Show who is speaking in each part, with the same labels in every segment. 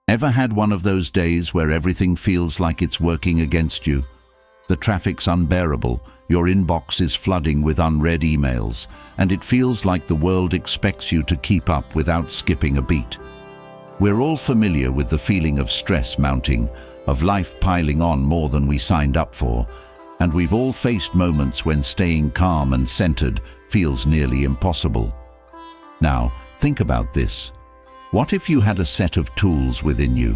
Speaker 1: Ever had one of those days where everything feels like it's working against you? The traffic's unbearable, your inbox is flooding with unread emails, and it feels like the world expects you to keep up without skipping a beat. We're all familiar with the feeling of stress mounting, of life piling on more than we signed up for, and we've all faced moments when staying calm and centered feels nearly impossible. Now, think about this. What if you had a set of tools within you,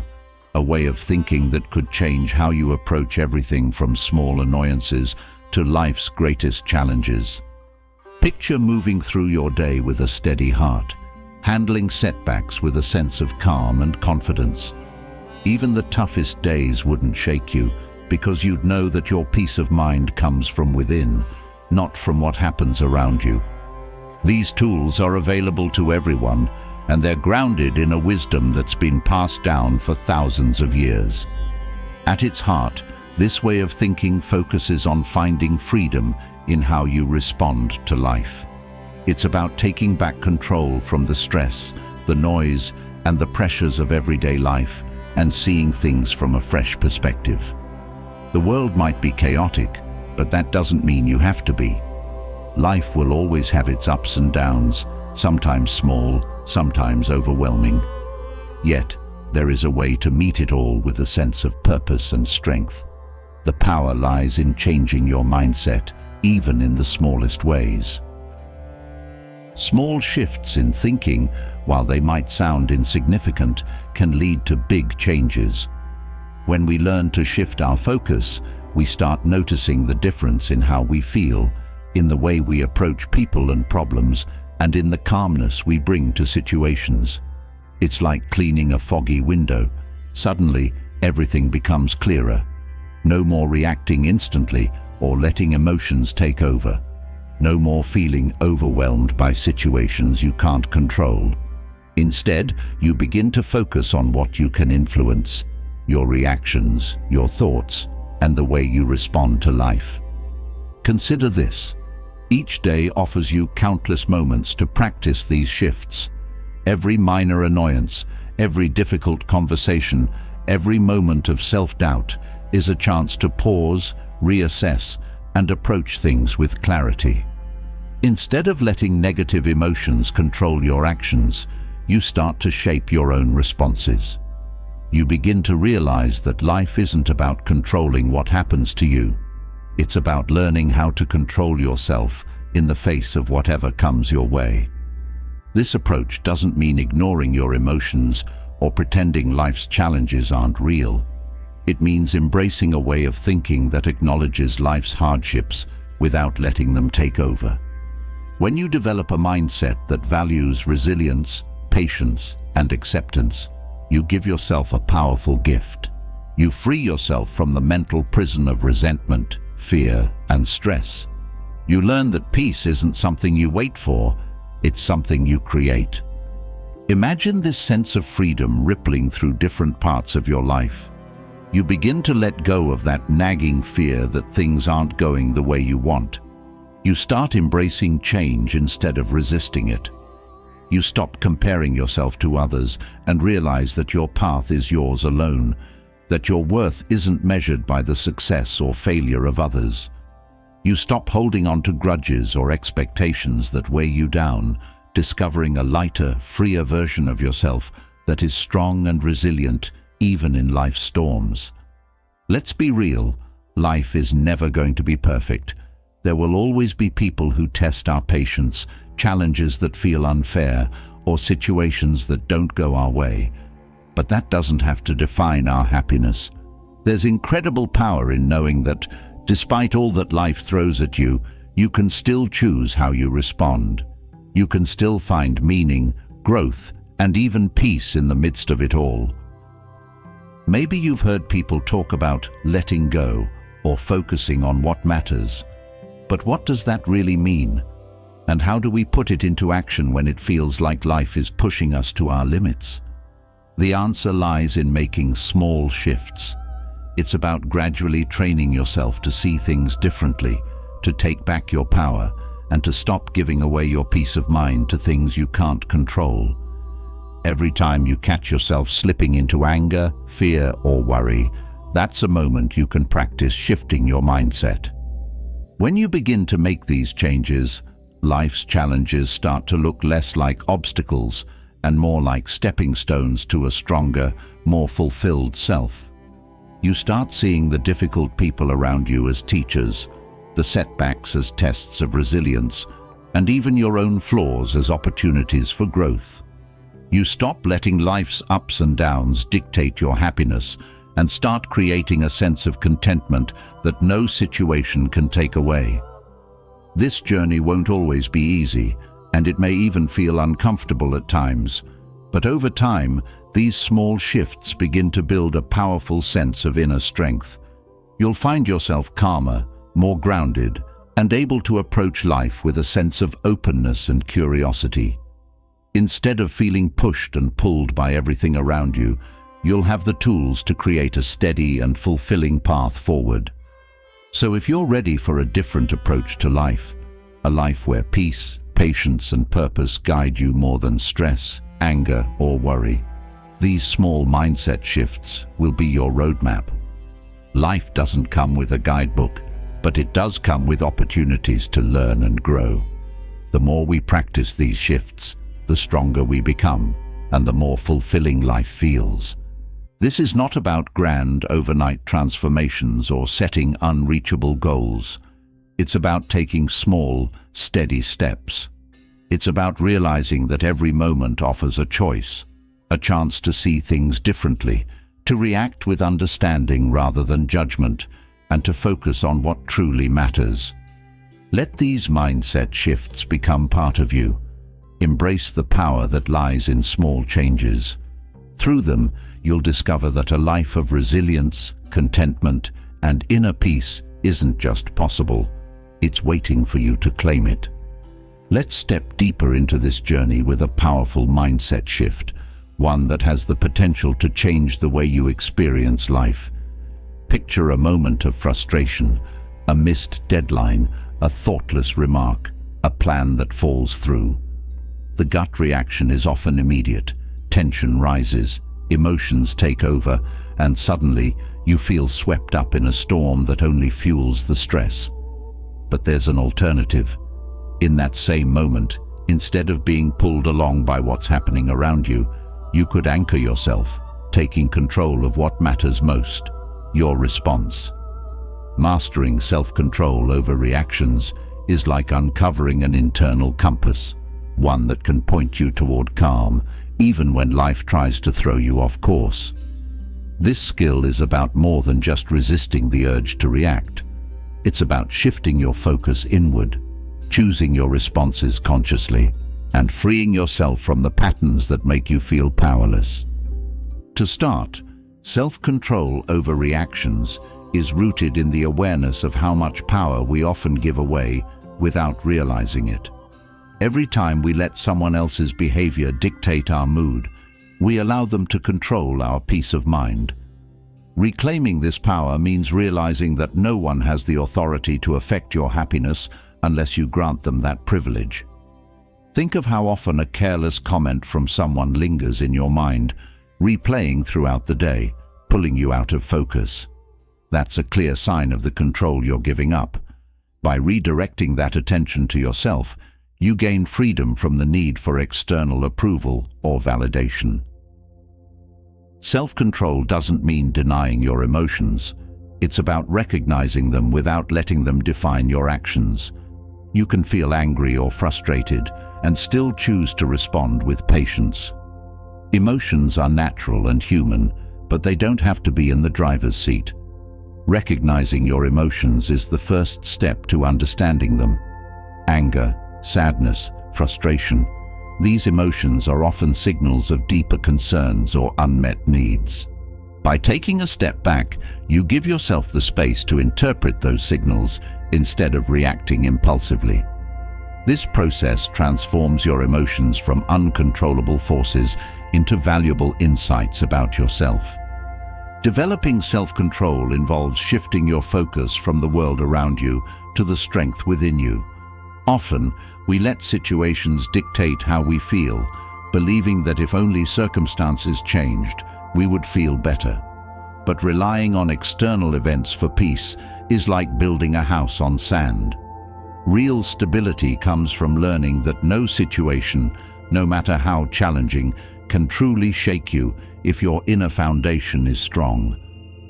Speaker 1: a way of thinking that could change how you approach everything from small annoyances to life's greatest challenges? Picture moving through your day with a steady heart, handling setbacks with a sense of calm and confidence. Even the toughest days wouldn't shake you, because you'd know that your peace of mind comes from within, not from what happens around you. These tools are available to everyone, and they're grounded in a wisdom that's been passed down for thousands of years. At its heart, this way of thinking focuses on finding freedom in how you respond to life. It's about taking back control from the stress, the noise, and the pressures of everyday life, and seeing things from a fresh perspective. The world might be chaotic, but that doesn't mean you have to be. Life will always have its ups and downs, sometimes small, sometimes overwhelming. Yet, there is a way to meet it all with a sense of purpose and strength. The power lies in changing your mindset, even in the smallest ways. Small shifts in thinking, while they might sound insignificant, can lead to big changes. When we learn to shift our focus, we start noticing the difference in how we feel, in the way we approach people and problems, and in the calmness we bring to situations. It's like cleaning a foggy window. Suddenly, everything becomes clearer. No more reacting instantly or letting emotions take over. No more feeling overwhelmed by situations you can't control. Instead, you begin to focus on what you can influence: your reactions, your thoughts, and the way you respond to life. Consider this. Each day offers you countless moments to practice these shifts. Every minor annoyance, every difficult conversation, every moment of self-doubt is a chance to pause, reassess, and approach things with clarity. Instead of letting negative emotions control your actions, you start to shape your own responses. You begin to realize that life isn't about controlling what happens to you. It's about learning how to control yourself in the face of whatever comes your way. This approach doesn't mean ignoring your emotions or pretending life's challenges aren't real. It means embracing a way of thinking that acknowledges life's hardships without letting them take over. When you develop a mindset that values resilience, patience, and acceptance, you give yourself a powerful gift. You free yourself from the mental prison of resentment, fear, and stress. You learn that peace isn't something you wait for, it's something you create. Imagine this sense of freedom rippling through different parts of your life. You begin to let go of that nagging fear that things aren't going the way you want. You start embracing change instead of resisting it. You stop comparing yourself to others and realize that your path is yours alone, that your worth isn't measured by the success or failure of others. You stop holding on to grudges or expectations that weigh you down, discovering a lighter, freer version of yourself that is strong and resilient even in life's storms. Let's be real, life is never going to be perfect. There will always be people who test our patience, challenges that feel unfair, or situations that don't go our way. But that doesn't have to define our happiness. There's incredible power in knowing that, despite all that life throws at you, you can still choose how you respond. You can still find meaning, growth, and even peace in the midst of it all. Maybe you've heard people talk about letting go or focusing on what matters. But what does that really mean? And how do we put it into action when it feels like life is pushing us to our limits? The answer lies in making small shifts. It's about gradually training yourself to see things differently, to take back your power, and to stop giving away your peace of mind to things you can't control. Every time you catch yourself slipping into anger, fear, or worry, that's a moment you can practice shifting your mindset. When you begin to make these changes, life's challenges start to look less like obstacles and more like stepping stones to a stronger, more fulfilled self. You start seeing the difficult people around you as teachers, the setbacks as tests of resilience, and even your own flaws as opportunities for growth. You stop letting life's ups and downs dictate your happiness and start creating a sense of contentment that no situation can take away. This journey won't always be easy, and it may even feel uncomfortable at times, but over time, these small shifts begin to build a powerful sense of inner strength. You'll find yourself calmer, more grounded, and able to approach life with a sense of openness and curiosity. Instead of feeling pushed and pulled by everything around you, you'll have the tools to create a steady and fulfilling path forward. So if you're ready for a different approach to life, a life where peace, patience, and purpose guide you more than stress, anger, or worry, these small mindset shifts will be your roadmap. Life doesn't come with a guidebook, but it does come with opportunities to learn and grow. The more we practice these shifts, the stronger we become, and the more fulfilling life feels. This is not about grand overnight transformations or setting unreachable goals. It's about taking small, steady steps. It's about realizing that every moment offers a choice, a chance to see things differently, to react with understanding rather than judgment, and to focus on what truly matters. Let these mindset shifts become part of you. Embrace the power that lies in small changes. Through them, you'll discover that a life of resilience, contentment, and inner peace isn't just possible. It's waiting for you to claim it. Let's step deeper into this journey with a powerful mindset shift, one that has the potential to change the way you experience life. Picture a moment of frustration, a missed deadline, a thoughtless remark, a plan that falls through. The gut reaction is often immediate. Tension rises, emotions take over, and suddenly you feel swept up in a storm that only fuels the stress. But there's an alternative. In that same moment, instead of being pulled along by what's happening around you, you could anchor yourself, taking control of what matters most, your response. Mastering self-control over reactions is like uncovering an internal compass, one that can point you toward calm, even when life tries to throw you off course. This skill is about more than just resisting the urge to react. It's about shifting your focus inward, choosing your responses consciously, and freeing yourself from the patterns that make you feel powerless. To start, self-control over reactions is rooted in the awareness of how much power we often give away without realizing it. Every time we let someone else's behavior dictate our mood, we allow them to control our peace of mind. Reclaiming this power means realizing that no one has the authority to affect your happiness unless you grant them that privilege. Think of how often a careless comment from someone lingers in your mind, replaying throughout the day, pulling you out of focus. That's a clear sign of the control you're giving up. By redirecting that attention to yourself, you gain freedom from the need for external approval or validation. Self-control doesn't mean denying your emotions. It's about recognizing them without letting them define your actions. You can feel angry or frustrated and still choose to respond with patience. Emotions are natural and human, but they don't have to be in the driver's seat. Recognizing your emotions is the first step to understanding them. Anger, sadness, frustration. These emotions are often signals of deeper concerns or unmet needs. By taking a step back, you give yourself the space to interpret those signals instead of reacting impulsively. This process transforms your emotions from uncontrollable forces into valuable insights about yourself. Developing self-control involves shifting your focus from the world around you to the strength within you. Often, we let situations dictate how we feel, believing that if only circumstances changed, we would feel better. But relying on external events for peace is like building a house on sand. Real stability comes from learning that no situation, no matter how challenging, can truly shake you if your inner foundation is strong.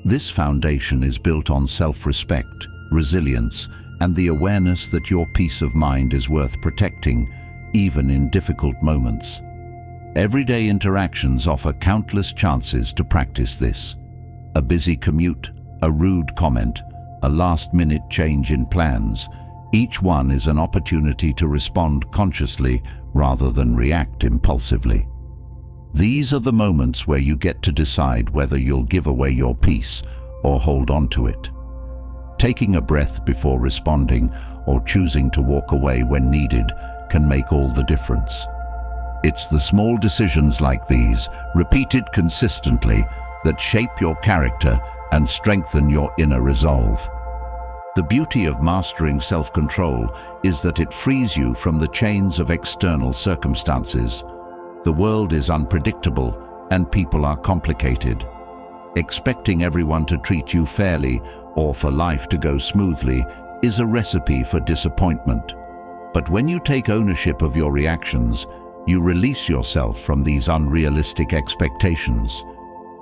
Speaker 1: This foundation is built on self-respect, resilience, and the awareness that your peace of mind is worth protecting, even in difficult moments. Everyday interactions offer countless chances to practice this. A busy commute, a rude comment, a last-minute change in plans, each one is an opportunity to respond consciously rather than react impulsively. These are the moments where you get to decide whether you'll give away your peace or hold on to it. Taking a breath before responding or choosing to walk away when needed can make all the difference. It's the small decisions like these, repeated consistently, that shape your character and strengthen your inner resolve. The beauty of mastering self-control is that it frees you from the chains of external circumstances. The world is unpredictable and people are complicated. Expecting everyone to treat you fairly or for life to go smoothly is a recipe for disappointment. But when you take ownership of your reactions, you release yourself from these unrealistic expectations.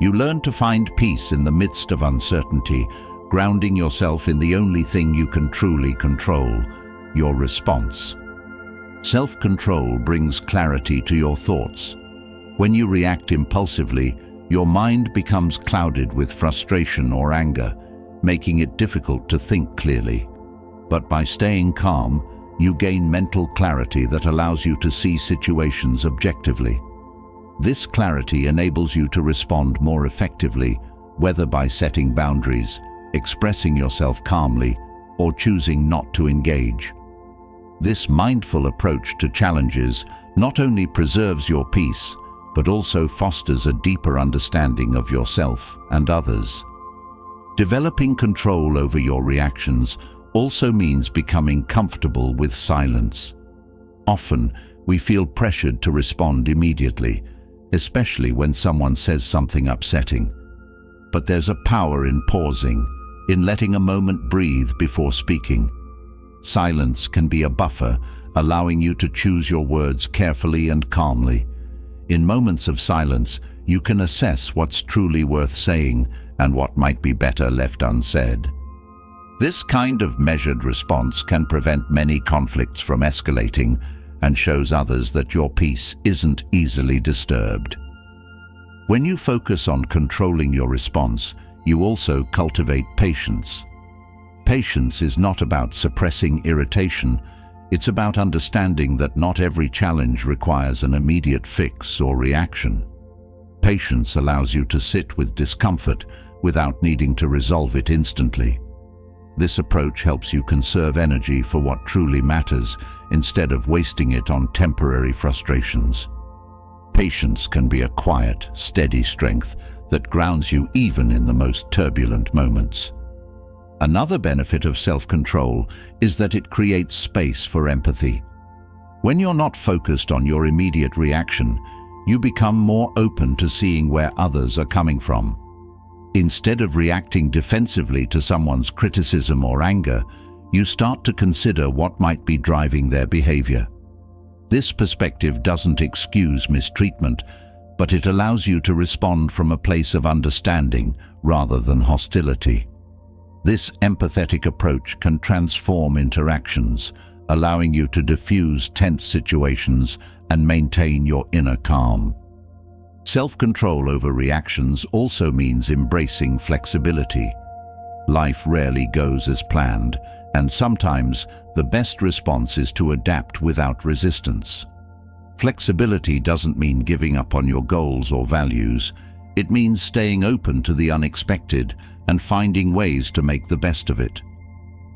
Speaker 1: You learn to find peace in the midst of uncertainty, grounding yourself in the only thing you can truly control, your response. Self-control brings clarity to your thoughts. When you react impulsively, your mind becomes clouded with frustration or anger, making it difficult to think clearly. But by staying calm, you gain mental clarity that allows you to see situations objectively. This clarity enables you to respond more effectively, whether by setting boundaries, expressing yourself calmly, or choosing not to engage. This mindful approach to challenges not only preserves your peace, but also fosters a deeper understanding of yourself and others. Developing control over your reactions also means becoming comfortable with silence. Often, we feel pressured to respond immediately, especially when someone says something upsetting. But there's a power in pausing, in letting a moment breathe before speaking. Silence can be a buffer, allowing you to choose your words carefully and calmly. In moments of silence, you can assess what's truly worth saying and what might be better left unsaid. This kind of measured response can prevent many conflicts from escalating and shows others that your peace isn't easily disturbed. When you focus on controlling your response, you also cultivate patience. Patience is not about suppressing irritation, it's about understanding that not every challenge requires an immediate fix or reaction. Patience allows you to sit with discomfort without needing to resolve it instantly. This approach helps you conserve energy for what truly matters instead of wasting it on temporary frustrations. Patience can be a quiet, steady strength that grounds you even in the most turbulent moments. Another benefit of self-control is that it creates space for empathy. When you're not focused on your immediate reaction, you become more open to seeing where others are coming from. Instead of reacting defensively to someone's criticism or anger, you start to consider what might be driving their behavior. This perspective doesn't excuse mistreatment, but it allows you to respond from a place of understanding rather than hostility. This empathetic approach can transform interactions, allowing you to diffuse tense situations and maintain your inner calm. Self-control over reactions also means embracing flexibility. Life rarely goes as planned, and sometimes the best response is to adapt without resistance. Flexibility doesn't mean giving up on your goals or values. It means staying open to the unexpected and finding ways to make the best of it.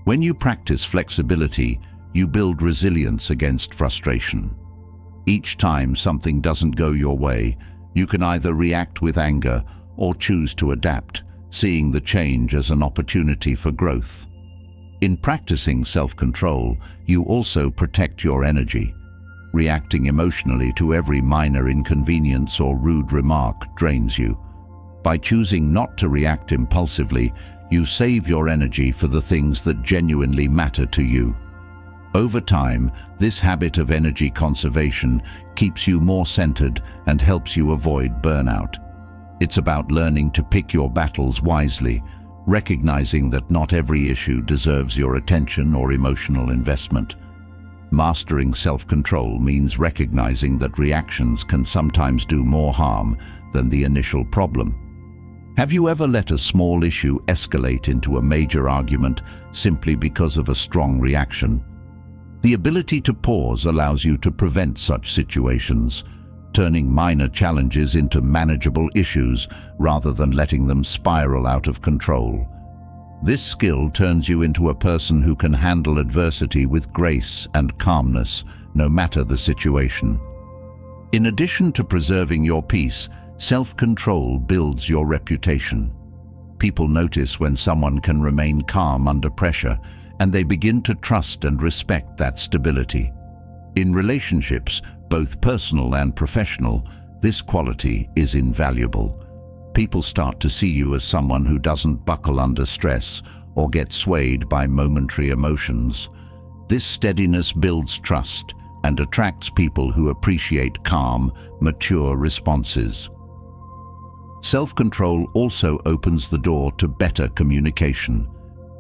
Speaker 1: When you practice flexibility, you build resilience against frustration. Each time something doesn't go your way, you can either react with anger or choose to adapt, seeing the change as an opportunity for growth. In practicing self-control, you also protect your energy. Reacting emotionally to every minor inconvenience or rude remark drains you. By choosing not to react impulsively, you save your energy for the things that genuinely matter to you. Over time, this habit of energy conservation keeps you more centered and helps you avoid burnout. It's about learning to pick your battles wisely, recognizing that not every issue deserves your attention or emotional investment. Mastering self-control means recognizing that reactions can sometimes do more harm than the initial problem. Have you ever let a small issue escalate into a major argument simply because of a strong reaction? The ability to pause allows you to prevent such situations, turning minor challenges into manageable issues rather than letting them spiral out of control. This skill turns you into a person who can handle adversity with grace and calmness, no matter the situation. In addition to preserving your peace, self-control builds your reputation. People notice when someone can remain calm under pressure, and they begin to trust and respect that stability. In relationships, both personal and professional, this quality is invaluable. People start to see you as someone who doesn't buckle under stress or get swayed by momentary emotions. This steadiness builds trust and attracts people who appreciate calm, mature responses. Self-control also opens the door to better communication.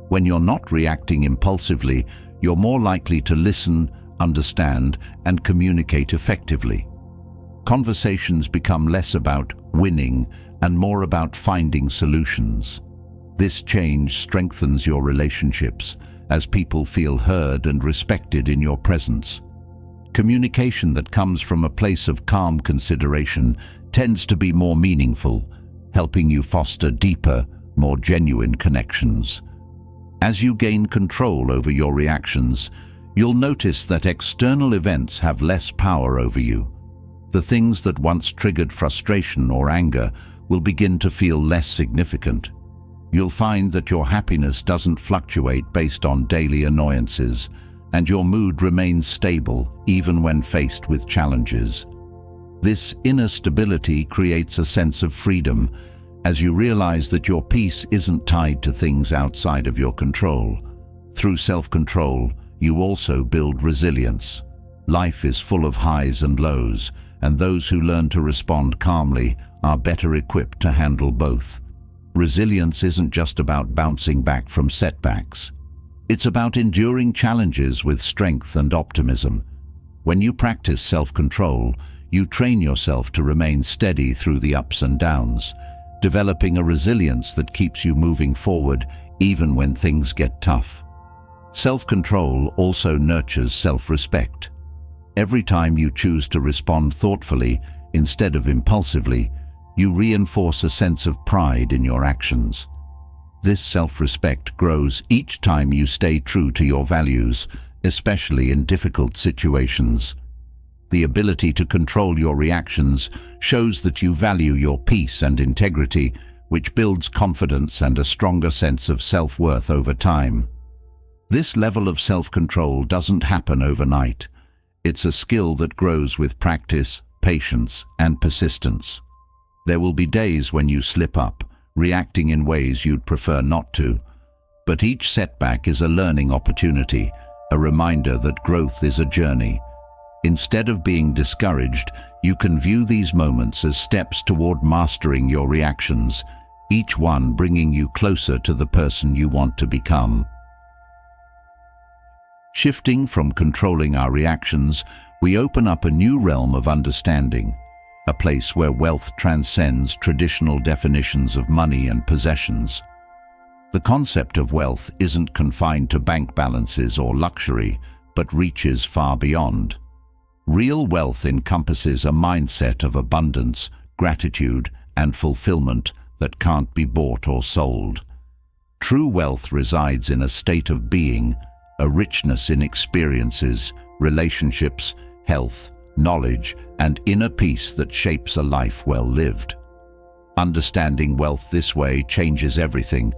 Speaker 1: When you're not reacting impulsively, you're more likely to listen, understand, and communicate effectively. Conversations become less about winning and more about finding solutions. This change strengthens your relationships as people feel heard and respected in your presence. Communication that comes from a place of calm consideration tends to be more meaningful, helping you foster deeper, more genuine connections. As you gain control over your reactions, you'll notice that external events have less power over you. The things that once triggered frustration or anger will begin to feel less significant. You'll find that your happiness doesn't fluctuate based on daily annoyances, and your mood remains stable even when faced with challenges. This inner stability creates a sense of freedom, as you realize that your peace isn't tied to things outside of your control. Through self-control, you also build resilience. Life is full of highs and lows, and those who learn to respond calmly are better equipped to handle both. Resilience isn't just about bouncing back from setbacks. It's about enduring challenges with strength and optimism. When you practice self-control, you train yourself to remain steady through the ups and downs, developing a resilience that keeps you moving forward even when things get tough. Self-control also nurtures self-respect. Every time you choose to respond thoughtfully instead of impulsively, you reinforce a sense of pride in your actions. This self-respect grows each time you stay true to your values, especially in difficult situations. The ability to control your reactions shows that you value your peace and integrity, which builds confidence and a stronger sense of self-worth over time. This level of self-control doesn't happen overnight. It's a skill that grows with practice, patience, and persistence. There will be days when you slip up, reacting in ways you'd prefer not to. But each setback is a learning opportunity, a reminder that growth is a journey. Instead of being discouraged, you can view these moments as steps toward mastering your reactions, each one bringing you closer to the person you want to become. Shifting from controlling our reactions, we open up a new realm of understanding, a place where wealth transcends traditional definitions of money and possessions. The concept of wealth isn't confined to bank balances or luxury, but reaches far beyond. Real wealth encompasses a mindset of abundance, gratitude, and fulfillment that can't be bought or sold. True wealth resides in a state of being, a richness in experiences, relationships, health, knowledge, and inner peace that shapes a life well lived. Understanding wealth this way changes everything,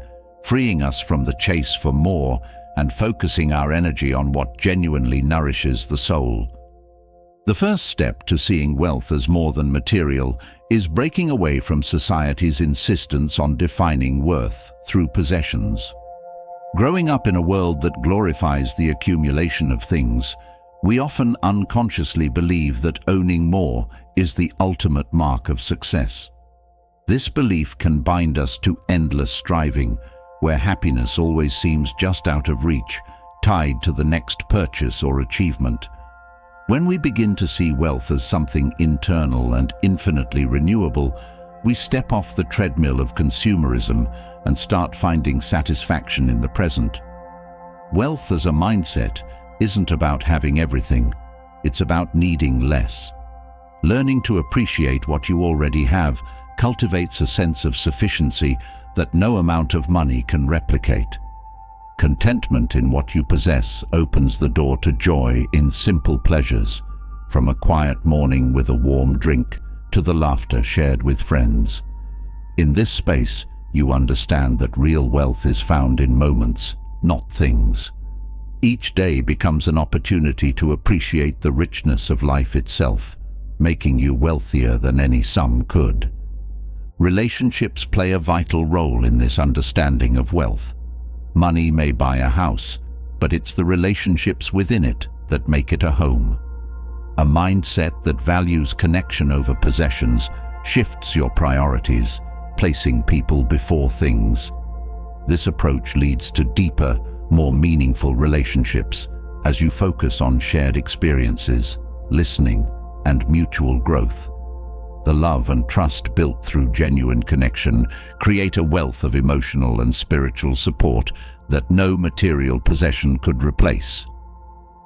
Speaker 1: freeing us from the chase for more and focusing our energy on what genuinely nourishes the soul. The first step to seeing wealth as more than material is breaking away from society's insistence on defining worth through possessions. Growing up in a world that glorifies the accumulation of things, we often unconsciously believe that owning more is the ultimate mark of success. This belief can bind us to endless striving, where happiness always seems just out of reach, tied to the next purchase or achievement. When we begin to see wealth as something internal and infinitely renewable, we step off the treadmill of consumerism and start finding satisfaction in the present. Wealth as a mindset isn't about having everything, it's about needing less. Learning to appreciate what you already have cultivates a sense of sufficiency that no amount of money can replicate. Contentment in what you possess opens the door to joy in simple pleasures, from a quiet morning with a warm drink to the laughter shared with friends. In this space, you understand that real wealth is found in moments, not things. Each day becomes an opportunity to appreciate the richness of life itself, making you wealthier than any sum could. Relationships play a vital role in this understanding of wealth. Money may buy a house, but it's the relationships within it that make it a home. A mindset that values connection over possessions shifts your priorities, placing people before things. This approach leads to deeper, more meaningful relationships as you focus on shared experiences, listening, and mutual growth. The love and trust built through genuine connection create a wealth of emotional and spiritual support that no material possession could replace.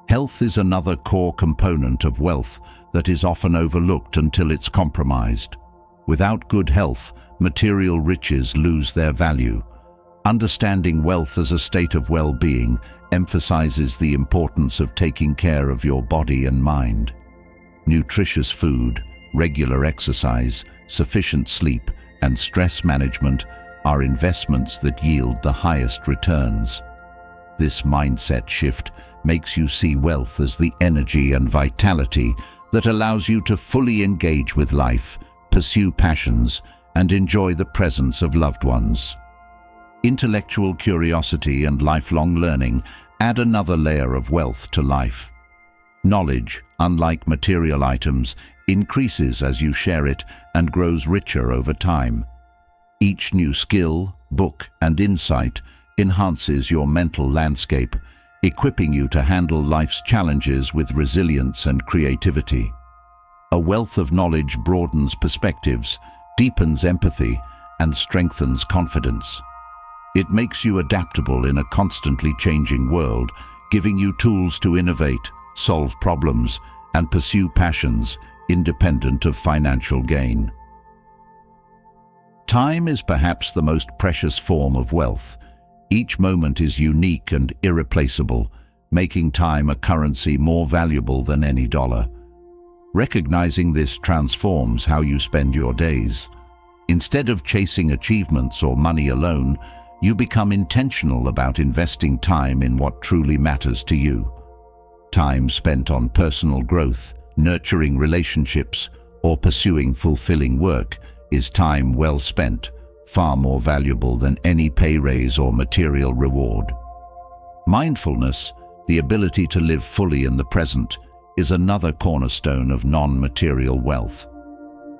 Speaker 1: Health is another core component of wealth that is often overlooked until it's compromised. Without good health, material riches lose their value. Understanding wealth as a state of well-being emphasizes the importance of taking care of your body and mind. Nutritious food, regular exercise, sufficient sleep, and stress management are investments that yield the highest returns. This mindset shift makes you see wealth as the energy and vitality that allows you to fully engage with life, pursue passions, and enjoy the presence of loved ones. Intellectual curiosity and lifelong learning add another layer of wealth to life. Knowledge, unlike material items, increases as you share it and grows richer over time. Each new skill, book, and insight enhances your mental landscape, equipping you to handle life's challenges with resilience and creativity. A wealth of knowledge broadens perspectives, deepens empathy, and strengthens confidence. It makes you adaptable in a constantly changing world, giving you tools to innovate, solve problems, and pursue passions independent of financial gain. Time is perhaps the most precious form of wealth. Each moment is unique and irreplaceable, making time a currency more valuable than any dollar. Recognizing this transforms how you spend your days. Instead of chasing achievements or money alone, you become intentional about investing time in what truly matters to you. Time spent on personal growth, nurturing relationships, or pursuing fulfilling work is time well spent, far more valuable than any pay raise or material reward. Mindfulness, the ability to live fully in the present, is another cornerstone of non-material wealth.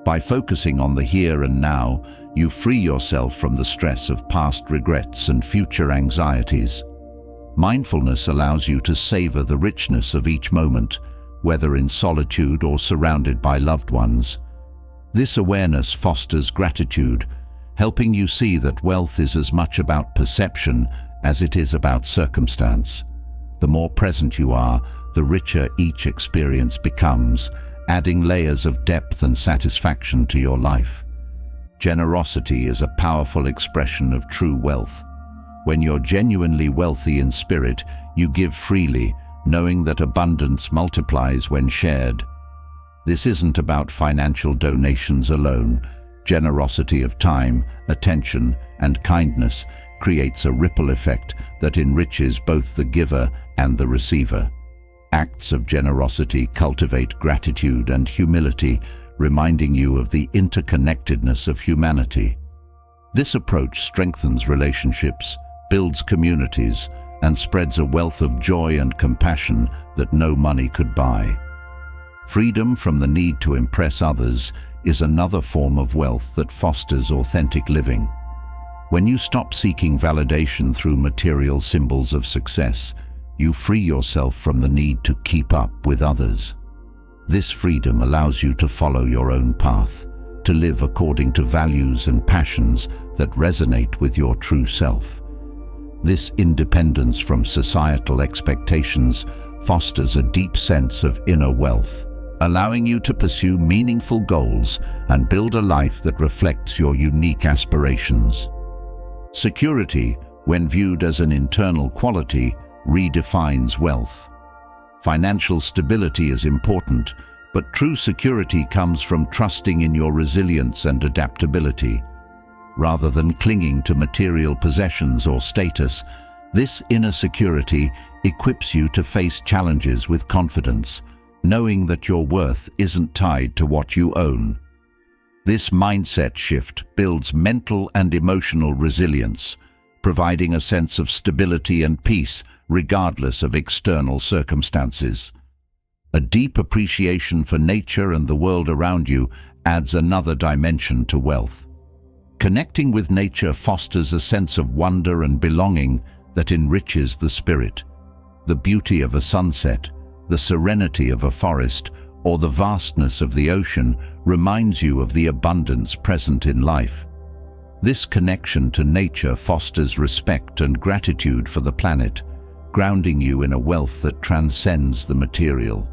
Speaker 1: By focusing on the here and now, you free yourself from the stress of past regrets and future anxieties. Mindfulness allows you to savor the richness of each moment, whether in solitude or surrounded by loved ones. This awareness fosters gratitude, helping you see that wealth is as much about perception as it is about circumstance. The more present you are, the richer each experience becomes, adding layers of depth and satisfaction to your life. Generosity is a powerful expression of true wealth. When you're genuinely wealthy in spirit, you give freely, knowing that abundance multiplies when shared. This isn't about financial donations alone. Generosity of time, attention, and kindness creates a ripple effect that enriches both the giver and the receiver. Acts of generosity cultivate gratitude and humility, reminding you of the interconnectedness of humanity. This approach strengthens relationships, builds communities, and spreads a wealth of joy and compassion that no money could buy. Freedom from the need to impress others is another form of wealth that fosters authentic living. When you stop seeking validation through material symbols of success, you free yourself from the need to keep up with others. This freedom allows you to follow your own path, to live according to values and passions that resonate with your true self. This independence from societal expectations fosters a deep sense of inner wealth, allowing you to pursue meaningful goals and build a life that reflects your unique aspirations. Security, when viewed as an internal quality, redefines wealth. Financial stability is important, but true security comes from trusting in your resilience and adaptability. Rather than clinging to material possessions or status, this inner security equips you to face challenges with confidence, knowing that your worth isn't tied to what you own. This mindset shift builds mental and emotional resilience, providing a sense of stability and peace regardless of external circumstances. A deep appreciation for nature and the world around you adds another dimension to wealth. Connecting with nature fosters a sense of wonder and belonging that enriches the spirit. The beauty of a sunset, the serenity of a forest, or the vastness of the ocean reminds you of the abundance present in life. This connection to nature fosters respect and gratitude for the planet, grounding you in a wealth that transcends the material.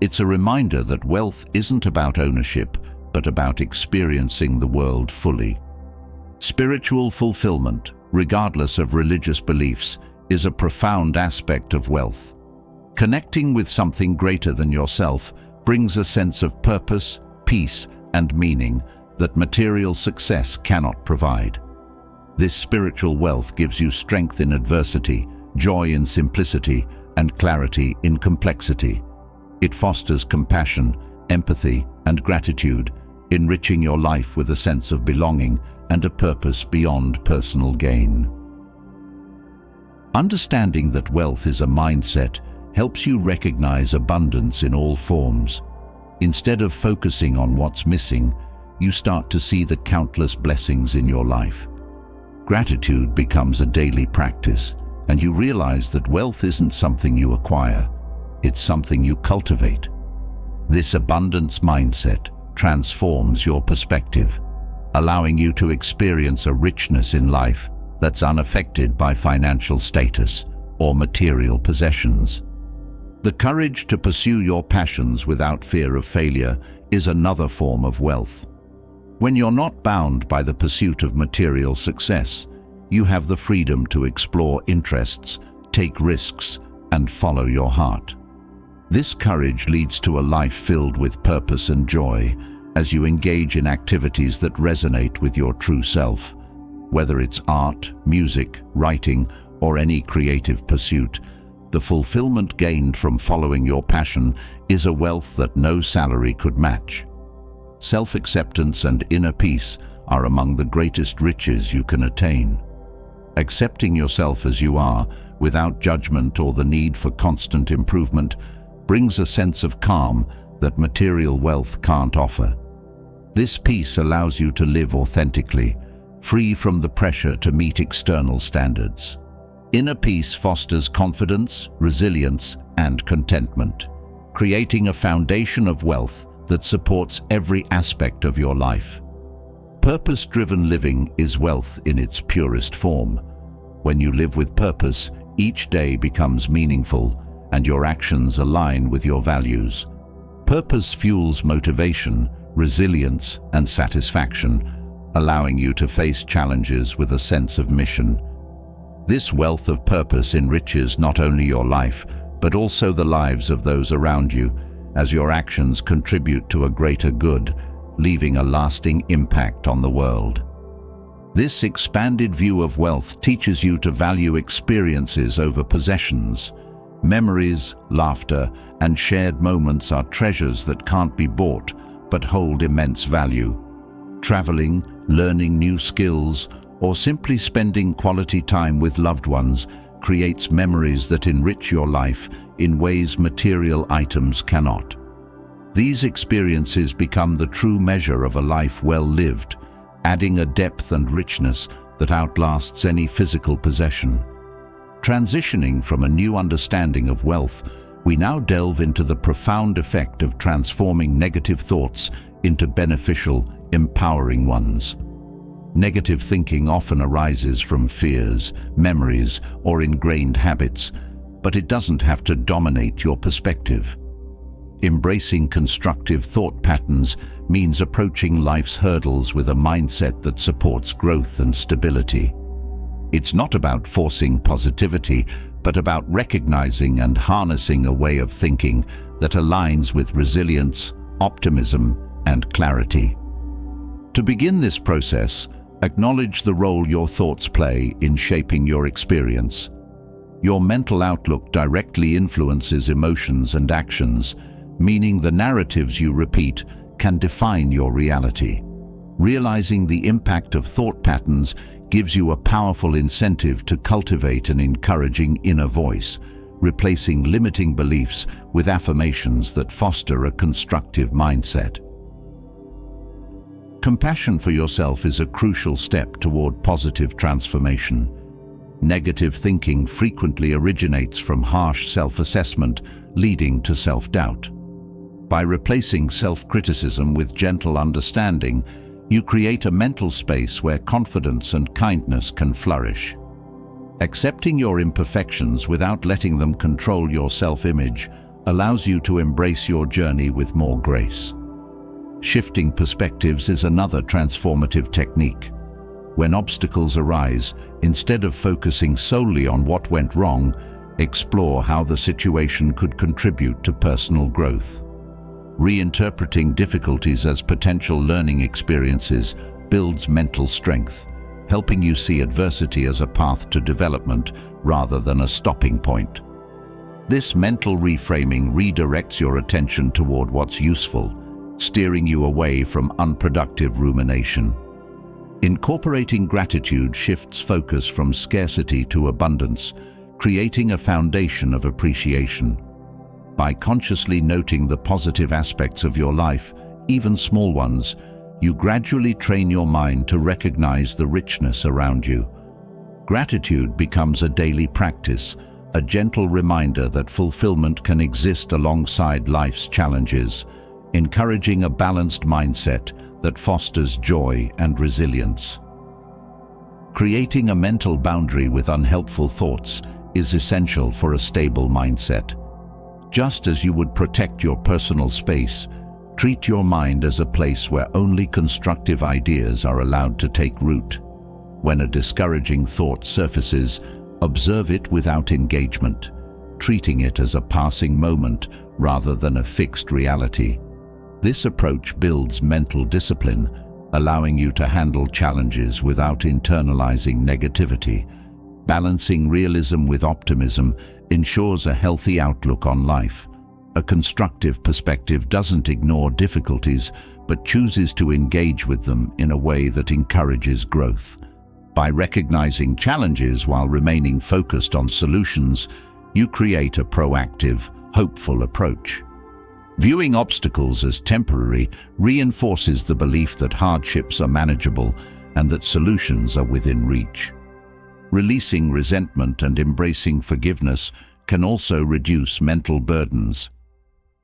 Speaker 1: It's a reminder that wealth isn't about ownership, but about experiencing the world fully. Spiritual fulfillment, regardless of religious beliefs, is a profound aspect of wealth. Connecting with something greater than yourself brings a sense of purpose, peace, and meaning that material success cannot provide. This spiritual wealth gives you strength in adversity, joy in simplicity, and clarity in complexity. It fosters compassion, empathy, and gratitude, enriching your life with a sense of belonging and a purpose beyond personal gain. Understanding that wealth is a mindset helps you recognize abundance in all forms. Instead of focusing on what's missing, you start to see the countless blessings in your life. Gratitude becomes a daily practice, and you realize that wealth isn't something you acquire, it's something you cultivate. This abundance mindset transforms your perspective, allowing you to experience a richness in life that's unaffected by financial status or material possessions. The courage to pursue your passions without fear of failure is another form of wealth. When you're not bound by the pursuit of material success, you have the freedom to explore interests, take risks, and follow your heart. This courage leads to a life filled with purpose and joy as you engage in activities that resonate with your true self. Whether it's art, music, writing, or any creative pursuit, the fulfillment gained from following your passion is a wealth that no salary could match. Self-acceptance and inner peace are among the greatest riches you can attain. Accepting yourself as you are, without judgment or the need for constant improvement, brings a sense of calm that material wealth can't offer. This peace allows you to live authentically, free from the pressure to meet external standards. Inner peace fosters confidence, resilience, and contentment, creating a foundation of wealth that supports every aspect of your life. Purpose-driven living is wealth in its purest form. When you live with purpose, each day becomes meaningful, and your actions align with your values. Purpose fuels motivation, resilience, and satisfaction, allowing you to face challenges with a sense of mission. This wealth of purpose enriches not only your life, but also the lives of those around you, as your actions contribute to a greater good, leaving a lasting impact on the world. This expanded view of wealth teaches you to value experiences over possessions. Memories, laughter, and shared moments are treasures that can't be bought, but hold immense value. Traveling, learning new skills, or simply spending quality time with loved ones creates memories that enrich your life in ways material items cannot. These experiences become the true measure of a life well lived, adding a depth and richness that outlasts any physical possession. Transitioning from a new understanding of wealth, we now delve into the profound effect of transforming negative thoughts into beneficial, empowering ones. Negative thinking often arises from fears, memories, or ingrained habits, but it doesn't have to dominate your perspective. Embracing constructive thought patterns means approaching life's hurdles with a mindset that supports growth and stability. It's not about forcing positivity, but about recognizing and harnessing a way of thinking that aligns with resilience, optimism, and clarity. To begin this process, acknowledge the role your thoughts play in shaping your experience. Your mental outlook directly influences emotions and actions, meaning the narratives you repeat can define your reality. Realizing the impact of thought patterns gives you a powerful incentive to cultivate an encouraging inner voice, replacing limiting beliefs with affirmations that foster a constructive mindset. Compassion for yourself is a crucial step toward positive transformation. Negative thinking frequently originates from harsh self-assessment, leading to self-doubt. By replacing self-criticism with gentle understanding, you create a mental space where confidence and kindness can flourish. Accepting your imperfections without letting them control your self-image allows you to embrace your journey with more grace. Shifting perspectives is another transformative technique. When obstacles arise, instead of focusing solely on what went wrong, explore how the situation could contribute to personal growth. Reinterpreting difficulties as potential learning experiences builds mental strength, helping you see adversity as a path to development rather than a stopping point. This mental reframing redirects your attention toward what's useful, steering you away from unproductive rumination. Incorporating gratitude shifts focus from scarcity to abundance, creating a foundation of appreciation. By consciously noting the positive aspects of your life, even small ones, you gradually train your mind to recognize the richness around you. Gratitude becomes a daily practice, a gentle reminder that fulfillment can exist alongside life's challenges, encouraging a balanced mindset that fosters joy and resilience. Creating a mental boundary with unhelpful thoughts is essential for a stable mindset. Just as you would protect your personal space, treat your mind as a place where only constructive ideas are allowed to take root. When a discouraging thought surfaces, observe it without engagement, treating it as a passing moment rather than a fixed reality. This approach builds mental discipline, allowing you to handle challenges without internalizing negativity. Balancing realism with optimism ensures a healthy outlook on life. A constructive perspective doesn't ignore difficulties, but chooses to engage with them in a way that encourages growth. By recognizing challenges while remaining focused on solutions, you create a proactive, hopeful approach. Viewing obstacles as temporary reinforces the belief that hardships are manageable and that solutions are within reach. Releasing resentment and embracing forgiveness can also reduce mental burdens.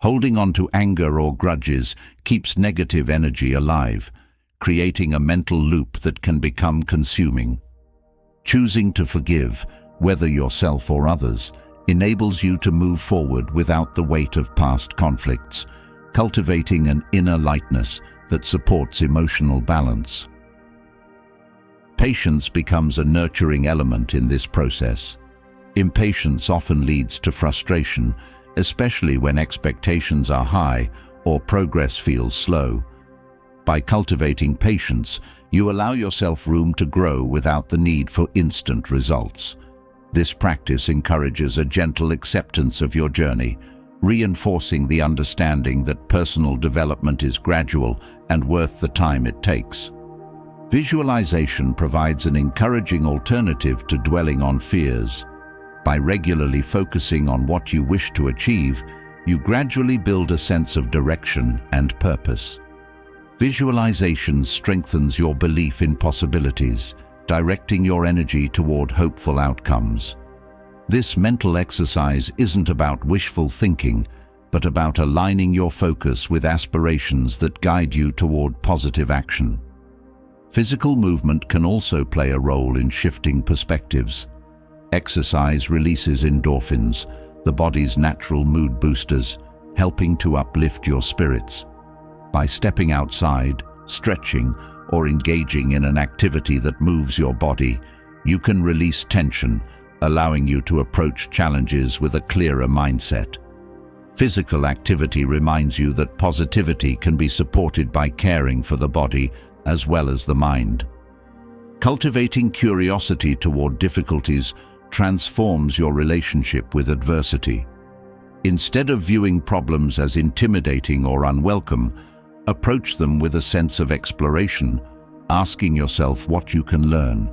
Speaker 1: Holding on to anger or grudges keeps negative energy alive, creating a mental loop that can become consuming. Choosing to forgive, whether yourself or others, enables you to move forward without the weight of past conflicts, cultivating an inner lightness that supports emotional balance. Patience becomes a nurturing element in this process. Impatience often leads to frustration, especially when expectations are high or progress feels slow. By cultivating patience, you allow yourself room to grow without the need for instant results. This practice encourages a gentle acceptance of your journey, reinforcing the understanding that personal development is gradual and worth the time it takes. Visualization provides an encouraging alternative to dwelling on fears. By regularly focusing on what you wish to achieve, you gradually build a sense of direction and purpose. Visualization strengthens your belief in possibilities, directing your energy toward hopeful outcomes. This mental exercise isn't about wishful thinking, but about aligning your focus with aspirations that guide you toward positive action. Physical movement can also play a role in shifting perspectives. Exercise releases endorphins, the body's natural mood boosters, helping to uplift your spirits. By stepping outside, stretching, or engaging in an activity that moves your body, you can release tension, allowing you to approach challenges with a clearer mindset. Physical activity reminds you that positivity can be supported by caring for the body as well as the mind. Cultivating curiosity toward difficulties transforms your relationship with adversity. Instead of viewing problems as intimidating or unwelcome, approach them with a sense of exploration, asking yourself what you can learn.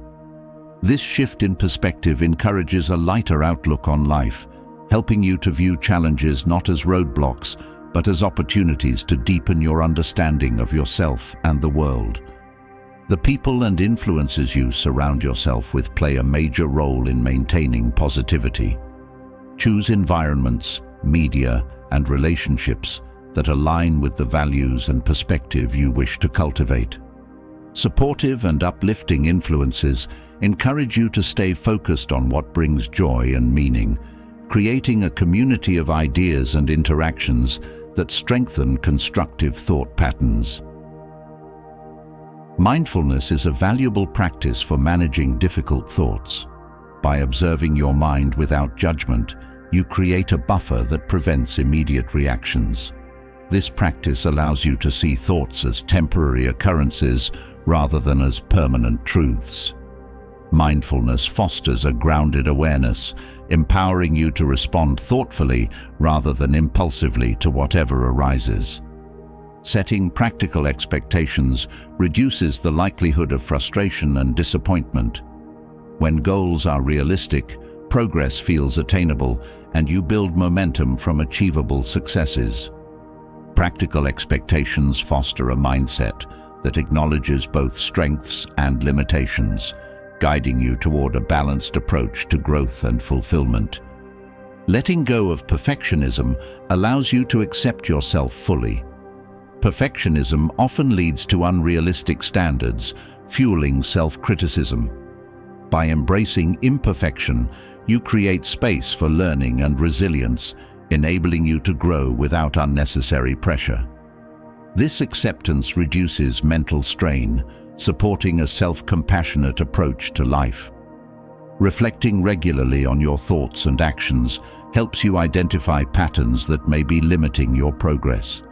Speaker 1: This shift in perspective encourages a lighter outlook on life, helping you to view challenges not as roadblocks, but as opportunities to deepen your understanding of yourself and the world. The people and influences you surround yourself with play a major role in maintaining positivity. Choose environments, media, and relationships that align with the values and perspective you wish to cultivate. Supportive and uplifting influences encourage you to stay focused on what brings joy and meaning, creating a community of ideas and interactions that strengthen constructive thought patterns. Mindfulness is a valuable practice for managing difficult thoughts. By observing your mind without judgment, you create a buffer that prevents immediate reactions. This practice allows you to see thoughts as temporary occurrences rather than as permanent truths. Mindfulness fosters a grounded awareness, empowering you to respond thoughtfully rather than impulsively to whatever arises. Setting practical expectations reduces the likelihood of frustration and disappointment. When goals are realistic, progress feels attainable, and you build momentum from achievable successes. Practical expectations foster a mindset that acknowledges both strengths and limitations, guiding you toward a balanced approach to growth and fulfillment. Letting go of perfectionism allows you to accept yourself fully. Perfectionism often leads to unrealistic standards, fueling self-criticism. By embracing imperfection, you create space for learning and resilience, enabling you to grow without unnecessary pressure. This acceptance reduces mental strain, supporting a self-compassionate approach to life. Reflecting regularly on your thoughts and actions helps you identify patterns that may be limiting your progress.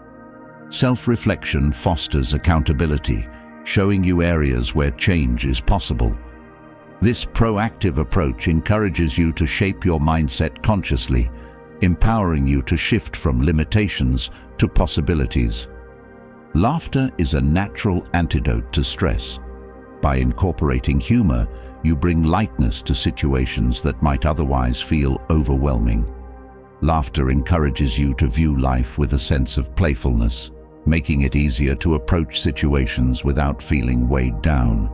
Speaker 1: Self-reflection fosters accountability, showing you areas where change is possible. This proactive approach encourages you to shape your mindset consciously, empowering you to shift from limitations to possibilities. Laughter is a natural antidote to stress. By incorporating humor, you bring lightness to situations that might otherwise feel overwhelming. Laughter encourages you to view life with a sense of playfulness, making it easier to approach situations without feeling weighed down.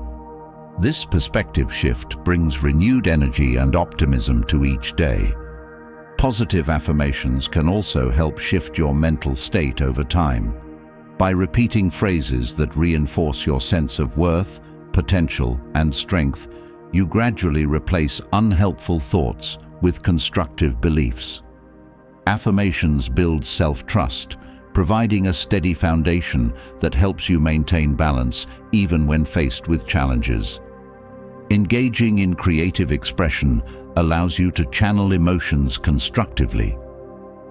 Speaker 1: This perspective shift brings renewed energy and optimism to each day. Positive affirmations can also help shift your mental state over time. By repeating phrases that reinforce your sense of worth, potential, and strength, you gradually replace unhelpful thoughts with constructive beliefs. Affirmations build self-trust, providing a steady foundation that helps you maintain balance even when faced with challenges. Engaging in creative expression allows you to channel emotions constructively.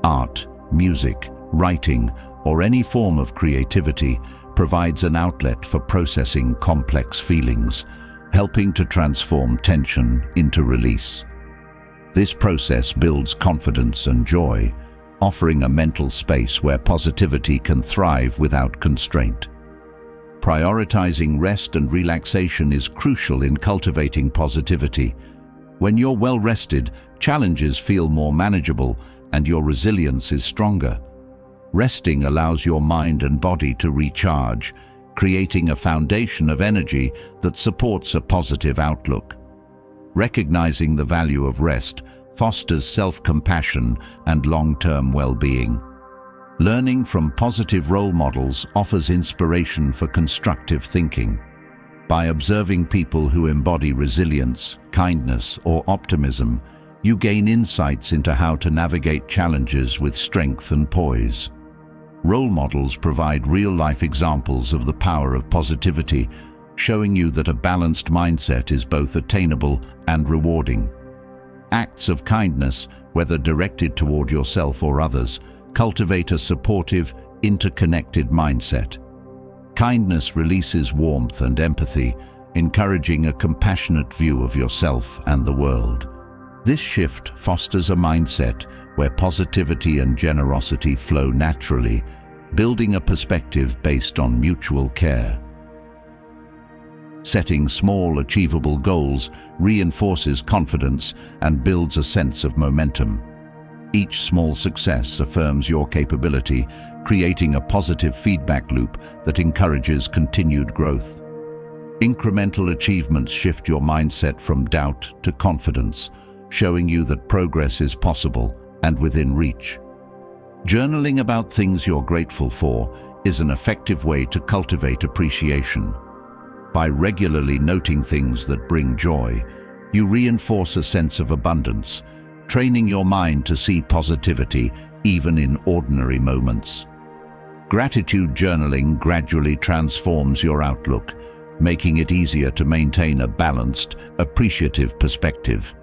Speaker 1: Art, music, writing, or any form of creativity provides an outlet for processing complex feelings, helping to transform tension into release. This process builds confidence and joy, offering a mental space where positivity can thrive without constraint. Prioritizing rest and relaxation is crucial in cultivating positivity. When you're well rested, challenges feel more manageable and your resilience is stronger. Resting allows your mind and body to recharge, creating a foundation of energy that supports a positive outlook. Recognizing the value of rest fosters self-compassion and long-term well-being. Learning from positive role models offers inspiration for constructive thinking. By observing people who embody resilience, kindness, or optimism, you gain insights into how to navigate challenges with strength and poise. Role models provide real-life examples of the power of positivity, showing you that a balanced mindset is both attainable and rewarding. Acts of kindness, whether directed toward yourself or others, cultivate a supportive, interconnected mindset. Kindness releases warmth and empathy, encouraging a compassionate view of yourself and the world. This shift fosters a mindset where positivity and generosity flow naturally, building a perspective based on mutual care. Setting small, achievable goals reinforces confidence and builds a sense of momentum. Each small success affirms your capability, creating a positive feedback loop that encourages continued growth. Incremental achievements shift your mindset from doubt to confidence, showing you that progress is possible and within reach. Journaling about things you're grateful for is an effective way to cultivate appreciation. By regularly noting things that bring joy, you reinforce a sense of abundance, training your mind to see positivity even in ordinary moments. Gratitude journaling gradually transforms your outlook, making it easier to maintain a balanced, appreciative perspective.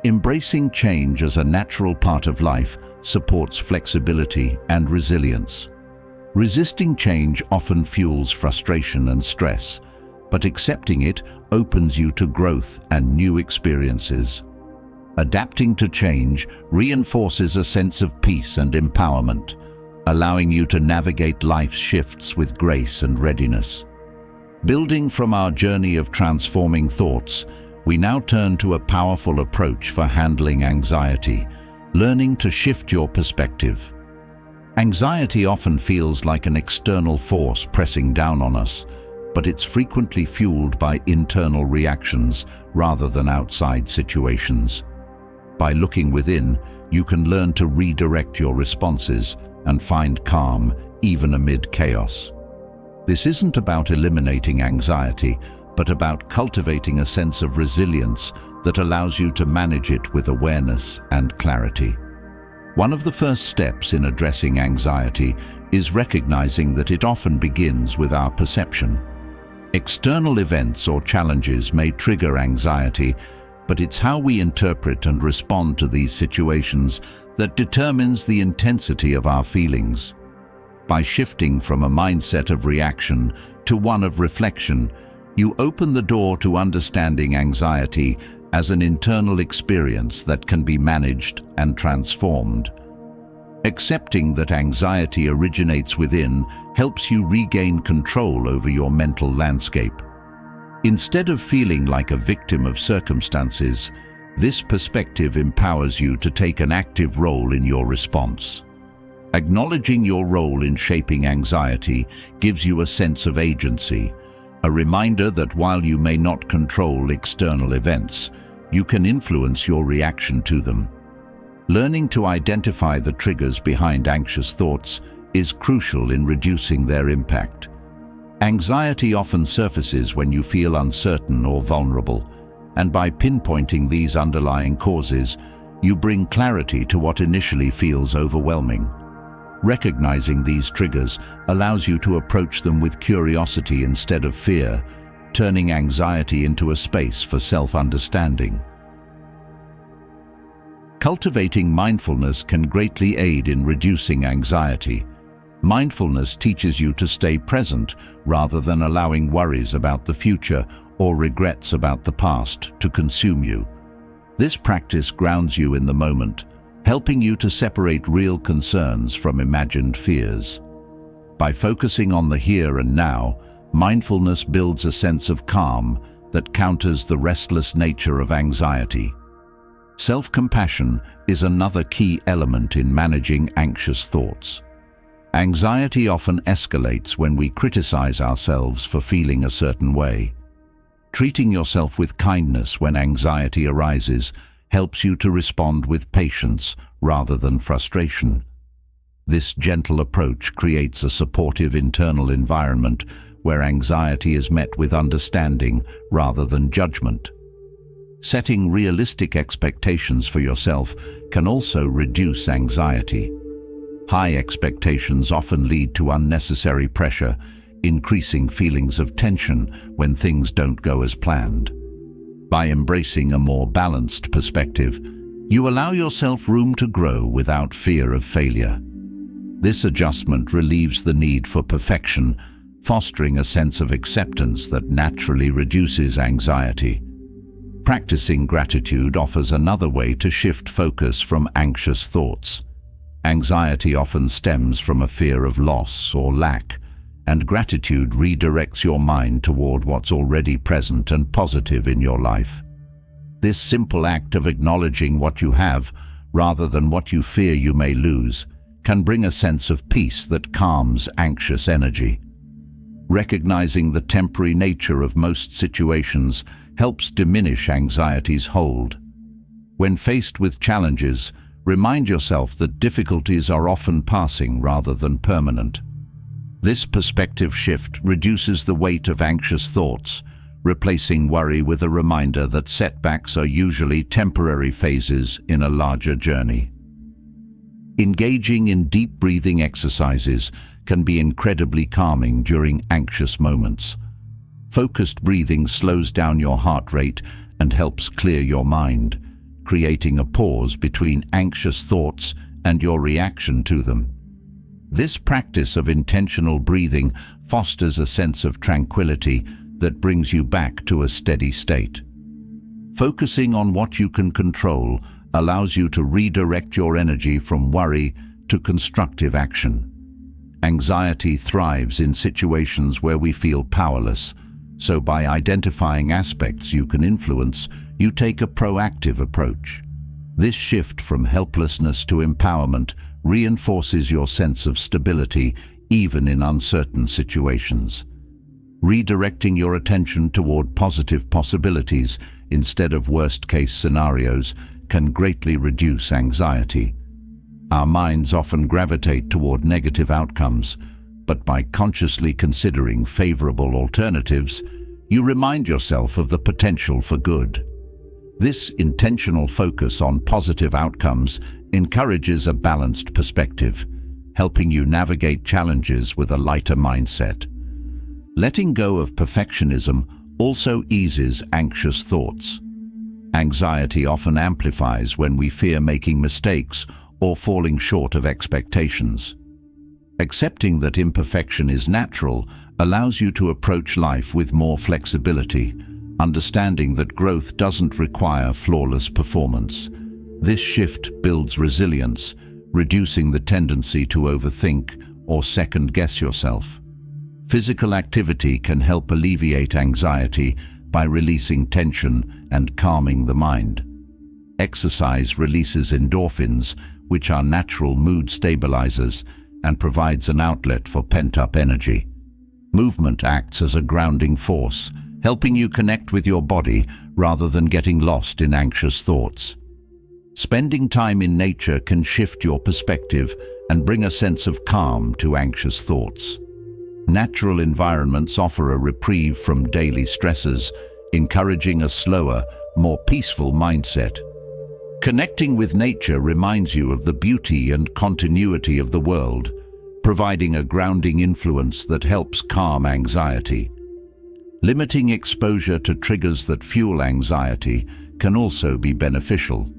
Speaker 1: Embracing change as a natural part of life supports flexibility and resilience. Resisting change often fuels frustration and stress, but accepting it opens you to growth and new experiences. Adapting to change reinforces a sense of peace and empowerment, allowing you to navigate life's shifts with grace and readiness. Building from our journey of transforming thoughts, we now turn to a powerful approach for handling anxiety, learning to shift your perspective. Anxiety often feels like an external force pressing down on us, but it's frequently fueled by internal reactions rather than outside situations. By looking within, you can learn to redirect your responses and find calm even amid chaos. This isn't about eliminating anxiety, but about cultivating a sense of resilience that allows you to manage it with awareness and clarity. One of the first steps in addressing anxiety is recognizing that it often begins with our perception. External events or challenges may trigger anxiety, but it's how we interpret and respond to these situations that determines the intensity of our feelings. By shifting from a mindset of reaction to one of reflection, you open the door to understanding anxiety as an internal experience that can be managed and transformed. Accepting that anxiety originates within helps you regain control over your mental landscape. Instead of feeling like a victim of circumstances, this perspective empowers you to take an active role in your response. Acknowledging your role in shaping anxiety gives you a sense of agency, a reminder that while you may not control external events, you can influence your reaction to them. Learning to identify the triggers behind anxious thoughts is crucial in reducing their impact. Anxiety often surfaces when you feel uncertain or vulnerable, and by pinpointing these underlying causes, you bring clarity to what initially feels overwhelming. Recognizing these triggers allows you to approach them with curiosity instead of fear, turning anxiety into a space for self-understanding. Cultivating mindfulness can greatly aid in reducing anxiety. Mindfulness teaches you to stay present rather than allowing worries about the future or regrets about the past to consume you. This practice grounds you in the moment, helping you to separate real concerns from imagined fears. By focusing on the here and now, mindfulness builds a sense of calm that counters the restless nature of anxiety. Self-compassion is another key element in managing anxious thoughts. Anxiety often escalates when we criticize ourselves for feeling a certain way. Treating yourself with kindness when anxiety arises helps you to respond with patience rather than frustration. This gentle approach creates a supportive internal environment where anxiety is met with understanding rather than judgment. Setting realistic expectations for yourself can also reduce anxiety. High expectations often lead to unnecessary pressure, increasing feelings of tension when things don't go as planned. By embracing a more balanced perspective, you allow yourself room to grow without fear of failure. This adjustment relieves the need for perfection, fostering a sense of acceptance that naturally reduces anxiety. Practicing gratitude offers another way to shift focus from anxious thoughts. Anxiety often stems from a fear of loss or lack, and gratitude redirects your mind toward what's already present and positive in your life. This simple act of acknowledging what you have, rather than what you fear you may lose, can bring a sense of peace that calms anxious energy. Recognizing the temporary nature of most situations helps diminish anxiety's hold. When faced with challenges, remind yourself that difficulties are often passing rather than permanent. This perspective shift reduces the weight of anxious thoughts, replacing worry with a reminder that setbacks are usually temporary phases in a larger journey. Engaging in deep breathing exercises can be incredibly calming during anxious moments. Focused breathing slows down your heart rate and helps clear your mind, creating a pause between anxious thoughts and your reaction to them. This practice of intentional breathing fosters a sense of tranquility that brings you back to a steady state. Focusing on what you can control allows you to redirect your energy from worry to constructive action. Anxiety thrives in situations where we feel powerless, so by identifying aspects you can influence, you take a proactive approach. This shift from helplessness to empowerment reinforces your sense of stability even in uncertain situations. Redirecting your attention toward positive possibilities instead of worst-case scenarios can greatly reduce anxiety. Our minds often gravitate toward negative outcomes, but by consciously considering favorable alternatives, you remind yourself of the potential for good. This intentional focus on positive outcomes encourages a balanced perspective, helping you navigate challenges with a lighter mindset. Letting go of perfectionism also eases anxious thoughts. Anxiety often amplifies when we fear making mistakes or falling short of expectations. Accepting that imperfection is natural allows you to approach life with more flexibility, understanding that growth doesn't require flawless performance. This shift builds resilience, reducing the tendency to overthink or second-guess yourself. Physical activity can help alleviate anxiety by releasing tension and calming the mind. Exercise releases endorphins, which are natural mood stabilizers, and provides an outlet for pent-up energy. Movement acts as a grounding force, helping you connect with your body rather than getting lost in anxious thoughts. Spending time in nature can shift your perspective and bring a sense of calm to anxious thoughts. Natural environments offer a reprieve from daily stresses, encouraging a slower, more peaceful mindset. Connecting with nature reminds you of the beauty and continuity of the world, providing a grounding influence that helps calm anxiety. Limiting exposure to triggers that fuel anxiety can also be beneficial.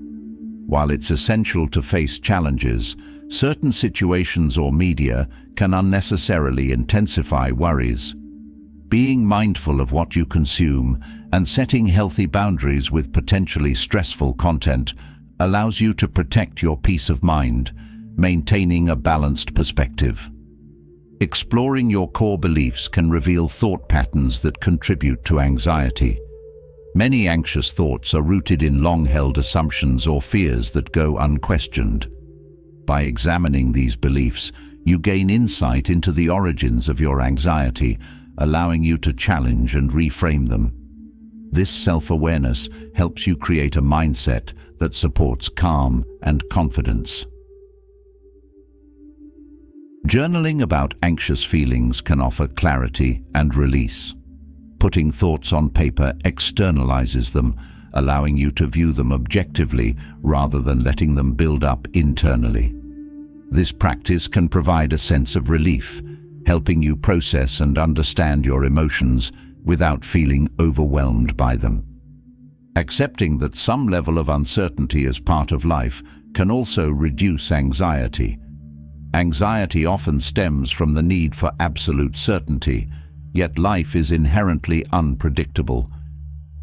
Speaker 1: While it's essential to face challenges, certain situations or media can unnecessarily intensify worries. Being mindful of what you consume and setting healthy boundaries with potentially stressful content allows you to protect your peace of mind, maintaining a balanced perspective. Exploring your core beliefs can reveal thought patterns that contribute to anxiety. Many anxious thoughts are rooted in long-held assumptions or fears that go unquestioned. By examining these beliefs, you gain insight into the origins of your anxiety, allowing you to challenge and reframe them. This self-awareness helps you create a mindset that supports calm and confidence. Journaling about anxious feelings can offer clarity and release. Putting thoughts on paper externalizes them, allowing you to view them objectively rather than letting them build up internally. This practice can provide a sense of relief, helping you process and understand your emotions without feeling overwhelmed by them. Accepting that some level of uncertainty is part of life can also reduce anxiety. Anxiety often stems from the need for absolute certainty, yet life is inherently unpredictable.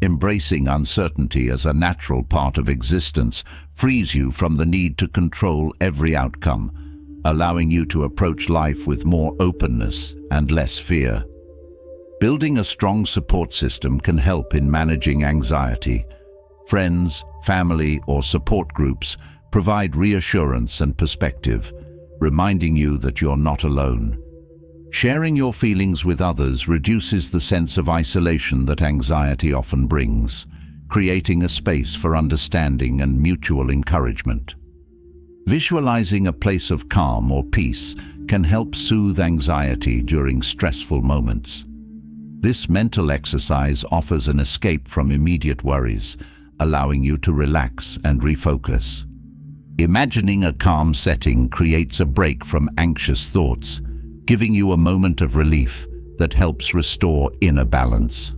Speaker 1: Embracing uncertainty as a natural part of existence frees you from the need to control every outcome, allowing you to approach life with more openness and less fear. Building a strong support system can help in managing anxiety. Friends, family, or support groups provide reassurance and perspective, reminding you that you're not alone. Sharing your feelings with others reduces the sense of isolation that anxiety often brings, creating a space for understanding and mutual encouragement. Visualizing a place of calm or peace can help soothe anxiety during stressful moments. This mental exercise offers an escape from immediate worries, allowing you to relax and refocus. Imagining a calm setting creates a break from anxious thoughts, giving you a moment of relief that helps restore inner balance.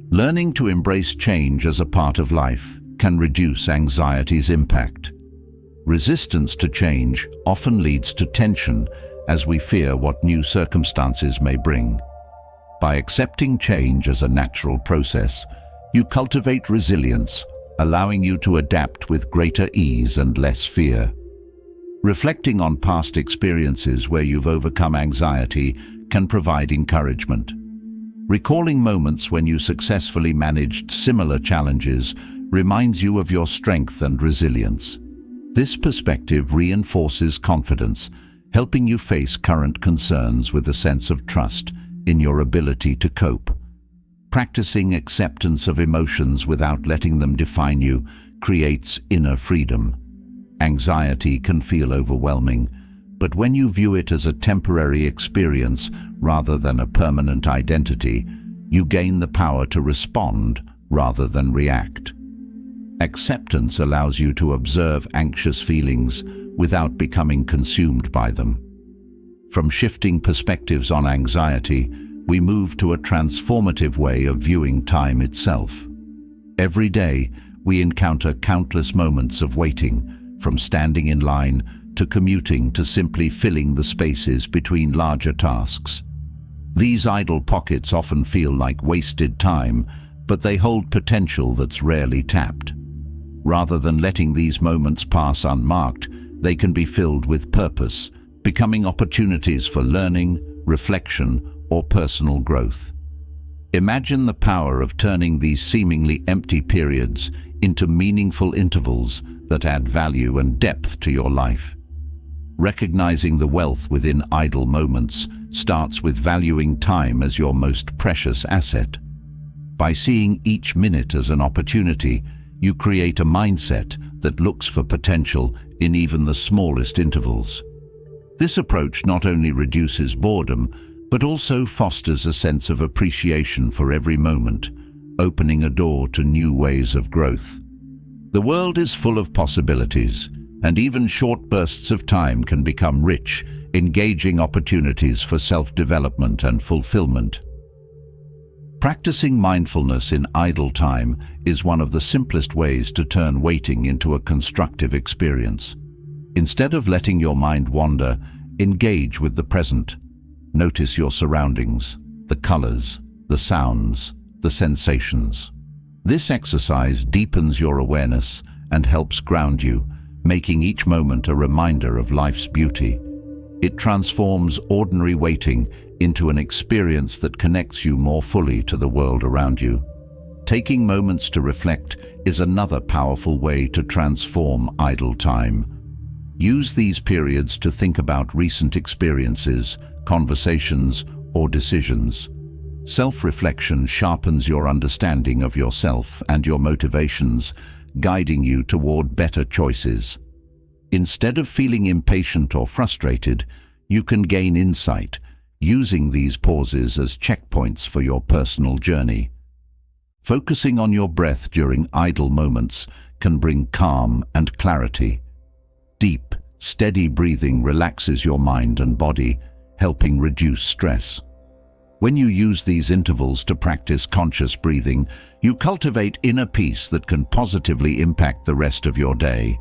Speaker 1: Learning to embrace change as a part of life can reduce anxiety's impact. Resistance to change often leads to tension as we fear what new circumstances may bring. By accepting change as a natural process, you cultivate resilience, allowing you to adapt with greater ease and less fear. Reflecting on past experiences where you've overcome anxiety can provide encouragement. Recalling moments when you successfully managed similar challenges reminds you of your strength and resilience. This perspective reinforces confidence, helping you face current concerns with a sense of trust in your ability to cope. Practicing acceptance of emotions without letting them define you creates inner freedom. Anxiety can feel overwhelming, but when you view it as a temporary experience rather than a permanent identity, you gain the power to respond rather than react. Acceptance allows you to observe anxious feelings without becoming consumed by them. From shifting perspectives on anxiety, we move to a transformative way of viewing time itself. Every day, we encounter countless moments of waiting, from standing in line to commuting to simply filling the spaces between larger tasks. These idle pockets often feel like wasted time, but they hold potential that's rarely tapped. Rather than letting these moments pass unmarked, they can be filled with purpose, becoming opportunities for learning, reflection, or personal growth. Imagine the power of turning these seemingly empty periods into meaningful intervals that add value and depth to your life. Recognizing the wealth within idle moments starts with valuing time as your most precious asset. By seeing each minute as an opportunity, you create a mindset that looks for potential in even the smallest intervals. This approach not only reduces boredom, but also fosters a sense of appreciation for every moment, opening a door to new ways of growth. The world is full of possibilities, and even short bursts of time can become rich, engaging opportunities for self-development and fulfillment. Practicing mindfulness in idle time is one of the simplest ways to turn waiting into a constructive experience. Instead of letting your mind wander, engage with the present. Notice your surroundings, the colors, the sounds, the sensations. This exercise deepens your awareness and helps ground you, making each moment a reminder of life's beauty. It transforms ordinary waiting into an experience that connects you more fully to the world around you. Taking moments to reflect is another powerful way to transform idle time. Use these periods to think about recent experiences, conversations, or decisions. Self-reflection sharpens your understanding of yourself and your motivations, guiding you toward better choices. Instead of feeling impatient or frustrated, you can gain insight, using these pauses as checkpoints for your personal journey. Focusing on your breath during idle moments can bring calm and clarity. Deep, steady breathing relaxes your mind and body, helping reduce stress. When you use these intervals to practice conscious breathing, you cultivate inner peace that can positively impact the rest of your day.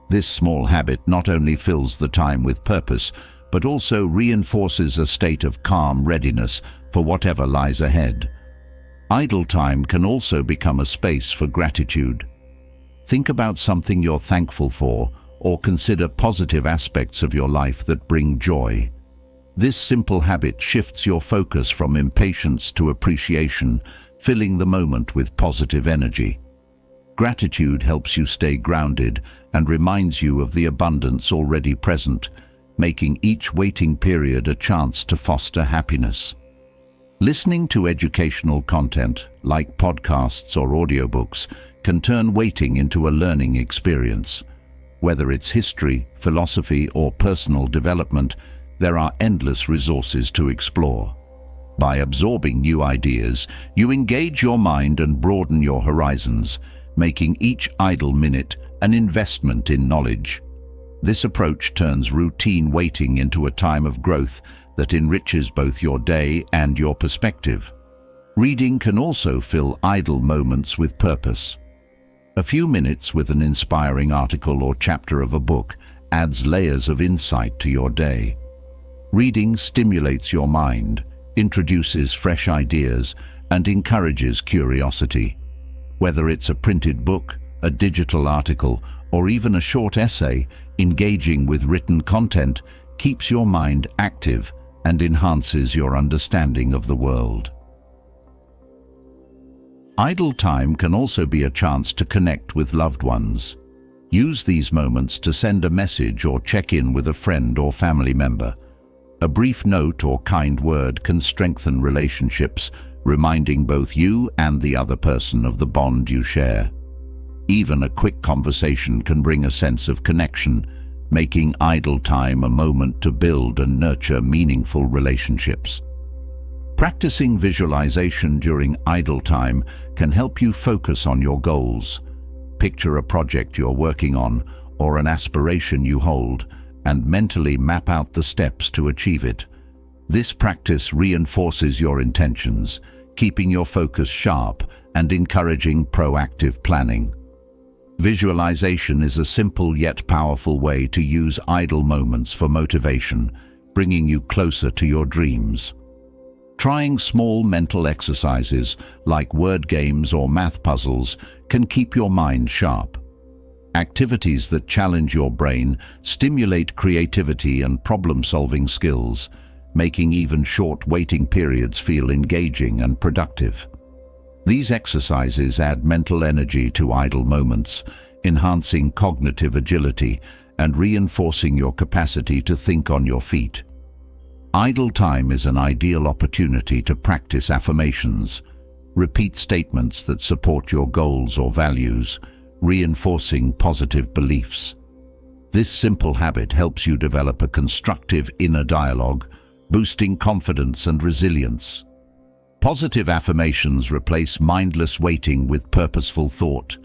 Speaker 1: This small habit not only fills the time with purpose, but also reinforces a state of calm readiness for whatever lies ahead. Idle time can also become a space for gratitude. Think about something you're thankful for, or consider positive aspects of your life that bring joy. This simple habit shifts your focus from impatience to appreciation, filling the moment with positive energy. Gratitude helps you stay grounded and reminds you of the abundance already present, making each waiting period a chance to foster happiness. Listening to educational content, like podcasts or audiobooks, can turn waiting into a learning experience. Whether it's history, philosophy, or personal development, there are endless resources to explore. By absorbing new ideas, you engage your mind and broaden your horizons, making each idle minute an investment in knowledge. This approach turns routine waiting into a time of growth that enriches both your day and your perspective. Reading can also fill idle moments with purpose. A few minutes with an inspiring article or chapter of a book adds layers of insight to your day. Reading stimulates your mind, introduces fresh ideas, and encourages curiosity. Whether it's a printed book, a digital article, or even a short essay, engaging with written content keeps your mind active and enhances your understanding of the world. Idle time can also be a chance to connect with loved ones. Use these moments to send a message or check in with a friend or family member. A brief note or kind word can strengthen relationships, reminding both you and the other person of the bond you share. Even a quick conversation can bring a sense of connection, making idle time a moment to build and nurture meaningful relationships. Practicing visualization during idle time can help you focus on your goals. Picture a project you're working on or an aspiration you hold, and mentally map out the steps to achieve it. This practice reinforces your intentions, keeping your focus sharp and encouraging proactive planning. Visualization is a simple yet powerful way to use idle moments for motivation, bringing you closer to your dreams. Trying small mental exercises like word games or math puzzles can keep your mind sharp. Activities that challenge your brain stimulate creativity and problem-solving skills, making even short waiting periods feel engaging and productive. These exercises add mental energy to idle moments, enhancing cognitive agility and reinforcing your capacity to think on your feet. Idle time is an ideal opportunity to practice affirmations. Repeat statements that support your goals or values, reinforcing positive beliefs. This simple habit helps you develop a constructive inner dialogue, boosting confidence and resilience. Positive affirmations replace mindless waiting with purposeful thought,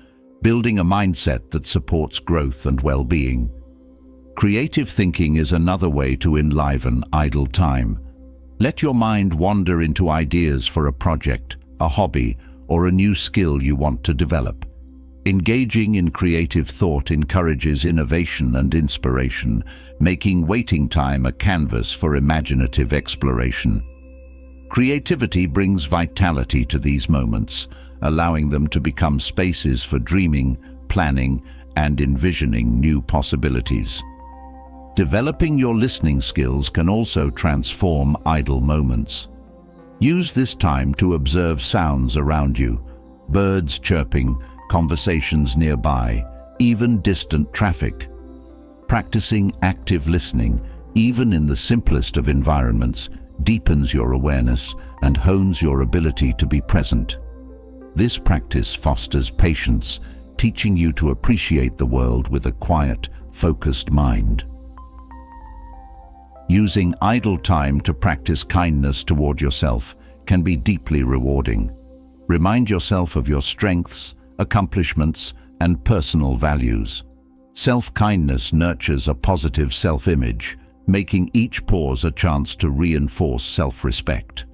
Speaker 1: building a mindset that supports growth and well-being. Creative thinking is another way to enliven idle time. Let your mind wander into ideas for a project, a hobby, or a new skill you want to develop. Engaging in creative thought encourages innovation and inspiration, making waiting time a canvas for imaginative exploration. Creativity brings vitality to these moments, allowing them to become spaces for dreaming, planning, and envisioning new possibilities. Developing your listening skills can also transform idle moments. Use this time to observe sounds around you, birds chirping, conversations nearby, even distant traffic. Practicing active listening, even in the simplest of environments, deepens your awareness and hones your ability to be present. This practice fosters patience, teaching you to appreciate the world with a quiet, focused mind. Using idle time to practice kindness toward yourself can be deeply rewarding. Remind yourself of your strengths, accomplishments, and personal values. Self-kindness nurtures a positive self-image, making each pause a chance to reinforce self-respect.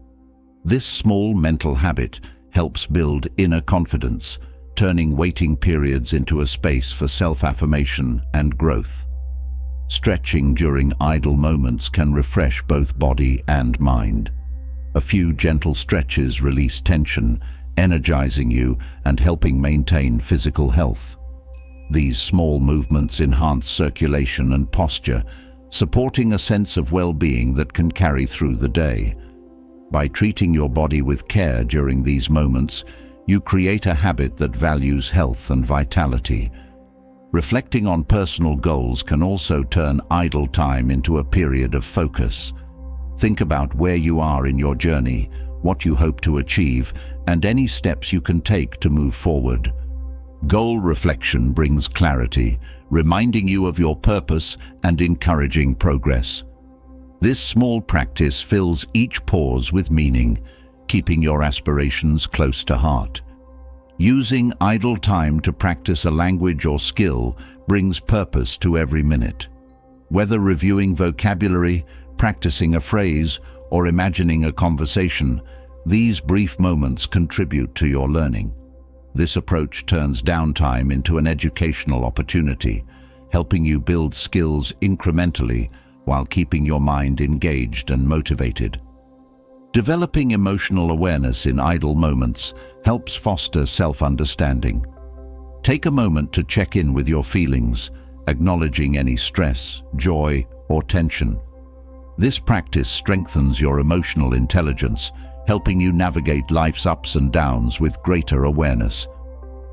Speaker 1: This small mental habit helps build inner confidence, turning waiting periods into a space for self-affirmation and growth. Stretching during idle moments can refresh both body and mind. A few gentle stretches release tension, energizing you and helping maintain physical health. These small movements enhance circulation and posture, supporting a sense of well-being that can carry through the day. By treating your body with care during these moments, you create a habit that values health and vitality. Reflecting on personal goals can also turn idle time into a period of focus. Think about where you are in your journey, what you hope to achieve, and any steps you can take to move forward. Goal reflection brings clarity, reminding you of your purpose and encouraging progress. This small practice fills each pause with meaning, keeping your aspirations close to heart. Using idle time to practice a language or skill brings purpose to every minute. Whether reviewing vocabulary, practicing a phrase, or imagining a conversation, these brief moments contribute to your learning. This approach turns downtime into an educational opportunity, helping you build skills incrementally while keeping your mind engaged and motivated. Developing emotional awareness in idle moments helps foster self-understanding. Take a moment to check in with your feelings, acknowledging any stress, joy, or tension. This practice strengthens your emotional intelligence, helping you navigate life's ups and downs with greater awareness.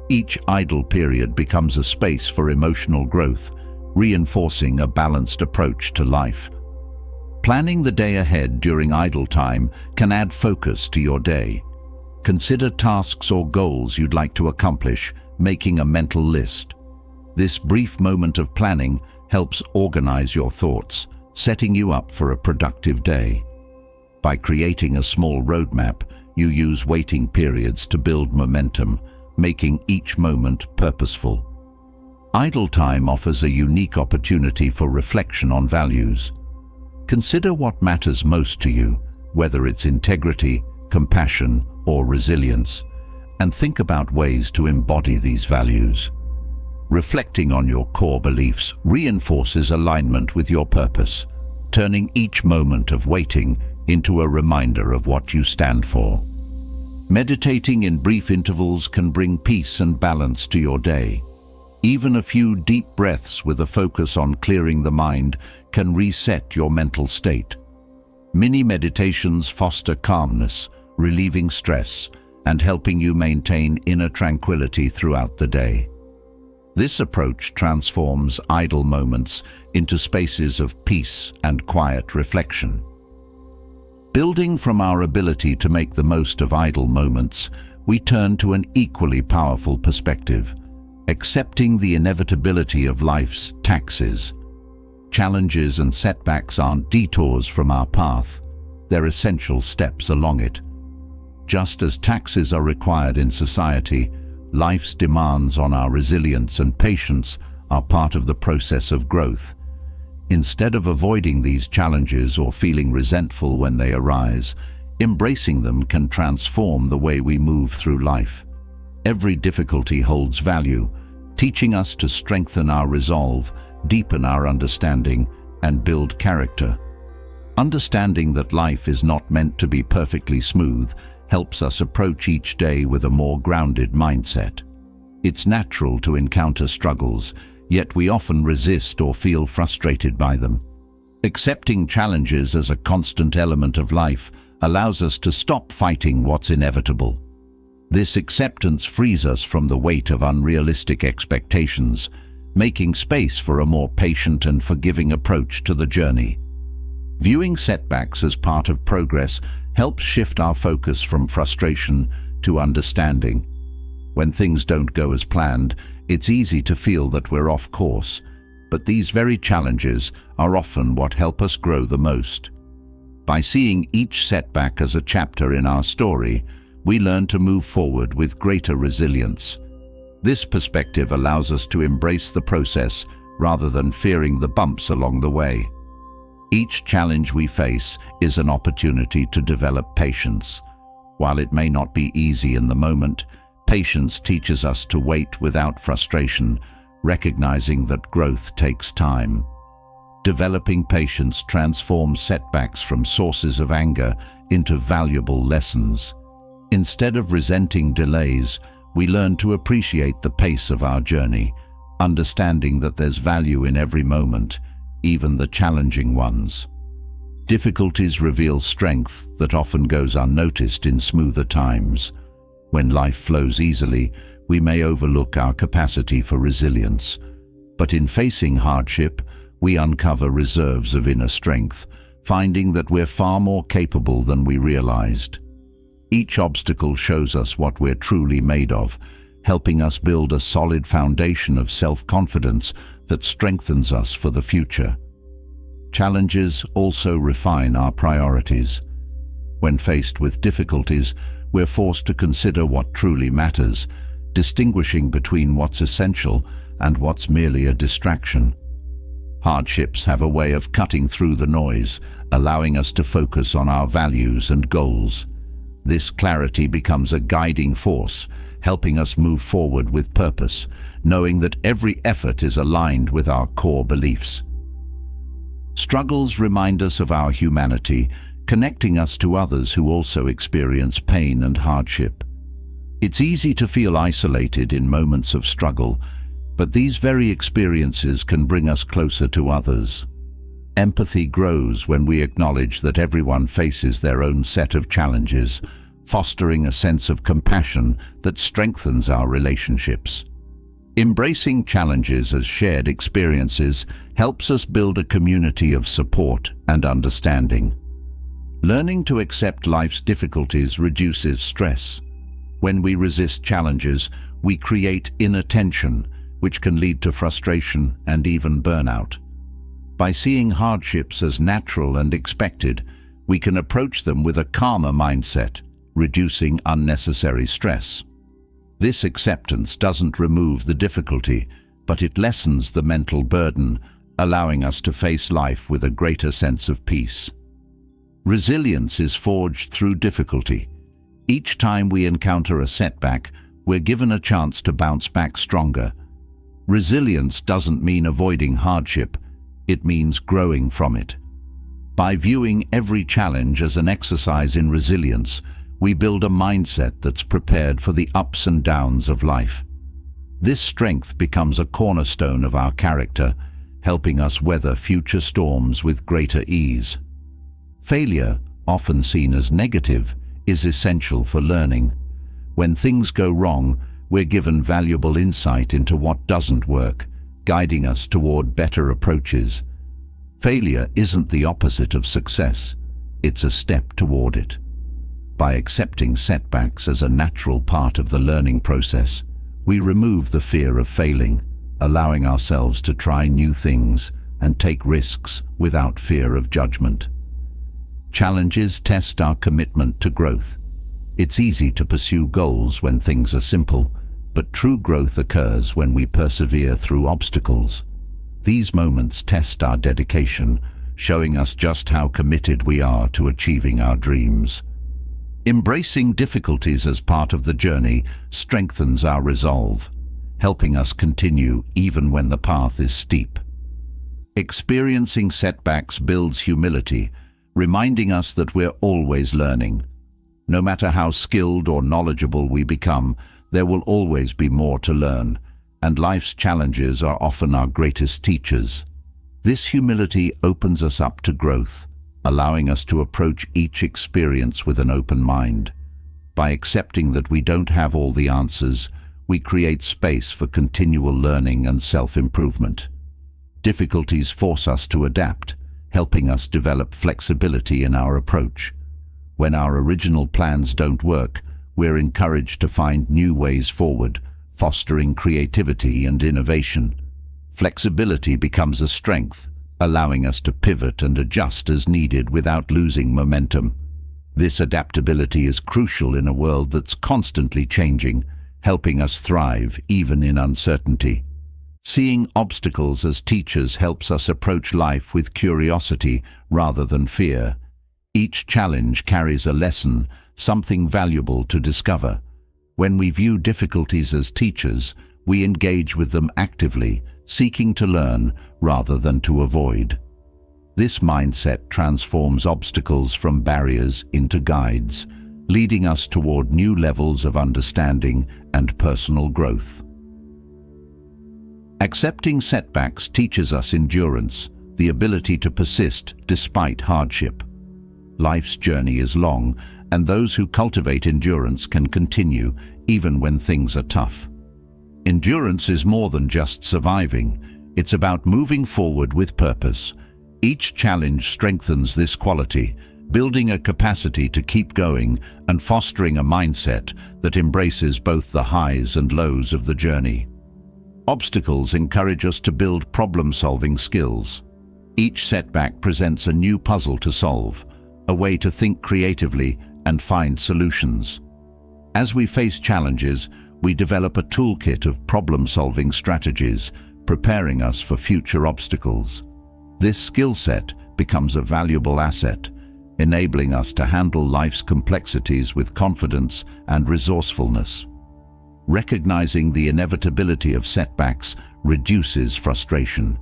Speaker 1: Each idle period becomes a space for emotional growth, reinforcing a balanced approach to life. Planning the day ahead during idle time can add focus to your day. Consider tasks or goals you'd like to accomplish, making a mental list. This brief moment of planning helps organize your thoughts, setting you up for a productive day. By creating a small roadmap, you use waiting periods to build momentum, making each moment purposeful. Idle time offers a unique opportunity for reflection on values. Consider what matters most to you, whether it's integrity, compassion, or resilience, and think about ways to embody these values. Reflecting on your core beliefs reinforces alignment with your purpose, turning each moment of waiting into a reminder of what you stand for. Meditating in brief intervals can bring peace and balance to your day. Even a few deep breaths with a focus on clearing the mind can reset your mental state. Mini meditations foster calmness, relieving stress, and helping you maintain inner tranquility throughout the day. This approach transforms idle moments into spaces of peace and quiet reflection. Building from our ability to make the most of idle moments, we turn to an equally powerful perspective, accepting the inevitability of life's taxes. Challenges and setbacks aren't detours from our path, they're essential steps along it. Just as taxes are required in society, life's demands on our resilience and patience are part of the process of growth. Instead of avoiding these challenges or feeling resentful when they arise, embracing them can transform the way we move through life. Every difficulty holds value, teaching us to strengthen our resolve, deepen our understanding, and build character. Understanding that life is not meant to be perfectly smooth helps us approach each day with a more grounded mindset. It's natural to encounter struggles, yet we often resist or feel frustrated by them. Accepting challenges as a constant element of life allows us to stop fighting what's inevitable. This acceptance frees us from the weight of unrealistic expectations, making space for a more patient and forgiving approach to the journey. Viewing setbacks as part of progress helps shift our focus from frustration to understanding. When things don't go as planned, it's easy to feel that we're off course, but these very challenges are often what help us grow the most. By seeing each setback as a chapter in our story, we learn to move forward with greater resilience. This perspective allows us to embrace the process rather than fearing the bumps along the way. Each challenge we face is an opportunity to develop patience. While it may not be easy in the moment, patience teaches us to wait without frustration, recognizing that growth takes time. Developing patience transforms setbacks from sources of anger into valuable lessons. Instead of resenting delays, we learn to appreciate the pace of our journey, understanding that there's value in every moment, even the challenging ones. Difficulties reveal strength that often goes unnoticed in smoother times. When life flows easily, we may overlook our capacity for resilience. But in facing hardship, we uncover reserves of inner strength, finding that we're far more capable than we realized. Each obstacle shows us what we're truly made of, helping us build a solid foundation of self-confidence that strengthens us for the future. Challenges also refine our priorities. When faced with difficulties, we're forced to consider what truly matters, distinguishing between what's essential and what's merely a distraction. Hardships have a way of cutting through the noise, allowing us to focus on our values and goals. This clarity becomes a guiding force, helping us move forward with purpose, knowing that every effort is aligned with our core beliefs. Struggles remind us of our humanity, connecting us to others who also experience pain and hardship. It's easy to feel isolated in moments of struggle, but these very experiences can bring us closer to others. Empathy grows when we acknowledge that everyone faces their own set of challenges, fostering a sense of compassion that strengthens our relationships. Embracing challenges as shared experiences helps us build a community of support and understanding. Learning to accept life's difficulties reduces stress. When we resist challenges, we create inner tension, which can lead to frustration and even burnout. By seeing hardships as natural and expected, we can approach them with a calmer mindset, reducing unnecessary stress. This acceptance doesn't remove the difficulty, but it lessens the mental burden, allowing us to face life with a greater sense of peace. Resilience is forged through difficulty. Each time we encounter a setback, we're given a chance to bounce back stronger. Resilience doesn't mean avoiding hardship, it means growing from it. By viewing every challenge as an exercise in resilience, we build a mindset that's prepared for the ups and downs of life. This strength becomes a cornerstone of our character, helping us weather future storms with greater ease. Failure, often seen as negative, is essential for learning. When things go wrong, we're given valuable insight into what doesn't work, guiding us toward better approaches. Failure isn't the opposite of success, it's a step toward it. By accepting setbacks as a natural part of the learning process, we remove the fear of failing, allowing ourselves to try new things and take risks without fear of judgment. Challenges test our commitment to growth. It's easy to pursue goals when things are simple, but true growth occurs when we persevere through obstacles. These moments test our dedication, showing us just how committed we are to achieving our dreams. Embracing difficulties as part of the journey strengthens our resolve, helping us continue even when the path is steep. Experiencing setbacks builds humility, reminding us that we're always learning. No matter how skilled or knowledgeable we become, there will always be more to learn, and life's challenges are often our greatest teachers. This humility opens us up to growth, allowing us to approach each experience with an open mind. By accepting that we don't have all the answers, we create space for continual learning and self-improvement. Difficulties force us to adapt, helping us develop flexibility in our approach. When our original plans don't work, we're encouraged to find new ways forward, fostering creativity and innovation. Flexibility becomes a strength, allowing us to pivot and adjust as needed without losing momentum. This adaptability is crucial in a world that's constantly changing, helping us thrive even in uncertainty. Seeing obstacles as teachers helps us approach life with curiosity rather than fear. Each challenge carries a lesson, something valuable to discover. When we view difficulties as teachers, we engage with them actively, seeking to learn rather than to avoid. This mindset transforms obstacles from barriers into guides, leading us toward new levels of understanding and personal growth. Accepting setbacks teaches us endurance, the ability to persist despite hardship. Life's journey is long, and those who cultivate endurance can continue even when things are tough. Endurance is more than just surviving. It's about moving forward with purpose. Each challenge strengthens this quality, building a capacity to keep going and fostering a mindset that embraces both the highs and lows of the journey. Obstacles encourage us to build problem-solving skills. Each setback presents a new puzzle to solve, a way to think creatively and find solutions. As we face challenges, we develop a toolkit of problem-solving strategies, preparing us for future obstacles. This skill set becomes a valuable asset, enabling us to handle life's complexities with confidence and resourcefulness. Recognizing the inevitability of setbacks reduces frustration.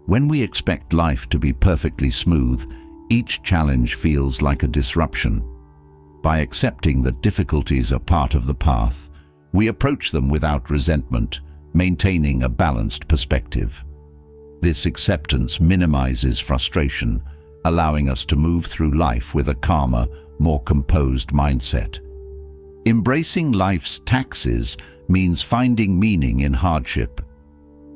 Speaker 1: When we expect life to be perfectly smooth, each challenge feels like a disruption. By accepting that difficulties are part of the path, we approach them without resentment, maintaining a balanced perspective. This acceptance minimizes frustration, allowing us to move through life with a calmer, more composed mindset. Embracing life's taxes means finding meaning in hardship.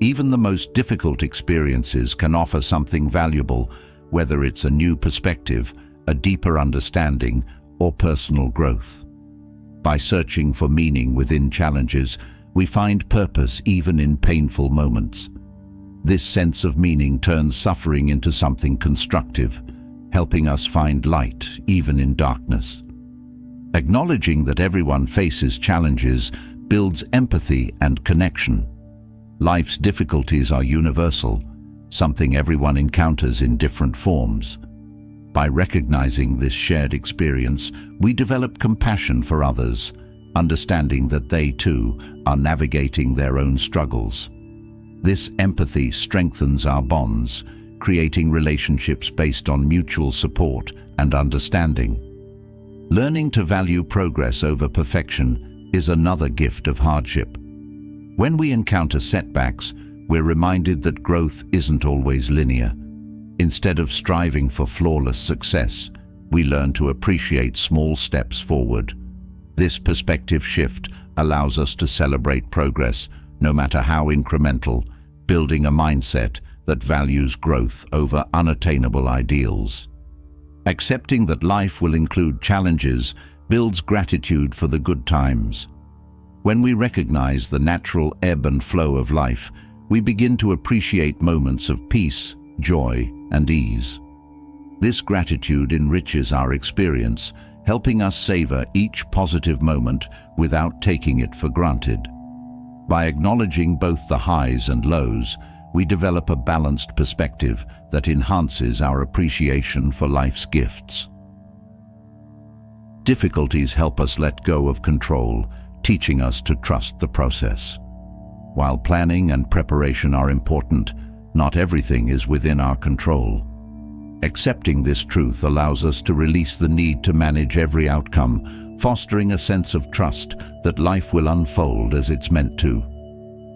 Speaker 1: Even the most difficult experiences can offer something valuable, whether it's a new perspective, a deeper understanding, or personal growth. By searching for meaning within challenges, we find purpose even in painful moments. This sense of meaning turns suffering into something constructive, helping us find light even in darkness. Acknowledging that everyone faces challenges builds empathy and connection. Life's difficulties are universal, something everyone encounters in different forms. By recognizing this shared experience, we develop compassion for others, understanding that they too are navigating their own struggles. This empathy strengthens our bonds, creating relationships based on mutual support and understanding. Learning to value progress over perfection is another gift of hardship. When we encounter setbacks, we're reminded that growth isn't always linear. Instead of striving for flawless success, we learn to appreciate small steps forward. This perspective shift allows us to celebrate progress, no matter how incremental, building a mindset that values growth over unattainable ideals. Accepting that life will include challenges builds gratitude for the good times. When we recognize the natural ebb and flow of life, we begin to appreciate moments of peace, joy, and ease. This gratitude enriches our experience, helping us savor each positive moment without taking it for granted. By acknowledging both the highs and lows, we develop a balanced perspective that enhances our appreciation for life's gifts. Difficulties help us let go of control, teaching us to trust the process. While planning and preparation are important, not everything is within our control. Accepting this truth allows us to release the need to manage every outcome, fostering a sense of trust that life will unfold as it's meant to.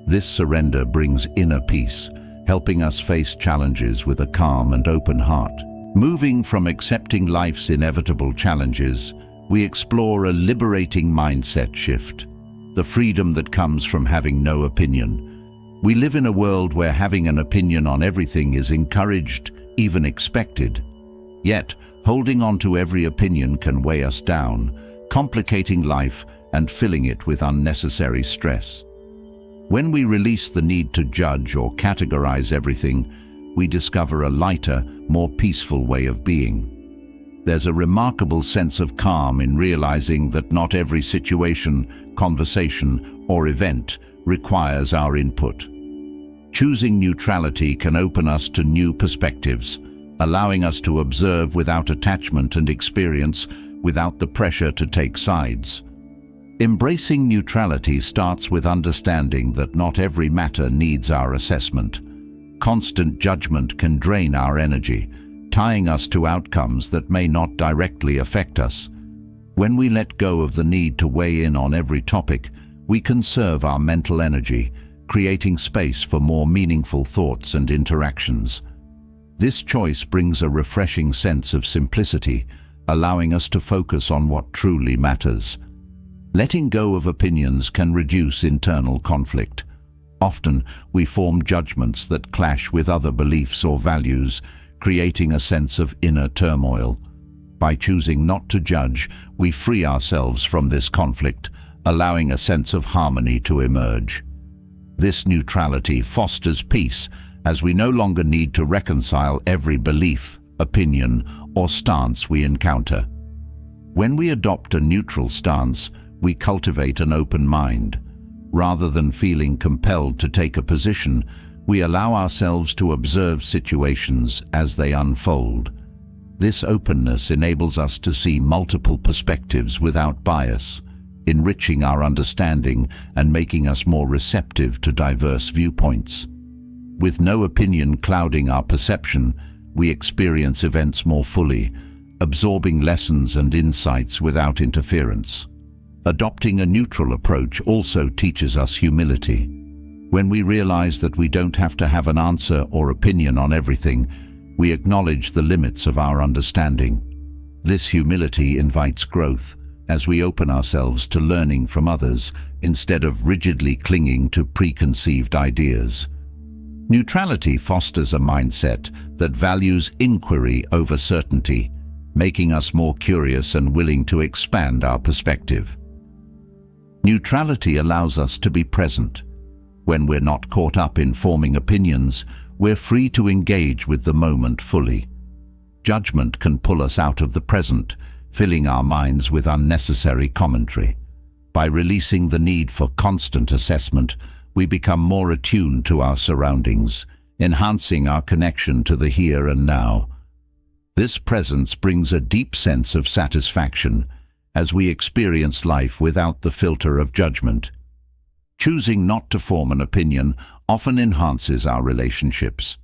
Speaker 1: This surrender brings inner peace, helping us face challenges with a calm and open heart. Moving from accepting life's inevitable challenges, we explore a liberating mindset shift, the freedom that comes from having no opinion. We live in a world where having an opinion on everything is encouraged, even expected. Yet, holding on to every opinion can weigh us down, complicating life and filling it with unnecessary stress. When we release the need to judge or categorize everything, we discover a lighter, more peaceful way of being. There's a remarkable sense of calm in realizing that not every situation, conversation, or event requires our input. Choosing neutrality can open us to new perspectives, allowing us to observe without attachment and experience without the pressure to take sides. Embracing neutrality starts with understanding that not every matter needs our assessment. Constant judgment can drain our energy, tying us to outcomes that may not directly affect us. When we let go of the need to weigh in on every topic, we conserve our mental energy, creating space for more meaningful thoughts and interactions. This choice brings a refreshing sense of simplicity, allowing us to focus on what truly matters. Letting go of opinions can reduce internal conflict. Often, we form judgments that clash with other beliefs or values, creating a sense of inner turmoil. By choosing not to judge, we free ourselves from this conflict, allowing a sense of harmony to emerge. This neutrality fosters peace, as we no longer need to reconcile every belief, opinion, or stance we encounter. When we adopt a neutral stance, we cultivate an open mind. Rather than feeling compelled to take a position, we allow ourselves to observe situations as they unfold. This openness enables us to see multiple perspectives without bias, enriching our understanding and making us more receptive to diverse viewpoints. With no opinion clouding our perception, we experience events more fully, absorbing lessons and insights without interference. Adopting a neutral approach also teaches us humility. When we realize that we don't have to have an answer or opinion on everything, we acknowledge the limits of our understanding. This humility invites growth, as we open ourselves to learning from others instead of rigidly clinging to preconceived ideas. Neutrality fosters a mindset that values inquiry over certainty, making us more curious and willing to expand our perspective. Neutrality allows us to be present. When we're not caught up in forming opinions, we're free to engage with the moment fully. Judgment can pull us out of the present, filling our minds with unnecessary commentary. By releasing the need for constant assessment, we become more attuned to our surroundings, enhancing our connection to the here and now. This presence brings a deep sense of satisfaction, as we experience life without the filter of judgment. Choosing not to form an opinion often enhances our relationships.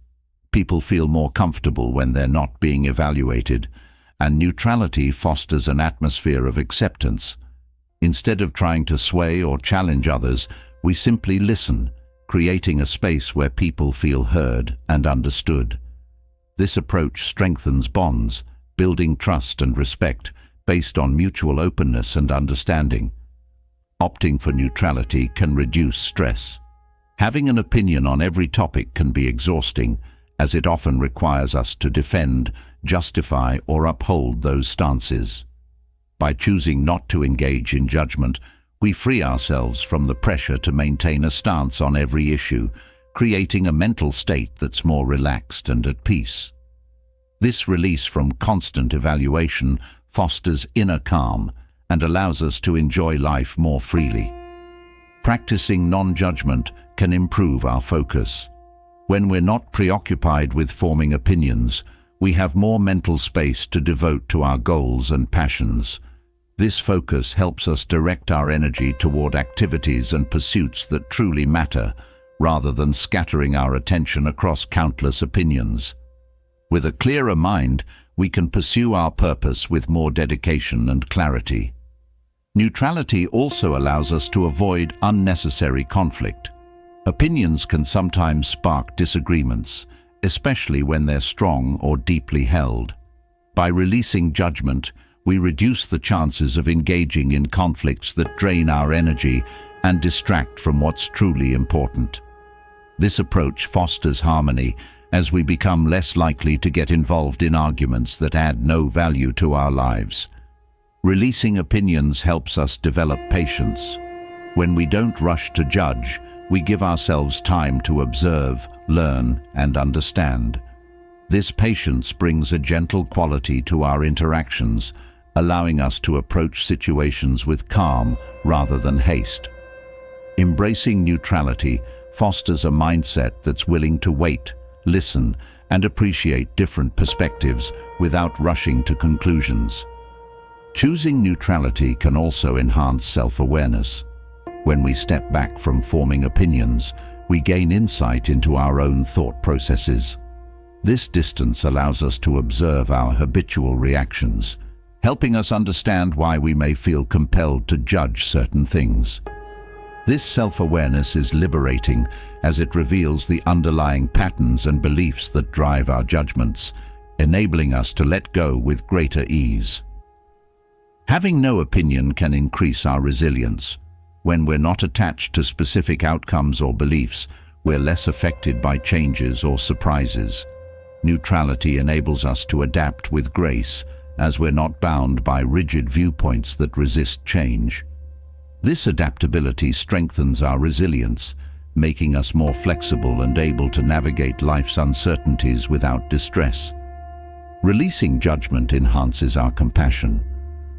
Speaker 1: People feel more comfortable when they're not being evaluated, and neutrality fosters an atmosphere of acceptance. Instead of trying to sway or challenge others, we simply listen, creating a space where people feel heard and understood. This approach strengthens bonds, building trust and respect based on mutual openness and understanding. Opting for neutrality can reduce stress. Having an opinion on every topic can be exhausting, as it often requires us to defend, justify, or uphold those stances. By choosing not to engage in judgment, we free ourselves from the pressure to maintain a stance on every issue, creating a mental state that's more relaxed and at peace. This release from constant evaluation fosters inner calm and allows us to enjoy life more freely. Practicing non-judgment can improve our focus. When we're not preoccupied with forming opinions, we have more mental space to devote to our goals and passions. This focus helps us direct our energy toward activities and pursuits that truly matter, rather than scattering our attention across countless opinions. With a clearer mind, we can pursue our purpose with more dedication and clarity. Neutrality also allows us to avoid unnecessary conflict. Opinions can sometimes spark disagreements, especially when they're strong or deeply held. By releasing judgment, we reduce the chances of engaging in conflicts that drain our energy and distract from what's truly important. This approach fosters harmony as we become less likely to get involved in arguments that add no value to our lives. Releasing opinions helps us develop patience. When we don't rush to judge, we give ourselves time to observe, learn, and understand. This patience brings a gentle quality to our interactions, allowing us to approach situations with calm rather than haste. Embracing neutrality fosters a mindset that's willing to wait, listen, and appreciate different perspectives without rushing to conclusions. Choosing neutrality can also enhance self-awareness. When we step back from forming opinions, we gain insight into our own thought processes. This distance allows us to observe our habitual reactions, helping us understand why we may feel compelled to judge certain things. This self-awareness is liberating as it reveals the underlying patterns and beliefs that drive our judgments, enabling us to let go with greater ease. Having no opinion can increase our resilience. When we're not attached to specific outcomes or beliefs, we're less affected by changes or surprises. Neutrality enables us to adapt with grace, as we're not bound by rigid viewpoints that resist change. This adaptability strengthens our resilience, making us more flexible and able to navigate life's uncertainties without distress. Releasing judgment enhances our compassion.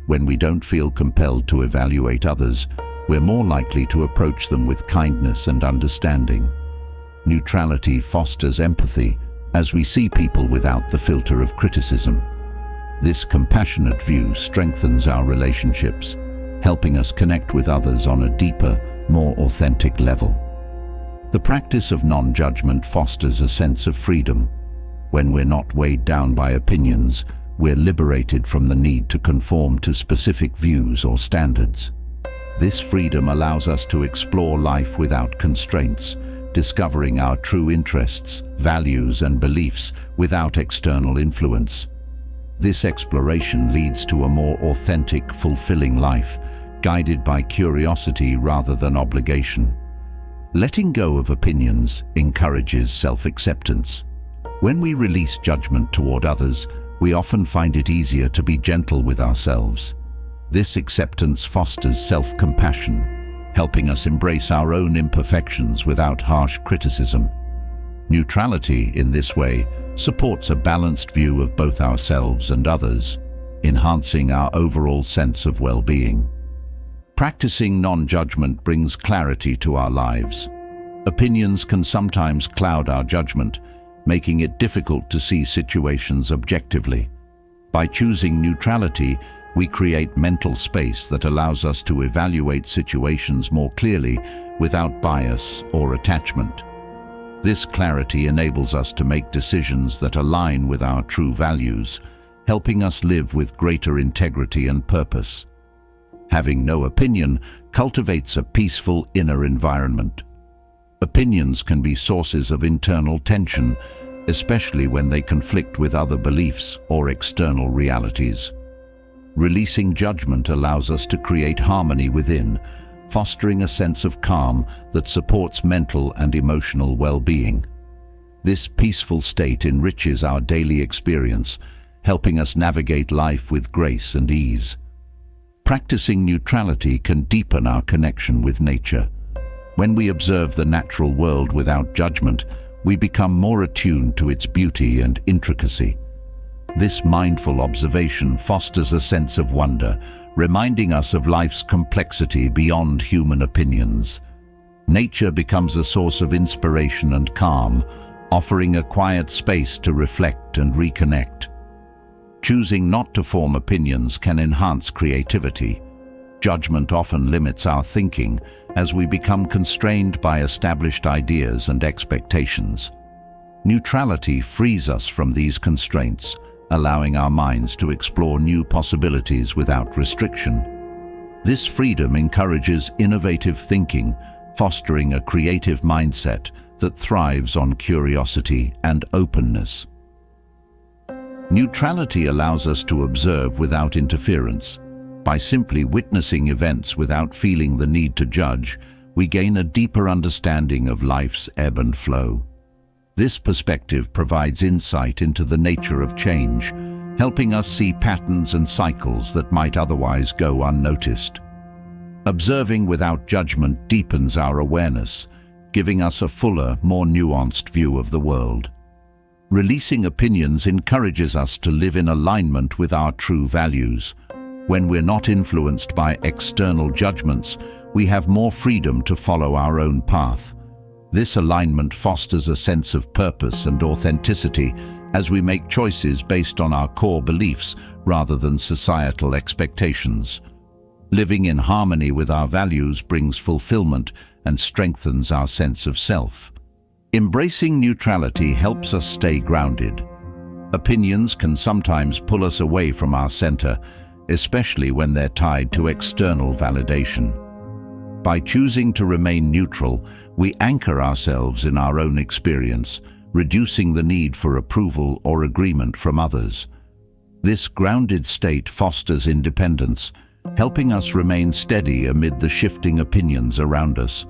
Speaker 1: When we don't feel compelled to evaluate others, we're more likely to approach them with kindness and understanding. Neutrality fosters empathy as we see people without the filter of criticism. This compassionate view strengthens our relationships, helping us connect with others on a deeper, more authentic level. The practice of non-judgment fosters a sense of freedom. When we're not weighed down by opinions, we're liberated from the need to conform to specific views or standards. This freedom allows us to explore life without constraints, discovering our true interests, values, and beliefs without external influence. This exploration leads to a more authentic, fulfilling life, guided by curiosity rather than obligation. Letting go of opinions encourages self-acceptance. When we release judgment toward others, we often find it easier to be gentle with ourselves. This acceptance fosters self-compassion, helping us embrace our own imperfections without harsh criticism. Neutrality, in this way, supports a balanced view of both ourselves and others, enhancing our overall sense of well-being. Practicing non-judgment brings clarity to our lives. Opinions can sometimes cloud our judgment, making it difficult to see situations objectively. By choosing neutrality, we create mental space that allows us to evaluate situations more clearly without bias or attachment. This clarity enables us to make decisions that align with our true values, helping us live with greater integrity and purpose. Having no opinion cultivates a peaceful inner environment. Opinions can be sources of internal tension, especially when they conflict with other beliefs or external realities. Releasing judgment allows us to create harmony within, fostering a sense of calm that supports mental and emotional well-being. This peaceful state enriches our daily experience, helping us navigate life with grace and ease. Practicing neutrality can deepen our connection with nature. When we observe the natural world without judgment, we become more attuned to its beauty and intricacy. This mindful observation fosters a sense of wonder, reminding us of life's complexity beyond human opinions. Nature becomes a source of inspiration and calm, offering a quiet space to reflect and reconnect. Choosing not to form opinions can enhance creativity. Judgment often limits our thinking as we become constrained by established ideas and expectations. Neutrality frees us from these constraints, allowing our minds to explore new possibilities without restriction. This freedom encourages innovative thinking, fostering a creative mindset that thrives on curiosity and openness. Neutrality allows us to observe without interference. By simply witnessing events without feeling the need to judge, we gain a deeper understanding of life's ebb and flow. This perspective provides insight into the nature of change, helping us see patterns and cycles that might otherwise go unnoticed. Observing without judgment deepens our awareness, giving us a fuller, more nuanced view of the world. Releasing opinions encourages us to live in alignment with our true values. When we're not influenced by external judgments, we have more freedom to follow our own path. This alignment fosters a sense of purpose and authenticity as we make choices based on our core beliefs rather than societal expectations. Living in harmony with our values brings fulfillment and strengthens our sense of self. Embracing neutrality helps us stay grounded. Opinions can sometimes pull us away from our center, especially when they're tied to external validation. By choosing to remain neutral, we anchor ourselves in our own experience, reducing the need for approval or agreement from others. This grounded state fosters independence, helping us remain steady amid the shifting opinions around us.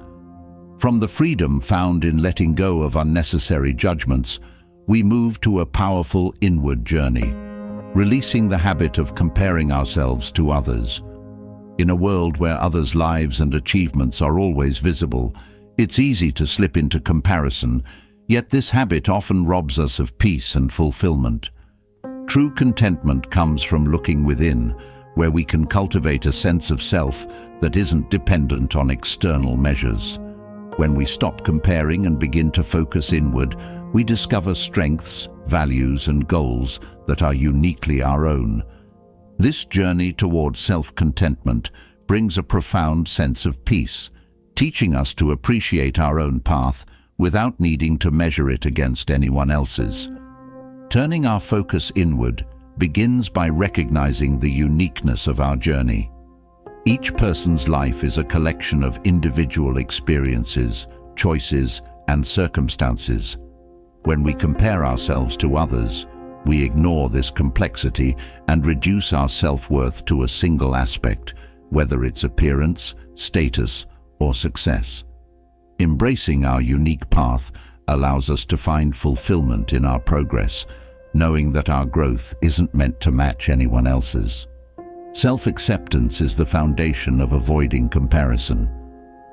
Speaker 1: From the freedom found in letting go of unnecessary judgments, we move to a powerful inward journey, releasing the habit of comparing ourselves to others. In a world where others' lives and achievements are always visible, it's easy to slip into comparison, yet this habit often robs us of peace and fulfillment. True contentment comes from looking within, where we can cultivate a sense of self that isn't dependent on external measures. When we stop comparing and begin to focus inward, we discover strengths, values, and goals that are uniquely our own. This journey towards self-contentment brings a profound sense of peace, teaching us to appreciate our own path without needing to measure it against anyone else's. Turning our focus inward begins by recognizing the uniqueness of our journey. Each person's life is a collection of individual experiences, choices, and circumstances. When we compare ourselves to others, we ignore this complexity and reduce our self-worth to a single aspect, whether it's appearance, status, or success. Embracing our unique path allows us to find fulfillment in our progress, knowing that our growth isn't meant to match anyone else's. Self-acceptance is the foundation of avoiding comparison.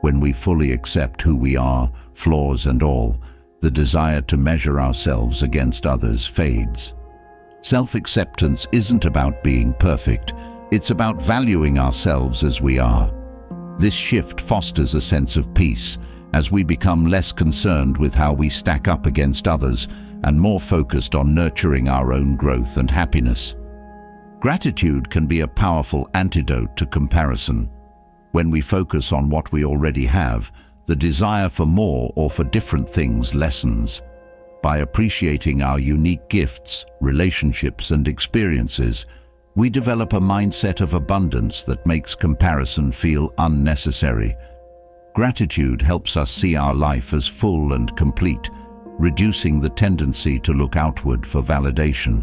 Speaker 1: When we fully accept who we are, flaws and all, the desire to measure ourselves against others fades. Self-acceptance isn't about being perfect, it's about valuing ourselves as we are. This shift fosters a sense of peace, as we become less concerned with how we stack up against others and more focused on nurturing our own growth and happiness. Gratitude can be a powerful antidote to comparison. When we focus on what we already have, the desire for more or for different things lessens. By appreciating our unique gifts, relationships, and experiences, we develop a mindset of abundance that makes comparison feel unnecessary. Gratitude helps us see our life as full and complete, reducing the tendency to look outward for validation.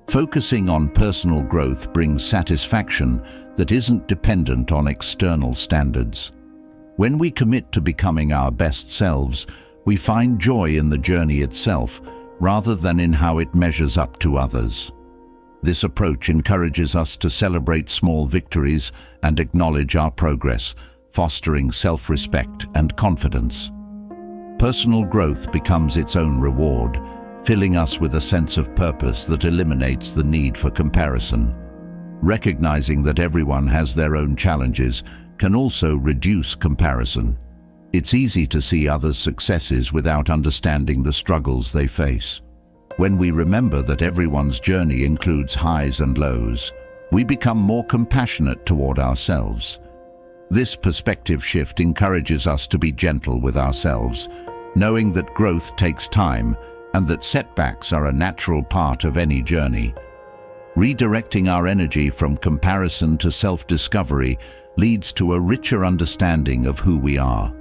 Speaker 1: Focusing on personal growth brings satisfaction that isn't dependent on external standards. When we commit to becoming our best selves, we find joy in the journey itself rather than in how it measures up to others. This approach encourages us to celebrate small victories and acknowledge our progress, fostering self-respect and confidence. Personal growth becomes its own reward, filling us with a sense of purpose that eliminates the need for comparison. Recognizing that everyone has their own challenges can also reduce comparison. It's easy to see others' successes without understanding the struggles they face. When we remember that everyone's journey includes highs and lows, we become more compassionate toward ourselves. This perspective shift encourages us to be gentle with ourselves, knowing that growth takes time and that setbacks are a natural part of any journey. Redirecting our energy from comparison to self-discovery leads to a richer understanding of who we are.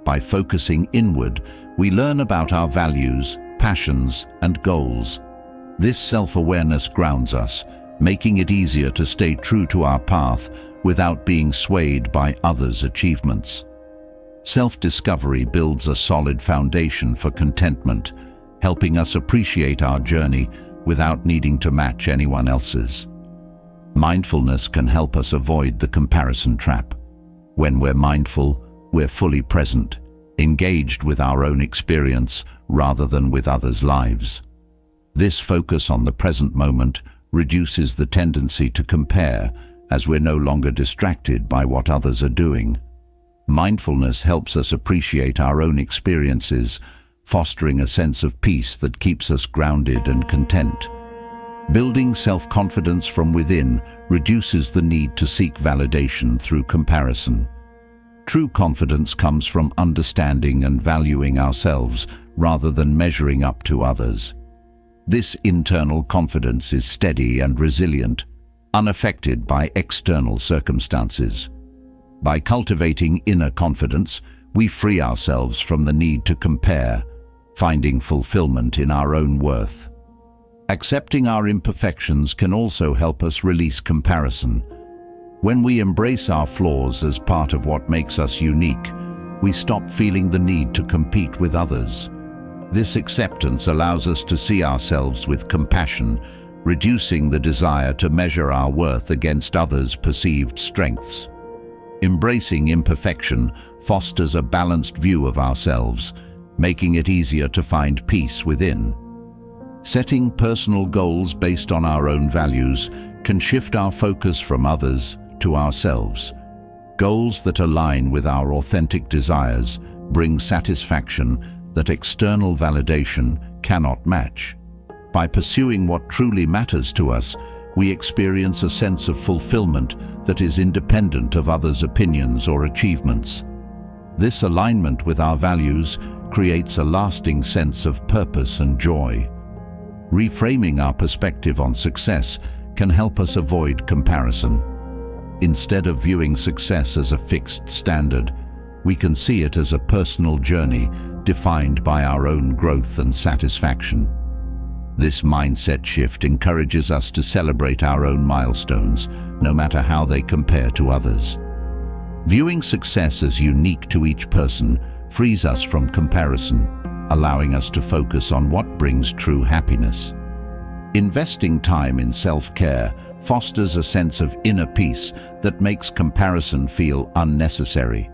Speaker 1: By focusing inward, we learn about our values, passions, and goals. This self-awareness grounds us, making it easier to stay true to our path without being swayed by others' achievements. Self-discovery builds a solid foundation for contentment, helping us appreciate our journey without needing to match anyone else's. Mindfulness can help us avoid the comparison trap. When we're mindful, we're fully present, engaged with our own experience rather than with others' lives. This focus on the present moment reduces the tendency to compare, as we're no longer distracted by what others are doing. Mindfulness helps us appreciate our own experiences, fostering a sense of peace that keeps us grounded and content. Building self-confidence from within reduces the need to seek validation through comparison. True confidence comes from understanding and valuing ourselves rather than measuring up to others. This internal confidence is steady and resilient, unaffected by external circumstances. By cultivating inner confidence, we free ourselves from the need to compare, finding fulfillment in our own worth. Accepting our imperfections can also help us release comparison. When we embrace our flaws as part of what makes us unique, we stop feeling the need to compete with others. This acceptance allows us to see ourselves with compassion, reducing the desire to measure our worth against others' perceived strengths. Embracing imperfection fosters a balanced view of ourselves, making it easier to find peace within. Setting personal goals based on our own values can shift our focus from others to ourselves. Goals that align with our authentic desires bring satisfaction that external validation cannot match. By pursuing what truly matters to us, we experience a sense of fulfillment that is independent of others' opinions or achievements. This alignment with our values creates a lasting sense of purpose and joy. Reframing our perspective on success can help us avoid comparison. Instead of viewing success as a fixed standard, we can see it as a personal journey defined by our own growth and satisfaction. This mindset shift encourages us to celebrate our own milestones, no matter how they compare to others. Viewing success as unique to each person frees us from comparison, allowing us to focus on what brings true happiness. Investing time in self-care fosters a sense of inner peace that makes comparison feel unnecessary.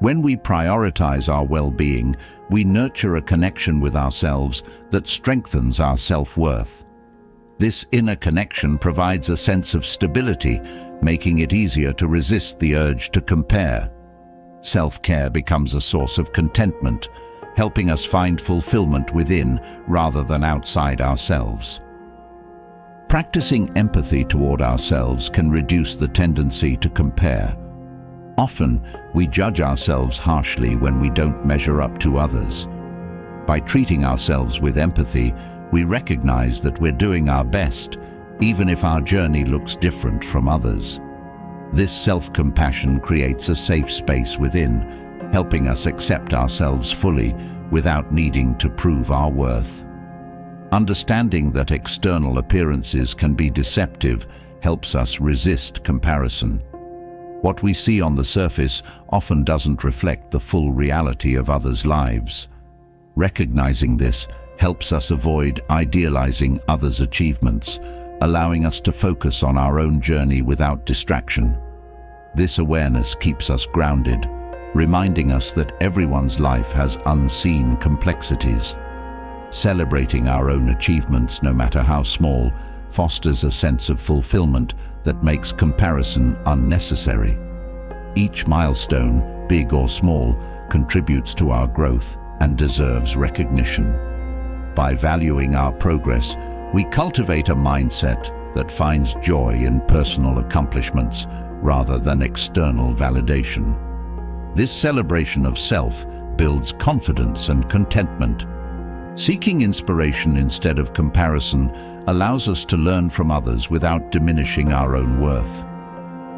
Speaker 1: When we prioritize our well-being, we nurture a connection with ourselves that strengthens our self-worth. This inner connection provides a sense of stability, making it easier to resist the urge to compare. Self-care becomes a source of contentment, helping us find fulfillment within rather than outside ourselves. Practicing empathy toward ourselves can reduce the tendency to compare. Often, we judge ourselves harshly when we don't measure up to others. By treating ourselves with empathy, we recognize that we're doing our best, even if our journey looks different from others. This self-compassion creates a safe space within, helping us accept ourselves fully without needing to prove our worth. Understanding that external appearances can be deceptive helps us resist comparison. What we see on the surface often doesn't reflect the full reality of others' lives. Recognizing this helps us avoid idealizing others' achievements, allowing us to focus on our own journey without distraction. This awareness keeps us grounded, reminding us that everyone's life has unseen complexities. Celebrating our own achievements, no matter how small, fosters a sense of fulfillment that makes comparison unnecessary. Each milestone, big or small, contributes to our growth and deserves recognition. By valuing our progress, we cultivate a mindset that finds joy in personal accomplishments rather than external validation. This celebration of self builds confidence and contentment. Seeking inspiration instead of comparison allows us to learn from others without diminishing our own worth.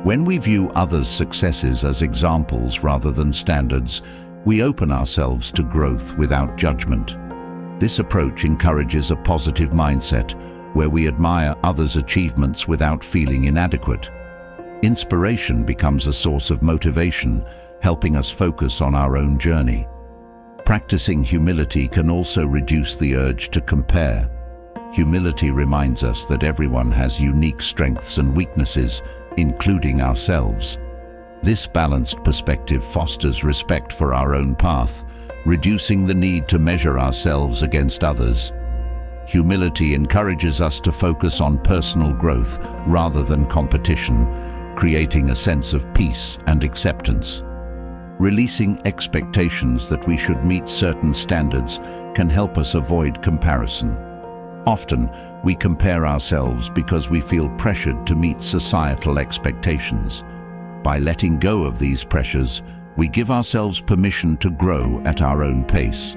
Speaker 1: When we view others' successes as examples rather than standards, we open ourselves to growth without judgment. This approach encourages a positive mindset where we admire others' achievements without feeling inadequate. Inspiration becomes a source of motivation, helping us focus on our own journey. Practicing humility can also reduce the urge to compare. Humility reminds us that everyone has unique strengths and weaknesses, including ourselves. This balanced perspective fosters respect for our own path, reducing the need to measure ourselves against others. Humility encourages us to focus on personal growth rather than competition, creating a sense of peace and acceptance. Releasing expectations that we should meet certain standards can help us avoid comparison. Often, we compare ourselves because we feel pressured to meet societal expectations. By letting go of these pressures, we give ourselves permission to grow at our own pace.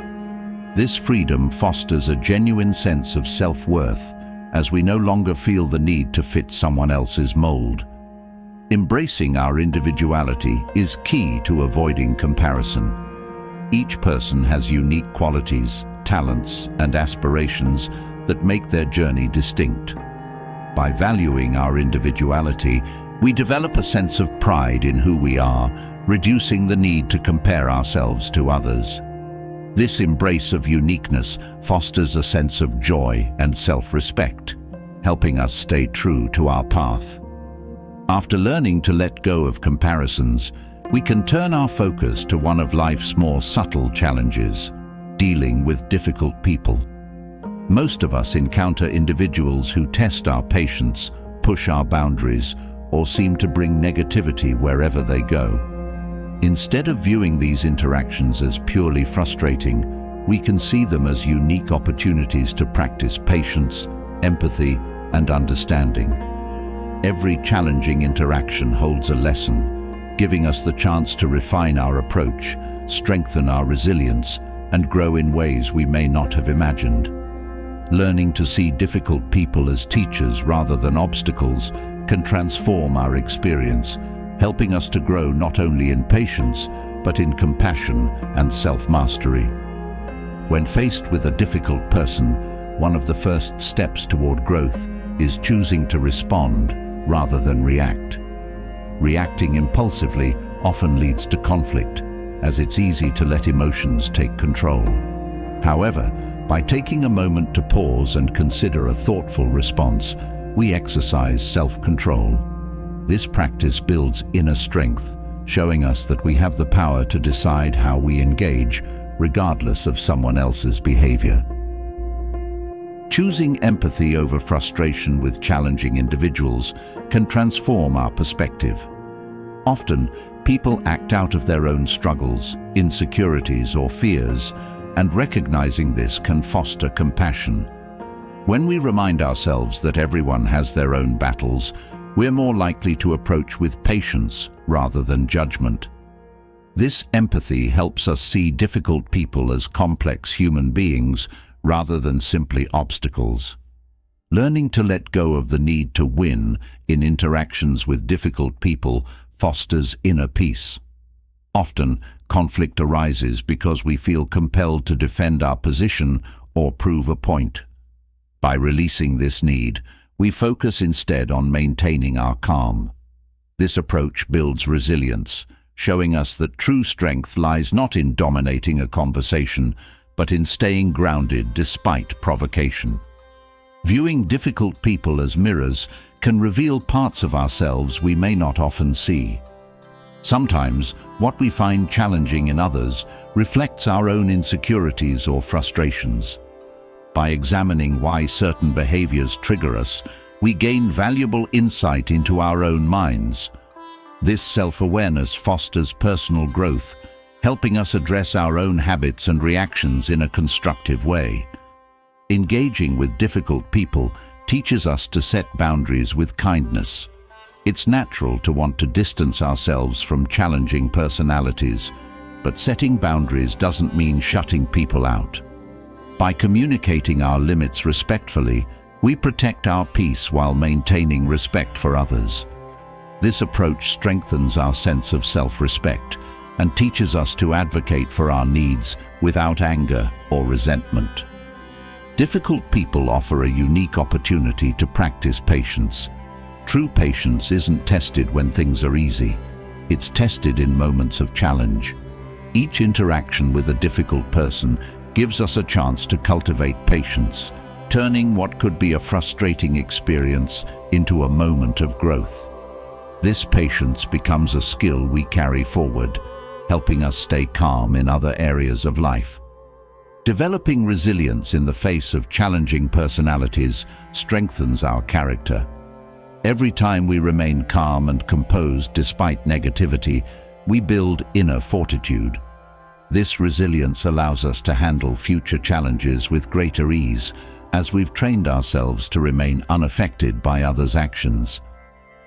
Speaker 1: This freedom fosters a genuine sense of self-worth, as we no longer feel the need to fit someone else's mold. Embracing our individuality is key to avoiding comparison. Each person has unique qualities, talents, and aspirations that make their journey distinct. By valuing our individuality, we develop a sense of pride in who we are, reducing the need to compare ourselves to others. This embrace of uniqueness fosters a sense of joy and self-respect, helping us stay true to our path. After learning to let go of comparisons, we can turn our focus to one of life's more subtle challenges, dealing with difficult people. Most of us encounter individuals who test our patience, push our boundaries, or seem to bring negativity wherever they go. Instead of viewing these interactions as purely frustrating, we can see them as unique opportunities to practice patience, empathy, and understanding. Every challenging interaction holds a lesson, giving us the chance to refine our approach, strengthen our resilience, and grow in ways we may not have imagined. Learning to see difficult people as teachers rather than obstacles can transform our experience, helping us to grow not only in patience, but in compassion and self-mastery. When faced with a difficult person, one of the first steps toward growth is choosing to respond rather than react. Reacting impulsively often leads to conflict, as it's easy to let emotions take control. However, by taking a moment to pause and consider a thoughtful response, we exercise self-control. This practice builds inner strength, showing us that we have the power to decide how we engage, regardless of someone else's behavior. Choosing empathy over frustration with challenging individuals can transform our perspective. Often, people act out of their own struggles, insecurities, or fears, and recognizing this can foster compassion. When we remind ourselves that everyone has their own battles, we're more likely to approach with patience rather than judgment. This empathy helps us see difficult people as complex human beings rather than simply obstacles. Learning to let go of the need to win in interactions with difficult people fosters inner peace. Often, conflict arises because we feel compelled to defend our position or prove a point. By releasing this need, we focus instead on maintaining our calm. This approach builds resilience, showing us that true strength lies not in dominating a conversation, but in staying grounded despite provocation. Viewing difficult people as mirrors can reveal parts of ourselves we may not often see. Sometimes, what we find challenging in others reflects our own insecurities or frustrations. By examining why certain behaviors trigger us, we gain valuable insight into our own minds. This self-awareness fosters personal growth, helping us address our own habits and reactions in a constructive way. Engaging with difficult people teaches us to set boundaries with kindness. It's natural to want to distance ourselves from challenging personalities. But setting boundaries doesn't mean shutting people out. By communicating our limits respectfully, we protect our peace while maintaining respect for others. This approach strengthens our sense of self-respect and teaches us to advocate for our needs without anger or resentment. Difficult people offer a unique opportunity to practice patience. True patience isn't tested when things are easy. It's tested in moments of challenge. Each interaction with a difficult person gives us a chance to cultivate patience, turning what could be a frustrating experience into a moment of growth. This patience becomes a skill we carry forward, helping us stay calm in other areas of life. Developing resilience in the face of challenging personalities strengthens our character. Every time we remain calm and composed despite negativity, we build inner fortitude. This resilience allows us to handle future challenges with greater ease, as we've trained ourselves to remain unaffected by others' actions.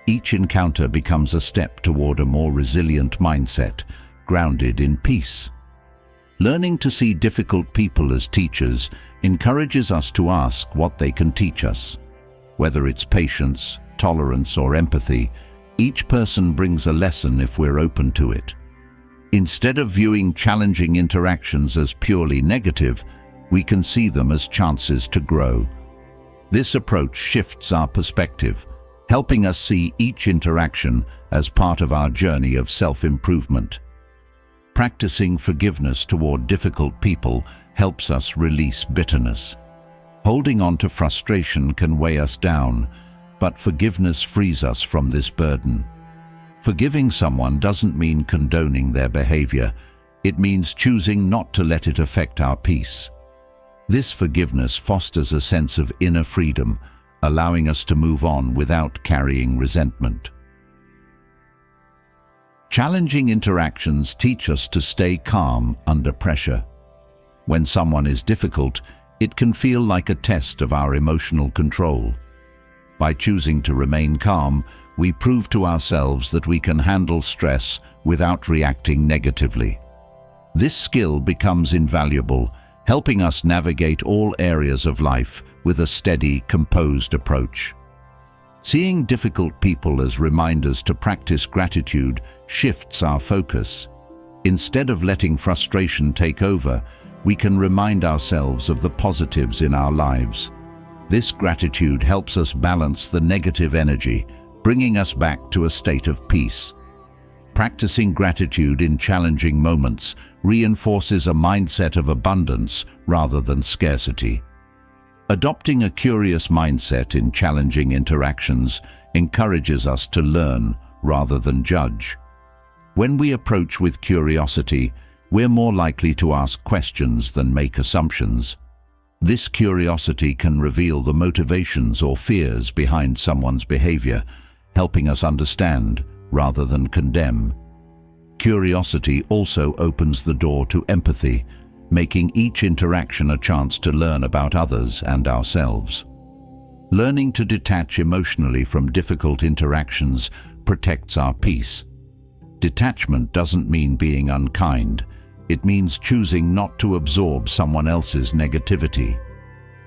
Speaker 1: Each encounter becomes a step toward a more resilient mindset, grounded in peace. Learning to see difficult people as teachers encourages us to ask what they can teach us. Whether it's patience, tolerance, or empathy, each person brings a lesson if we're open to it. Instead of viewing challenging interactions as purely negative, we can see them as chances to grow. This approach shifts our perspective, helping us see each interaction as part of our journey of self-improvement. Practicing forgiveness toward difficult people helps us release bitterness. Holding on to frustration can weigh us down, but forgiveness frees us from this burden. Forgiving someone doesn't mean condoning their behavior. It means choosing not to let it affect our peace. This forgiveness fosters a sense of inner freedom, allowing us to move on without carrying resentment. Challenging interactions teach us to stay calm under pressure. When someone is difficult, it can feel like a test of our emotional control. By choosing to remain calm, we prove to ourselves that we can handle stress without reacting negatively. This skill becomes invaluable, helping us navigate all areas of life with a steady, composed approach. Seeing difficult people as reminders to practice gratitude shifts our focus. Instead of letting frustration take over, we can remind ourselves of the positives in our lives. This gratitude helps us balance the negative energy, bringing us back to a state of peace. Practicing gratitude in challenging moments reinforces a mindset of abundance rather than scarcity. Adopting a curious mindset in challenging interactions encourages us to learn rather than judge. When we approach with curiosity, we're more likely to ask questions than make assumptions. This curiosity can reveal the motivations or fears behind someone's behavior, helping us understand rather than condemn. Curiosity also opens the door to empathy, making each interaction a chance to learn about others and ourselves. Learning to detach emotionally from difficult interactions protects our peace. Detachment doesn't mean being unkind. It means choosing not to absorb someone else's negativity.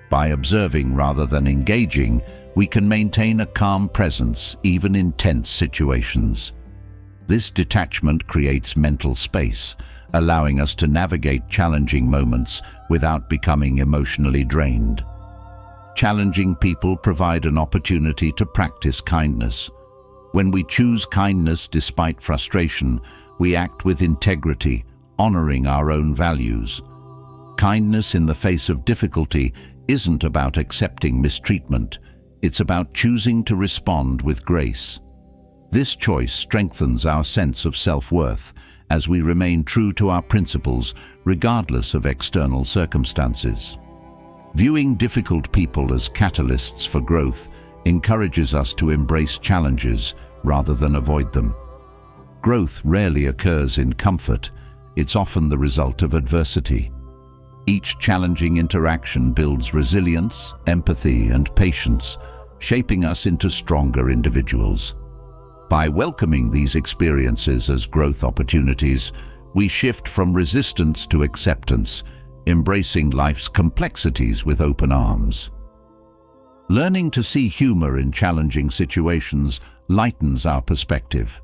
Speaker 1: By observing rather than engaging, we can maintain a calm presence even in tense situations. This detachment creates mental space, allowing us to navigate challenging moments without becoming emotionally drained. Challenging people provide an opportunity to practice kindness. When we choose kindness despite frustration, we act with integrity, honoring our own values. Kindness in the face of difficulty isn't about accepting mistreatment. It's about choosing to respond with grace. This choice strengthens our sense of self-worth as we remain true to our principles regardless of external circumstances. Viewing difficult people as catalysts for growth encourages us to embrace challenges rather than avoid them. Growth rarely occurs in comfort. It's often the result of adversity. Each challenging interaction builds resilience, empathy, and patience, shaping us into stronger individuals. By welcoming these experiences as growth opportunities, we shift from resistance to acceptance, embracing life's complexities with open arms. Learning to see humor in challenging situations lightens our perspective.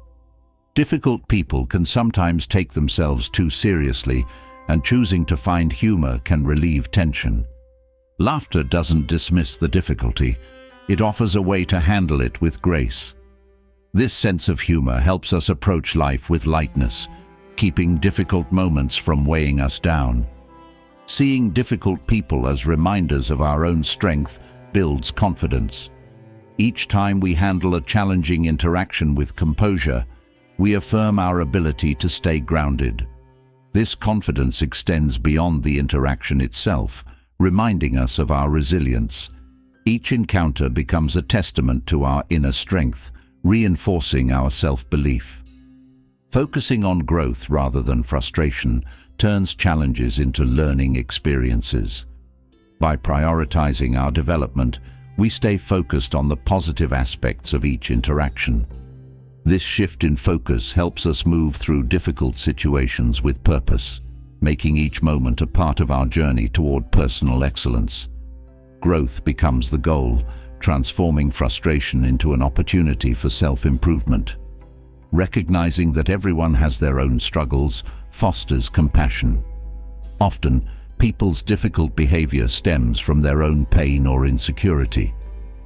Speaker 1: Difficult people can sometimes take themselves too seriously, and choosing to find humor can relieve tension. Laughter doesn't dismiss the difficulty, it offers a way to handle it with grace. This sense of humor helps us approach life with lightness, keeping difficult moments from weighing us down. Seeing difficult people as reminders of our own strength builds confidence. Each time we handle a challenging interaction with composure, we affirm our ability to stay grounded. This confidence extends beyond the interaction itself, reminding us of our resilience. Each encounter becomes a testament to our inner strength, reinforcing our self-belief. Focusing on growth rather than frustration turns challenges into learning experiences. By prioritizing our development, we stay focused on the positive aspects of each interaction. This shift in focus helps us move through difficult situations with purpose, making each moment a part of our journey toward personal excellence. Growth becomes the goal, transforming frustration into an opportunity for self-improvement. Recognizing that everyone has their own struggles fosters compassion. Often, people's difficult behavior stems from their own pain or insecurity.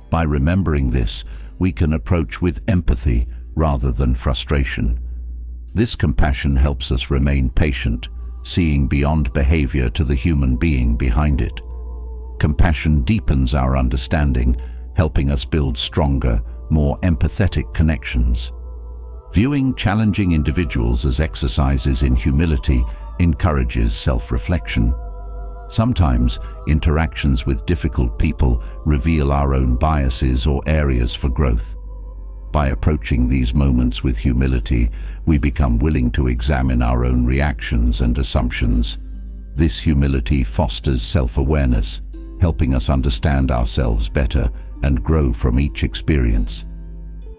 Speaker 1: By remembering this, we can approach with empathy rather than frustration. This compassion helps us remain patient, seeing beyond behavior to the human being behind it. Compassion deepens our understanding, helping us build stronger, more empathetic connections. Viewing challenging individuals as exercises in humility encourages self-reflection. Sometimes, interactions with difficult people reveal our own biases or areas for growth. By approaching these moments with humility, we become willing to examine our own reactions and assumptions. This humility fosters self-awareness, helping us understand ourselves better and grow from each experience.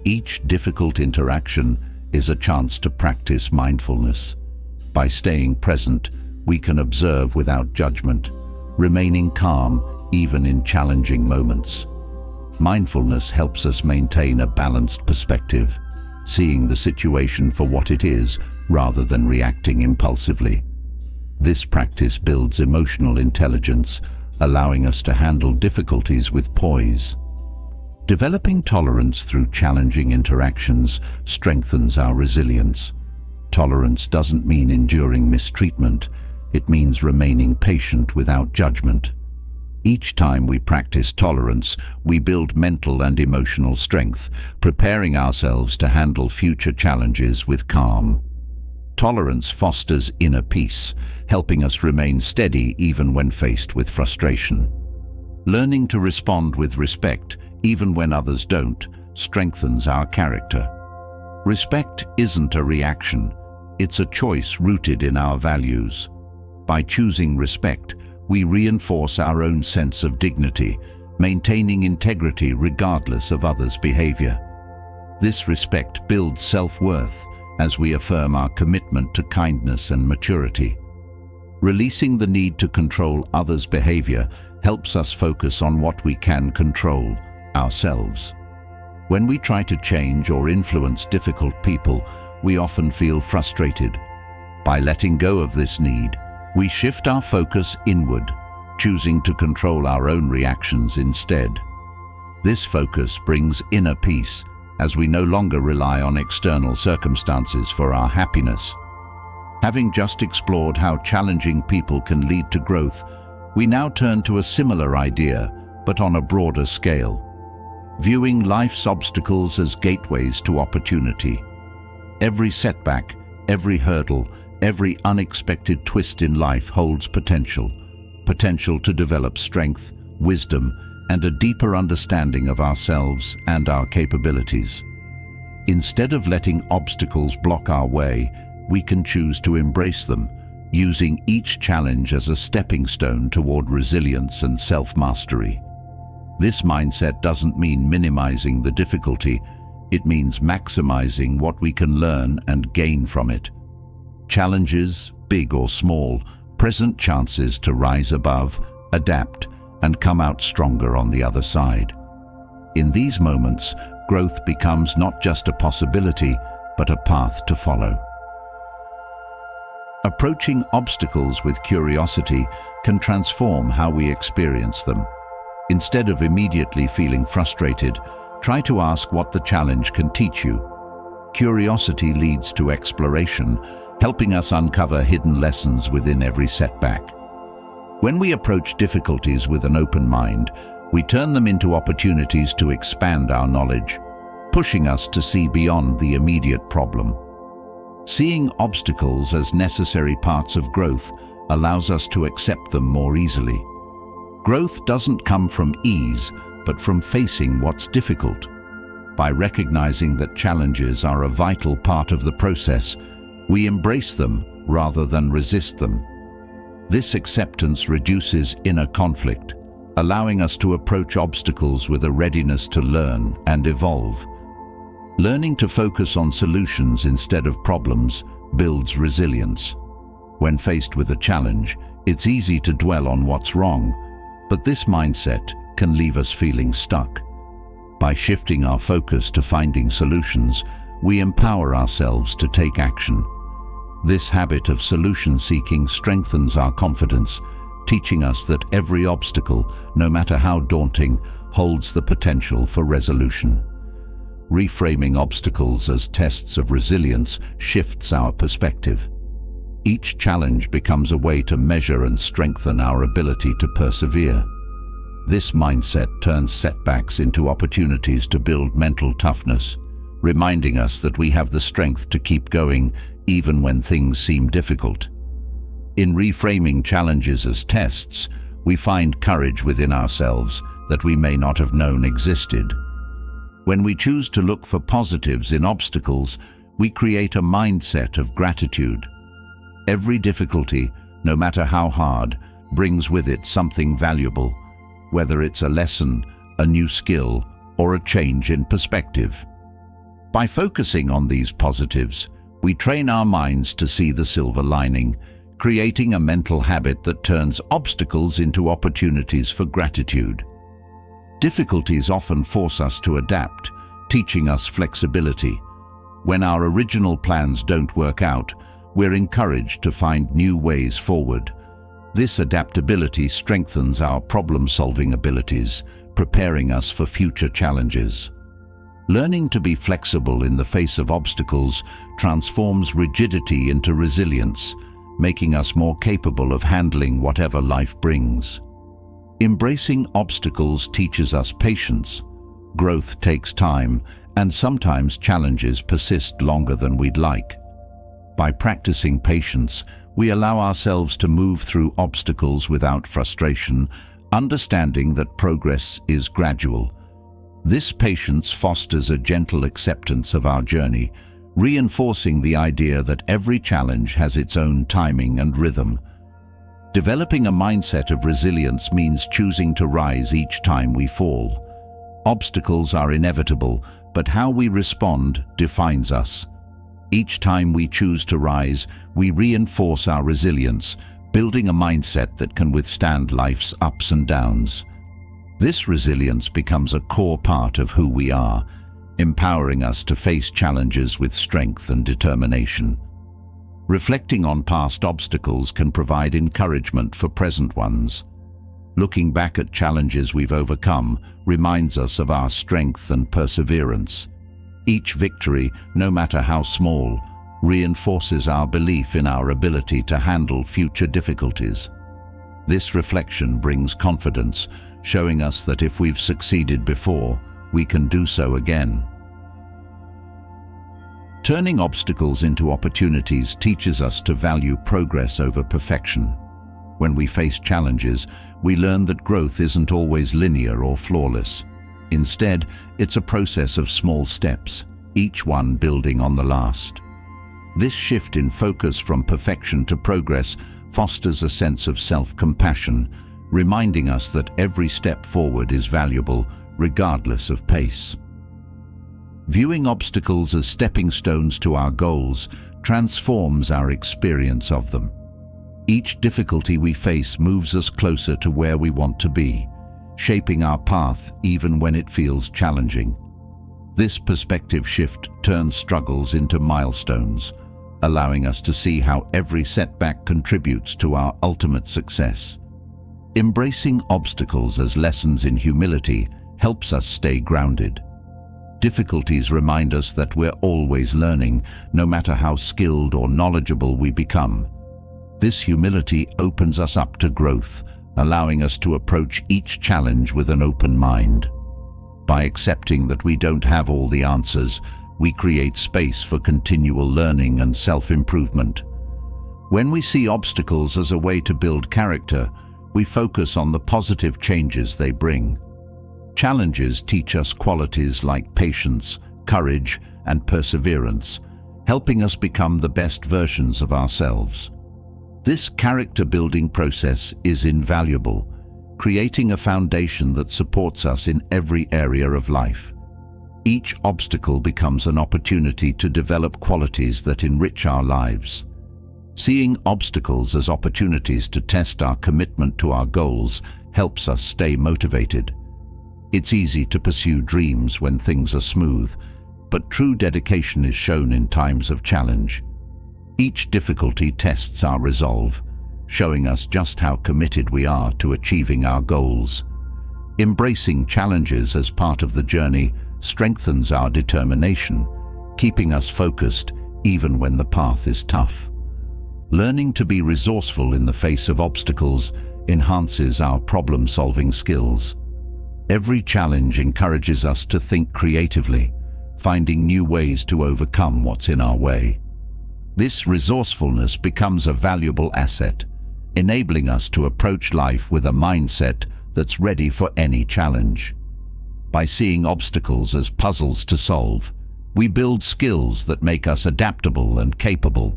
Speaker 1: Each difficult interaction is a chance to practice mindfulness. By staying present, we can observe without judgment, remaining calm even in challenging moments. Mindfulness helps us maintain a balanced perspective, seeing the situation for what it is rather than reacting impulsively. This practice builds emotional intelligence, allowing us to handle difficulties with poise. Developing tolerance through challenging interactions strengthens our resilience. Tolerance doesn't mean enduring mistreatment, it means remaining patient without judgment. Each time we practice tolerance, we build mental and emotional strength, preparing ourselves to handle future challenges with calm. Tolerance fosters inner peace, helping us remain steady even when faced with frustration. Learning to respond with respect, even when others don't, strengthens our character. Respect isn't a reaction, it's a choice rooted in our values. By choosing respect, we reinforce our own sense of dignity, maintaining integrity regardless of others' behavior. This respect builds self-worth as we affirm our commitment to kindness and maturity. Releasing the need to control others' behavior helps us focus on what we can control, ourselves. When we try to change or influence difficult people, we often feel frustrated. By letting go of this need, we shift our focus inward, choosing to control our own reactions instead. This focus brings inner peace, as we no longer rely on external circumstances for our happiness. Having just explored how challenging people can lead to growth, we now turn to a similar idea, but on a broader scale. Viewing life's obstacles as gateways to opportunity. Every setback, every hurdle, every unexpected twist in life holds potential to develop strength, wisdom, and a deeper understanding of ourselves and our capabilities. Instead of letting obstacles block our way, we can choose to embrace them, using each challenge as a stepping stone toward resilience and self-mastery. This mindset doesn't mean minimizing the difficulty, it means maximizing what we can learn and gain from it. Challenges, big or small, present chances to rise above, adapt, and come out stronger on the other side. In these moments, growth becomes not just a possibility, but a path to follow. Approaching obstacles with curiosity can transform how we experience them. Instead of immediately feeling frustrated, try to ask what the challenge can teach you. Curiosity leads to exploration, helping us uncover hidden lessons within every setback. When we approach difficulties with an open mind, we turn them into opportunities to expand our knowledge, pushing us to see beyond the immediate problem. Seeing obstacles as necessary parts of growth allows us to accept them more easily. Growth doesn't come from ease, but from facing what's difficult. By recognizing that challenges are a vital part of the process, we embrace them rather than resist them. This acceptance reduces inner conflict, allowing us to approach obstacles with a readiness to learn and evolve. Learning to focus on solutions instead of problems builds resilience. When faced with a challenge, it's easy to dwell on what's wrong, but this mindset can leave us feeling stuck. By shifting our focus to finding solutions, we empower ourselves to take action. This habit of solution-seeking strengthens our confidence, teaching us that every obstacle, no matter how daunting, holds the potential for resolution. Reframing obstacles as tests of resilience shifts our perspective. Each challenge becomes a way to measure and strengthen our ability to persevere. This mindset turns setbacks into opportunities to build mental toughness, reminding us that we have the strength to keep going even when things seem difficult. In reframing challenges as tests, we find courage within ourselves that we may not have known existed. When we choose to look for positives in obstacles, we create a mindset of gratitude. Every difficulty, no matter how hard, brings with it something valuable, whether it's a lesson, a new skill, or a change in perspective. By focusing on these positives, we train our minds to see the silver lining, creating a mental habit that turns obstacles into opportunities for gratitude. Difficulties often force us to adapt, teaching us flexibility. When our original plans don't work out, we're encouraged to find new ways forward. This adaptability strengthens our problem-solving abilities, preparing us for future challenges. Learning to be flexible in the face of obstacles transforms rigidity into resilience, making us more capable of handling whatever life brings. Embracing obstacles teaches us patience. Growth takes time, and sometimes challenges persist longer than we'd like. By practicing patience, we allow ourselves to move through obstacles without frustration, understanding that progress is gradual. This patience fosters a gentle acceptance of our journey, reinforcing the idea that every challenge has its own timing and rhythm. Developing a mindset of resilience means choosing to rise each time we fall. Obstacles are inevitable, but how we respond defines us. Each time we choose to rise, we reinforce our resilience, building a mindset that can withstand life's ups and downs. This resilience becomes a core part of who we are, empowering us to face challenges with strength and determination. Reflecting on past obstacles can provide encouragement for present ones. Looking back at challenges we've overcome reminds us of our strength and perseverance. Each victory, no matter how small, reinforces our belief in our ability to handle future difficulties. This reflection brings confidence, showing us that if we've succeeded before, we can do so again. Turning obstacles into opportunities teaches us to value progress over perfection. When we face challenges, we learn that growth isn't always linear or flawless. Instead, it's a process of small steps, each one building on the last. This shift in focus from perfection to progress fosters a sense of self-compassion, reminding us that every step forward is valuable, regardless of pace. Viewing obstacles as stepping stones to our goals transforms our experience of them. Each difficulty we face moves us closer to where we want to be, shaping our path even when it feels challenging. This perspective shift turns struggles into milestones, allowing us to see how every setback contributes to our ultimate success. Embracing obstacles as lessons in humility helps us stay grounded. Difficulties remind us that we're always learning, no matter how skilled or knowledgeable we become. This humility opens us up to growth, allowing us to approach each challenge with an open mind. By accepting that we don't have all the answers, we create space for continual learning and self-improvement. When we see obstacles as a way to build character, we focus on the positive changes they bring. Challenges teach us qualities like patience, courage, and perseverance, helping us become the best versions of ourselves. This character-building process is invaluable, creating a foundation that supports us in every area of life. Each obstacle becomes an opportunity to develop qualities that enrich our lives. Seeing obstacles as opportunities to test our commitment to our goals helps us stay motivated. It's easy to pursue dreams when things are smooth, but true dedication is shown in times of challenge. Each difficulty tests our resolve, showing us just how committed we are to achieving our goals. Embracing challenges as part of the journey strengthens our determination, keeping us focused even when the path is tough. Learning to be resourceful in the face of obstacles enhances our problem-solving skills. Every challenge encourages us to think creatively, finding new ways to overcome what's in our way. This resourcefulness becomes a valuable asset, enabling us to approach life with a mindset that's ready for any challenge. By seeing obstacles as puzzles to solve, we build skills that make us adaptable and capable.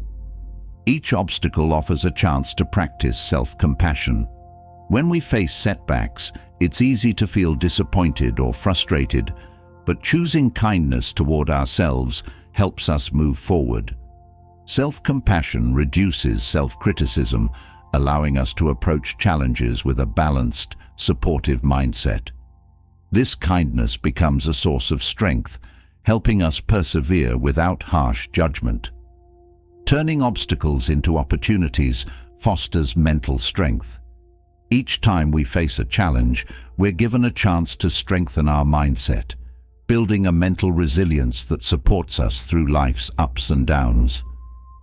Speaker 1: Each obstacle offers a chance to practice self-compassion. When we face setbacks, it's easy to feel disappointed or frustrated, but choosing kindness toward ourselves helps us move forward. Self-compassion reduces self-criticism, allowing us to approach challenges with a balanced, supportive mindset. This kindness becomes a source of strength, helping us persevere without harsh judgment. Turning obstacles into opportunities fosters mental strength. Each time we face a challenge, we're given a chance to strengthen our mindset, building a mental resilience that supports us through life's ups and downs.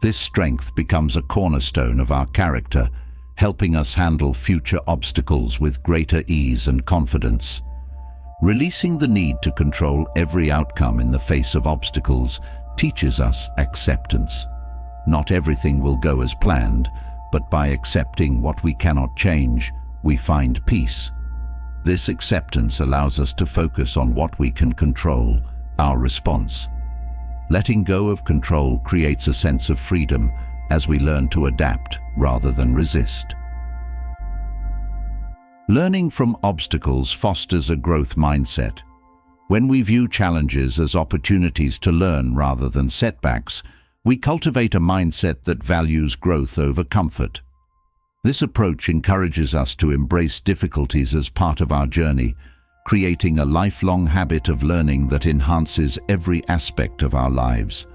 Speaker 1: This strength becomes a cornerstone of our character, helping us handle future obstacles with greater ease and confidence. Releasing the need to control every outcome in the face of obstacles teaches us acceptance. Not everything will go as planned, but by accepting what we cannot change, we find peace. This acceptance allows us to focus on what we can control, our response. Letting go of control creates a sense of freedom as we learn to adapt rather than resist. Learning from obstacles fosters a growth mindset. When we view challenges as opportunities to learn rather than setbacks, we cultivate a mindset that values growth over comfort. This approach encourages us to embrace difficulties as part of our journey, creating a lifelong habit of learning that enhances every aspect of our lives.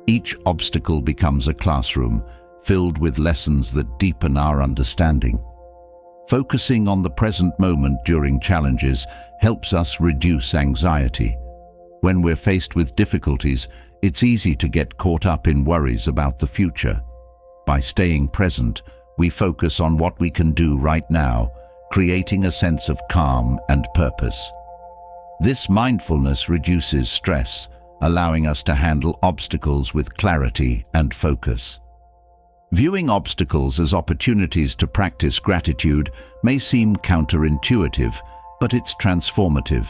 Speaker 1: Each obstacle becomes a classroom, filled with lessons that deepen our understanding. Focusing on the present moment during challenges helps us reduce anxiety. When we're faced with difficulties, it's easy to get caught up in worries about the future. By staying present, we focus on what we can do right now, creating a sense of calm and purpose. This mindfulness reduces stress, allowing us to handle obstacles with clarity and focus. Viewing obstacles as opportunities to practice gratitude may seem counterintuitive, but it's transformative.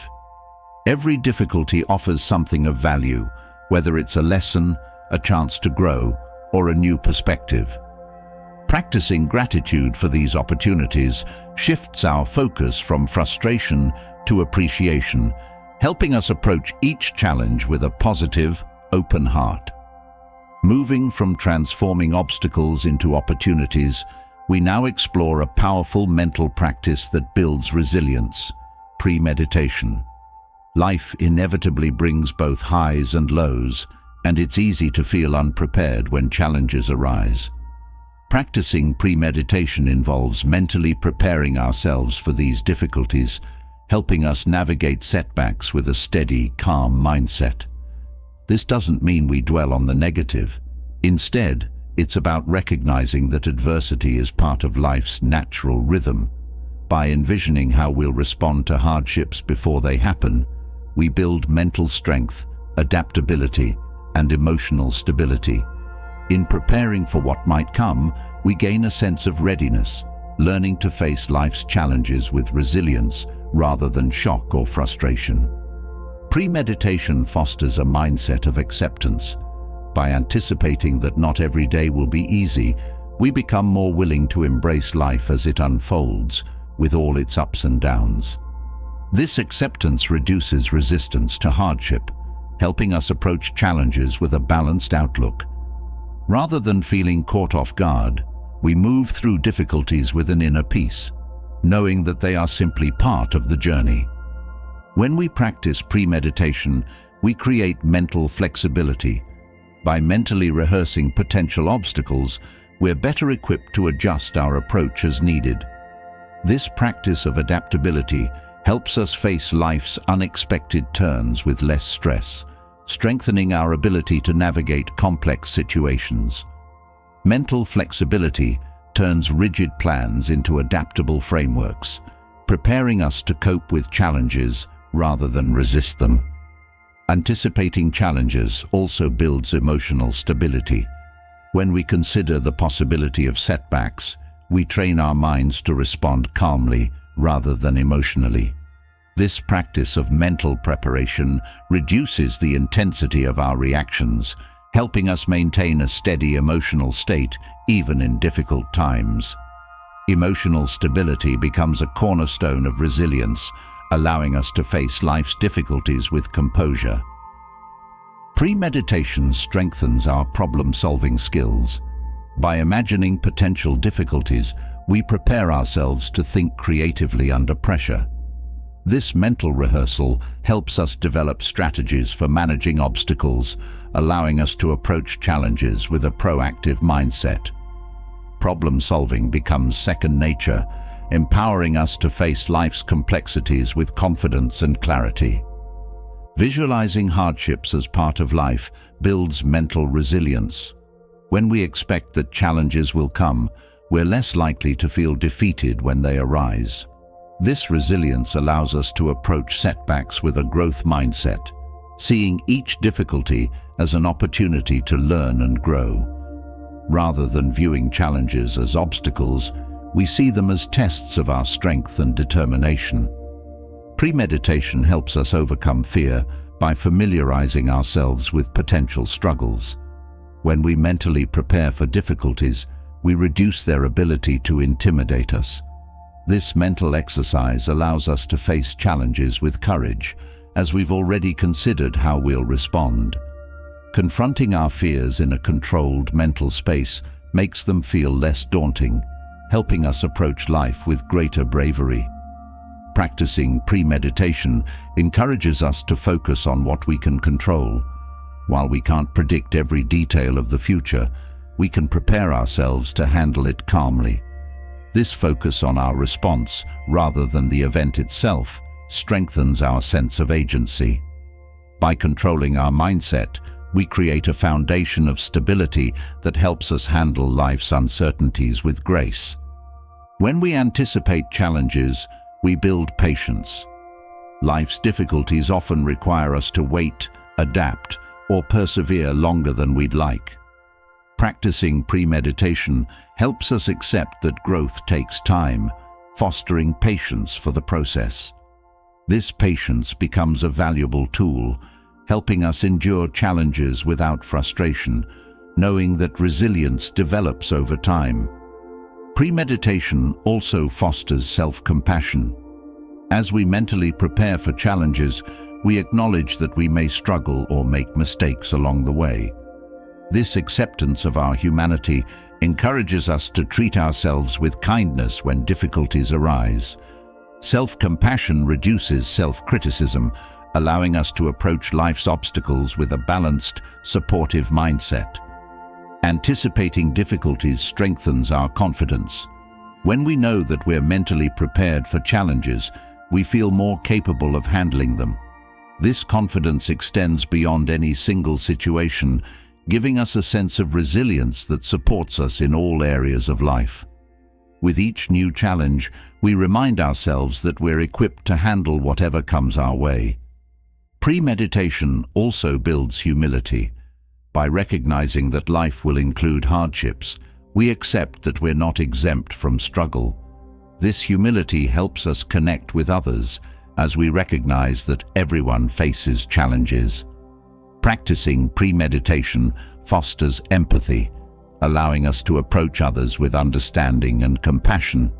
Speaker 1: Every difficulty offers something of value, whether it's a lesson, a chance to grow, or a new perspective. Practicing gratitude for these opportunities shifts our focus from frustration to appreciation, helping us approach each challenge with a positive, open heart. Moving from transforming obstacles into opportunities, we now explore a powerful mental practice that builds resilience: premeditation. Life inevitably brings both highs and lows, and it's easy to feel unprepared when challenges arise. Practicing premeditation involves mentally preparing ourselves for these difficulties, helping us navigate setbacks with a steady, calm mindset. This doesn't mean we dwell on the negative. Instead, it's about recognizing that adversity is part of life's natural rhythm. By envisioning how we'll respond to hardships before they happen, we build mental strength, adaptability, and emotional stability. In preparing for what might come, we gain a sense of readiness, learning to face life's challenges with resilience rather than shock or frustration. Premeditation fosters a mindset of acceptance. By anticipating that not every day will be easy, we become more willing to embrace life as it unfolds, with all its ups and downs. This acceptance reduces resistance to hardship, helping us approach challenges with a balanced outlook. Rather than feeling caught off guard, we move through difficulties with an inner peace, knowing that they are simply part of the journey. When we practice premeditation, we create mental flexibility. By mentally rehearsing potential obstacles, we're better equipped to adjust our approach as needed. This practice of adaptability helps us face life's unexpected turns with less stress, strengthening our ability to navigate complex situations. Mental flexibility turns rigid plans into adaptable frameworks, preparing us to cope with challenges rather than resist them. Anticipating challenges also builds emotional stability. When we consider the possibility of setbacks, we train our minds to respond calmly rather than emotionally. This practice of mental preparation reduces the intensity of our reactions, helping us maintain a steady emotional state even in difficult times. Emotional stability becomes a cornerstone of resilience, allowing us to face life's difficulties with composure. Premeditation strengthens our problem-solving skills. By imagining potential difficulties, we prepare ourselves to think creatively under pressure. This mental rehearsal helps us develop strategies for managing obstacles, allowing us to approach challenges with a proactive mindset. Problem-solving becomes second nature, empowering us to face life's complexities with confidence and clarity. Visualizing hardships as part of life builds mental resilience. When we expect that challenges will come, we're less likely to feel defeated when they arise. This resilience allows us to approach setbacks with a growth mindset, seeing each difficulty as an opportunity to learn and grow. Rather than viewing challenges as obstacles, we see them as tests of our strength and determination. Premeditation helps us overcome fear by familiarizing ourselves with potential struggles. When we mentally prepare for difficulties, we reduce their ability to intimidate us. This mental exercise allows us to face challenges with courage, as we've already considered how we'll respond. Confronting our fears in a controlled mental space makes them feel less daunting, helping us approach life with greater bravery. Practicing premeditation encourages us to focus on what we can control. While we can't predict every detail of the future, we can prepare ourselves to handle it calmly. This focus on our response, rather than the event itself, strengthens our sense of agency. By controlling our mindset, we create a foundation of stability that helps us handle life's uncertainties with grace. When we anticipate challenges, we build patience. Life's difficulties often require us to wait, adapt, or persevere longer than we'd like. Practicing premeditation helps us accept that growth takes time, fostering patience for the process. This patience becomes a valuable tool, helping us endure challenges without frustration, knowing that resilience develops over time. Premeditation also fosters self-compassion. As we mentally prepare for challenges, we acknowledge that we may struggle or make mistakes along the way. This acceptance of our humanity encourages us to treat ourselves with kindness when difficulties arise. Self-compassion reduces self-criticism, allowing us to approach life's obstacles with a balanced, supportive mindset. Anticipating difficulties strengthens our confidence. When we know that we're mentally prepared for challenges, we feel more capable of handling them. This confidence extends beyond any single situation, giving us a sense of resilience that supports us in all areas of life. With each new challenge, we remind ourselves that we're equipped to handle whatever comes our way. Premeditation also builds humility. By recognizing that life will include hardships, we accept that we're not exempt from struggle. This humility helps us connect with others as we recognize that everyone faces challenges. Practicing premeditation fosters empathy, allowing us to approach others with understanding and compassion.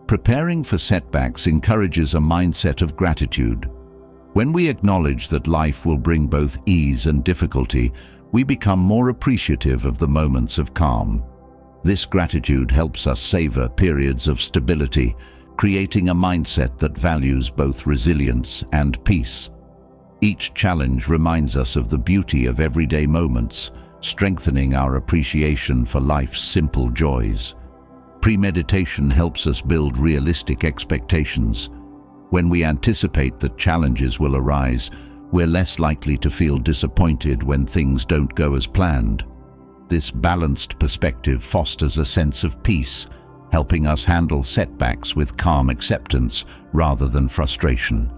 Speaker 1: Preparing for setbacks encourages a mindset of gratitude. When we acknowledge that life will bring both ease and difficulty, we become more appreciative of the moments of calm. This gratitude helps us savor periods of stability, creating a mindset that values both resilience and peace. Each challenge reminds us of the beauty of everyday moments, strengthening our appreciation for life's simple joys. Premeditation helps us build realistic expectations. When we anticipate that challenges will arise, we're less likely to feel disappointed when things don't go as planned. This balanced perspective fosters a sense of peace, helping us handle setbacks with calm acceptance rather than frustration.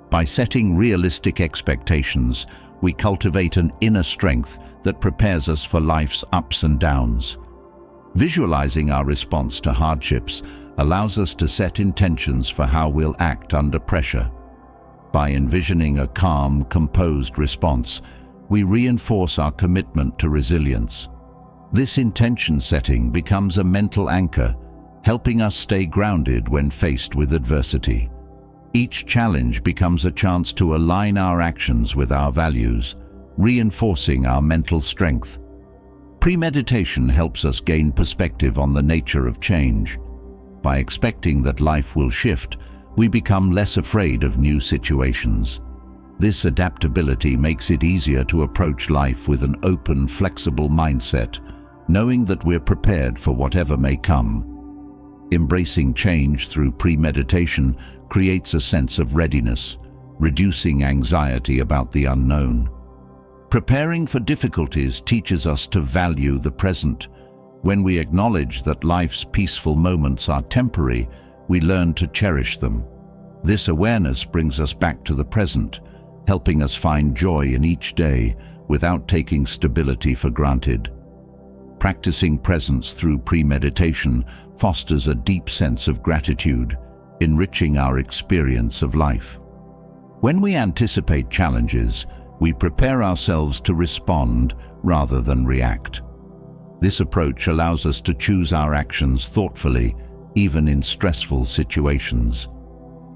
Speaker 1: By setting realistic expectations, we cultivate an inner strength that prepares us for life's ups and downs. Visualizing our response to hardships allows us to set intentions for how we'll act under pressure. By envisioning a calm, composed response, we reinforce our commitment to resilience. This intention setting becomes a mental anchor, helping us stay grounded when faced with adversity. Each challenge becomes a chance to align our actions with our values, reinforcing our mental strength. Premeditation helps us gain perspective on the nature of change. By expecting that life will shift, we become less afraid of new situations. This adaptability makes it easier to approach life with an open, flexible mindset, knowing that we're prepared for whatever may come. Embracing change through premeditation creates a sense of readiness, reducing anxiety about the unknown. Preparing for difficulties teaches us to value the present. When we acknowledge that life's peaceful moments are temporary, we learn to cherish them. This awareness brings us back to the present, helping us find joy in each day without taking stability for granted. Practicing presence through premeditation fosters a deep sense of gratitude, enriching our experience of life. When we anticipate challenges, we prepare ourselves to respond rather than react. This approach allows us to choose our actions thoughtfully, even in stressful situations.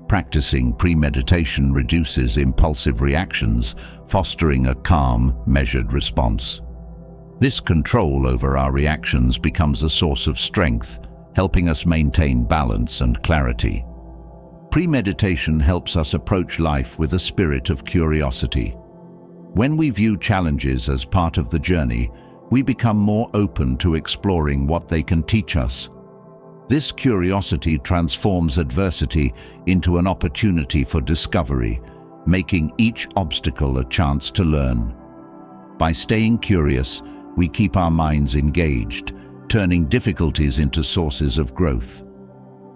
Speaker 1: Practicing premeditation reduces impulsive reactions, fostering a calm, measured response. This control over our reactions becomes a source of strength, helping us maintain balance and clarity. Premeditation helps us approach life with a spirit of curiosity. When we view challenges as part of the journey, we become more open to exploring what they can teach us. This curiosity transforms adversity into an opportunity for discovery, making each obstacle a chance to learn. By staying curious, we keep our minds engaged, turning difficulties into sources of growth.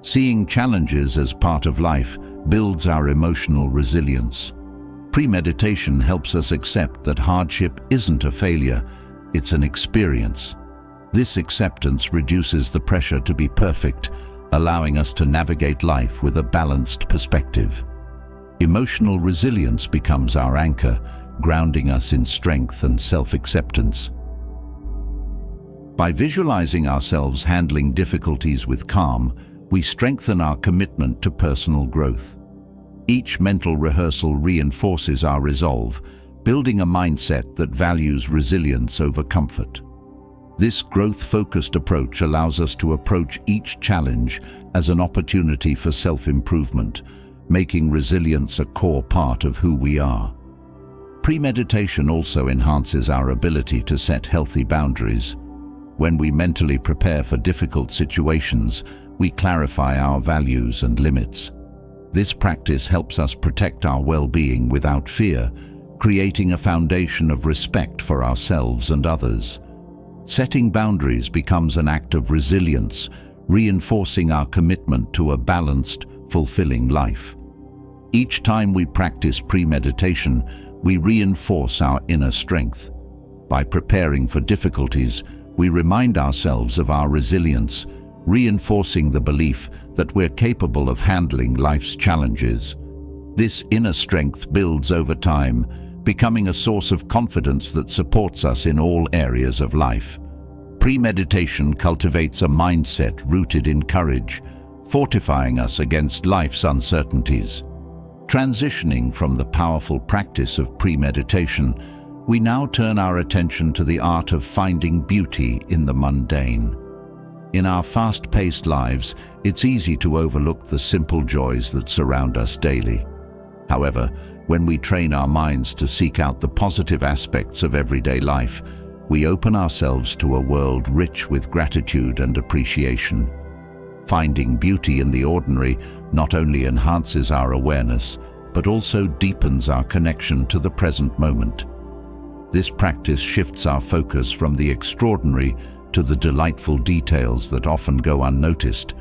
Speaker 1: Seeing challenges as part of life builds our emotional resilience. Premeditation helps us accept that hardship isn't a failure, it's an experience. This acceptance reduces the pressure to be perfect, allowing us to navigate life with a balanced perspective. Emotional resilience becomes our anchor, grounding us in strength and self-acceptance. By visualizing ourselves handling difficulties with calm, we strengthen our commitment to personal growth. Each mental rehearsal reinforces our resolve, building a mindset that values resilience over comfort. This growth-focused approach allows us to approach each challenge as an opportunity for self-improvement, making resilience a core part of who we are. Premeditation also enhances our ability to set healthy boundaries. When we mentally prepare for difficult situations, we clarify our values and limits. This practice helps us protect our well-being without fear, creating a foundation of respect for ourselves and others. Setting boundaries becomes an act of resilience, reinforcing our commitment to a balanced, fulfilling life. Each time we practice premeditation, we reinforce our inner strength. By preparing for difficulties, we remind ourselves of our resilience, reinforcing the belief that we're capable of handling life's challenges. This inner strength builds over time, becoming a source of confidence that supports us in all areas of life. Premeditation cultivates a mindset rooted in courage, fortifying us against life's uncertainties. Transitioning from the powerful practice of premeditation, we now turn our attention to the art of finding beauty in the mundane. In our fast-paced lives, it's easy to overlook the simple joys that surround us daily. However, when we train our minds to seek out the positive aspects of everyday life, we open ourselves to a world rich with gratitude and appreciation. Finding beauty in the ordinary not only enhances our awareness, but also deepens our connection to the present moment. This practice shifts our focus from the extraordinary to the delightful details that often go unnoticed,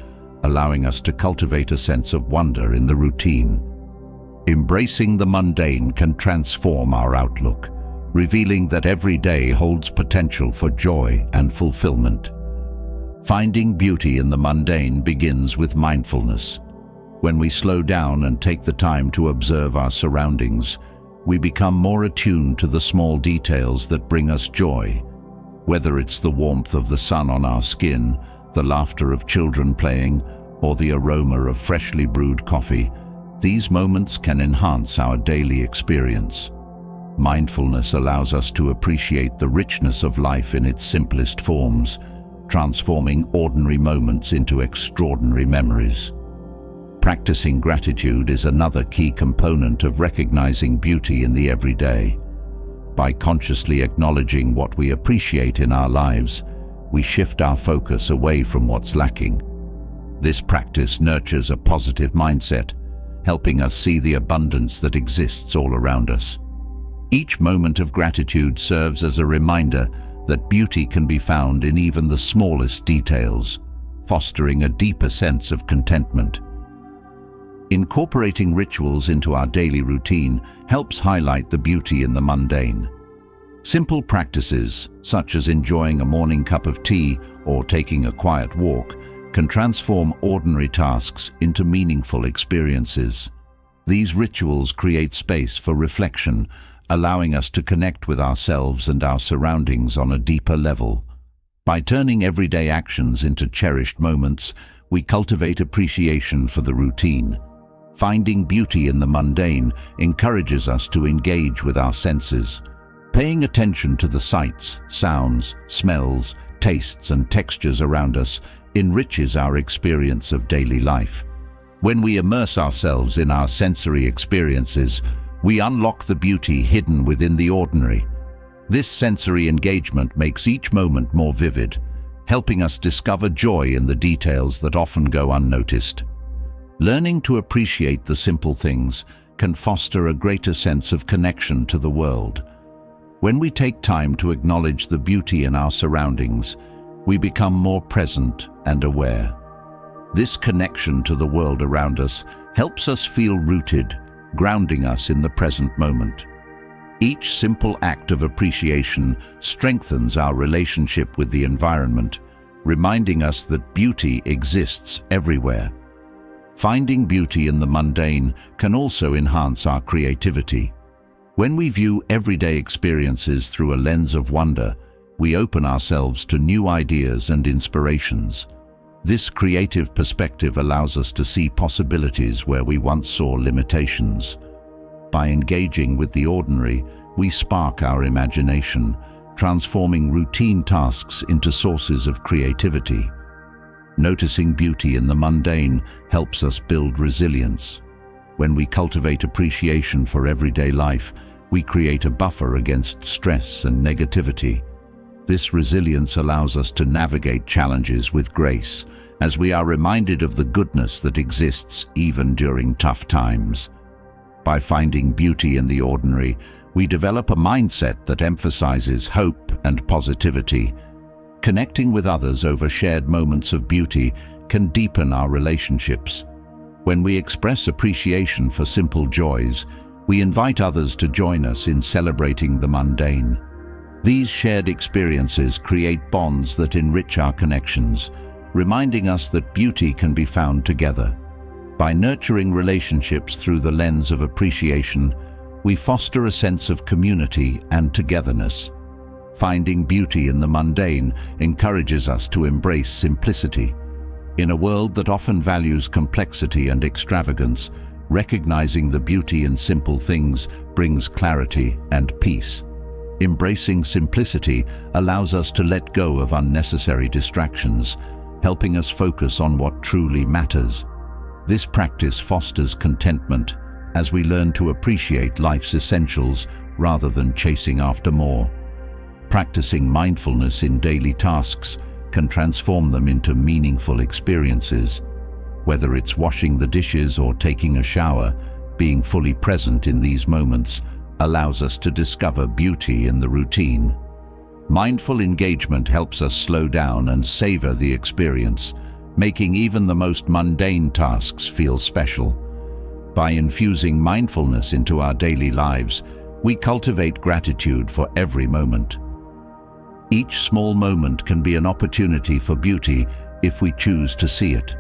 Speaker 1: allowing us to cultivate a sense of wonder in the routine. Embracing the mundane can transform our outlook, revealing that every day holds potential for joy and fulfillment. Finding beauty in the mundane begins with mindfulness. When we slow down and take the time to observe our surroundings, we become more attuned to the small details that bring us joy. Whether it's the warmth of the sun on our skin, the laughter of children playing, or the aroma of freshly brewed coffee, these moments can enhance our daily experience. Mindfulness allows us to appreciate the richness of life in its simplest forms, transforming ordinary moments into extraordinary memories. Practicing gratitude is another key component of recognizing beauty in the everyday. By consciously acknowledging what we appreciate in our lives, we shift our focus away from what's lacking. This practice nurtures a positive mindset, helping us see the abundance that exists all around us. Each moment of gratitude serves as a reminder that beauty can be found in even the smallest details, fostering a deeper sense of contentment. Incorporating rituals into our daily routine helps highlight the beauty in the mundane. Simple practices, such as enjoying a morning cup of tea or taking a quiet walk, can transform ordinary tasks into meaningful experiences. These rituals create space for reflection, allowing us to connect with ourselves and our surroundings on a deeper level. By turning everyday actions into cherished moments, we cultivate appreciation for the routine. Finding beauty in the mundane encourages us to engage with our senses. Paying attention to the sights, sounds, smells, tastes, and textures around us enriches our experience of daily life. When we immerse ourselves in our sensory experiences, we unlock the beauty hidden within the ordinary. This sensory engagement makes each moment more vivid, helping us discover joy in the details that often go unnoticed. Learning to appreciate the simple things can foster a greater sense of connection to the world. When we take time to acknowledge the beauty in our surroundings, we become more present and aware. This connection to the world around us helps us feel rooted, grounding us in the present moment. Each simple act of appreciation strengthens our relationship with the environment, reminding us that beauty exists everywhere. Finding beauty in the mundane can also enhance our creativity. When we view everyday experiences through a lens of wonder, we open ourselves to new ideas and inspirations. This creative perspective allows us to see possibilities where we once saw limitations. By engaging with the ordinary, we spark our imagination, transforming routine tasks into sources of creativity. Noticing beauty in the mundane helps us build resilience. When we cultivate appreciation for everyday life, we create a buffer against stress and negativity. This resilience allows us to navigate challenges with grace, as we are reminded of the goodness that exists even during tough times. By finding beauty in the ordinary, we develop a mindset that emphasizes hope and positivity. Connecting with others over shared moments of beauty can deepen our relationships. When we express appreciation for simple joys, we invite others to join us in celebrating the mundane. These shared experiences create bonds that enrich our connections, reminding us that beauty can be found together. By nurturing relationships through the lens of appreciation, we foster a sense of community and togetherness. Finding beauty in the mundane encourages us to embrace simplicity. In a world that often values complexity and extravagance, recognizing the beauty in simple things brings clarity and peace. Embracing simplicity allows us to let go of unnecessary distractions, helping us focus on what truly matters. This practice fosters contentment as we learn to appreciate life's essentials rather than chasing after more. Practicing mindfulness in daily tasks can transform them into meaningful experiences. Whether it's washing the dishes or taking a shower, being fully present in these moments allows us to discover beauty in the routine. Mindful engagement helps us slow down and savor the experience, making even the most mundane tasks feel special. By infusing mindfulness into our daily lives, we cultivate gratitude for every moment. Each small moment can be an opportunity for beauty if we choose to see it.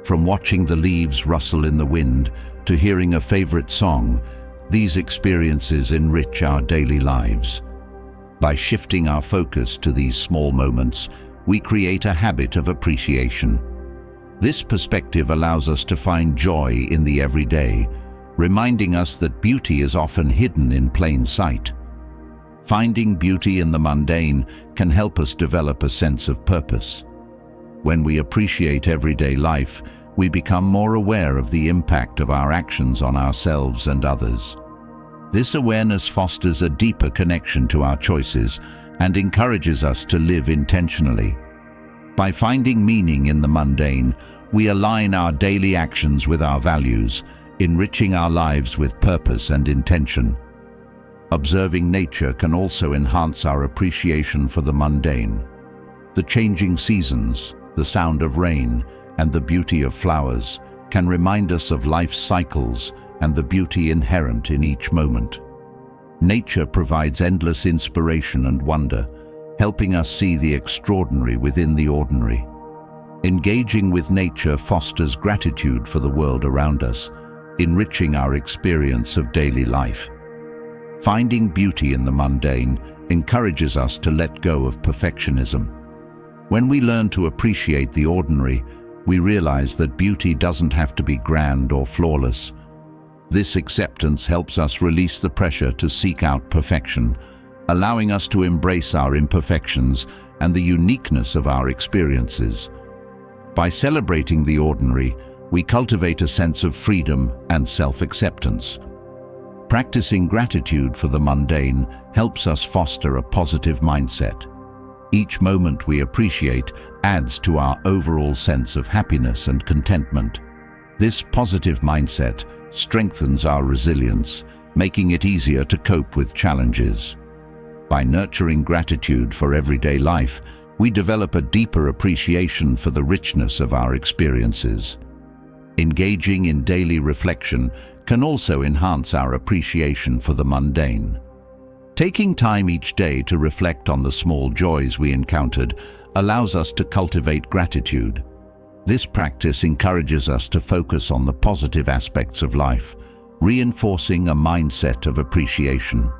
Speaker 1: From watching the leaves rustle in the wind to hearing a favorite song, these experiences enrich our daily lives. By shifting our focus to these small moments, we create a habit of appreciation. This perspective allows us to find joy in the everyday, reminding us that beauty is often hidden in plain sight. Finding beauty in the mundane can help us develop a sense of purpose. When we appreciate everyday life, we become more aware of the impact of our actions on ourselves and others. This awareness fosters a deeper connection to our choices and encourages us to live intentionally. By finding meaning in the mundane, we align our daily actions with our values, enriching our lives with purpose and intention. Observing nature can also enhance our appreciation for the mundane. The changing seasons, the sound of rain, and the beauty of flowers can remind us of life's cycles and the beauty inherent in each moment. Nature provides endless inspiration and wonder, helping us see the extraordinary within the ordinary. Engaging with nature fosters gratitude for the world around us, enriching our experience of daily life. Finding beauty in the mundane encourages us to let go of perfectionism. When we learn to appreciate the ordinary, we realize that beauty doesn't have to be grand or flawless. This acceptance helps us release the pressure to seek out perfection, allowing us to embrace our imperfections and the uniqueness of our experiences. By celebrating the ordinary, we cultivate a sense of freedom and self-acceptance. Practicing gratitude for the mundane helps us foster a positive mindset. Each moment we appreciate adds to our overall sense of happiness and contentment. This positive mindset strengthens our resilience, making it easier to cope with challenges. By nurturing gratitude for everyday life, we develop a deeper appreciation for the richness of our experiences. Engaging in daily reflection can also enhance our appreciation for the mundane. Taking time each day to reflect on the small joys we encountered allows us to cultivate gratitude. This practice encourages us to focus on the positive aspects of life, reinforcing a mindset of appreciation.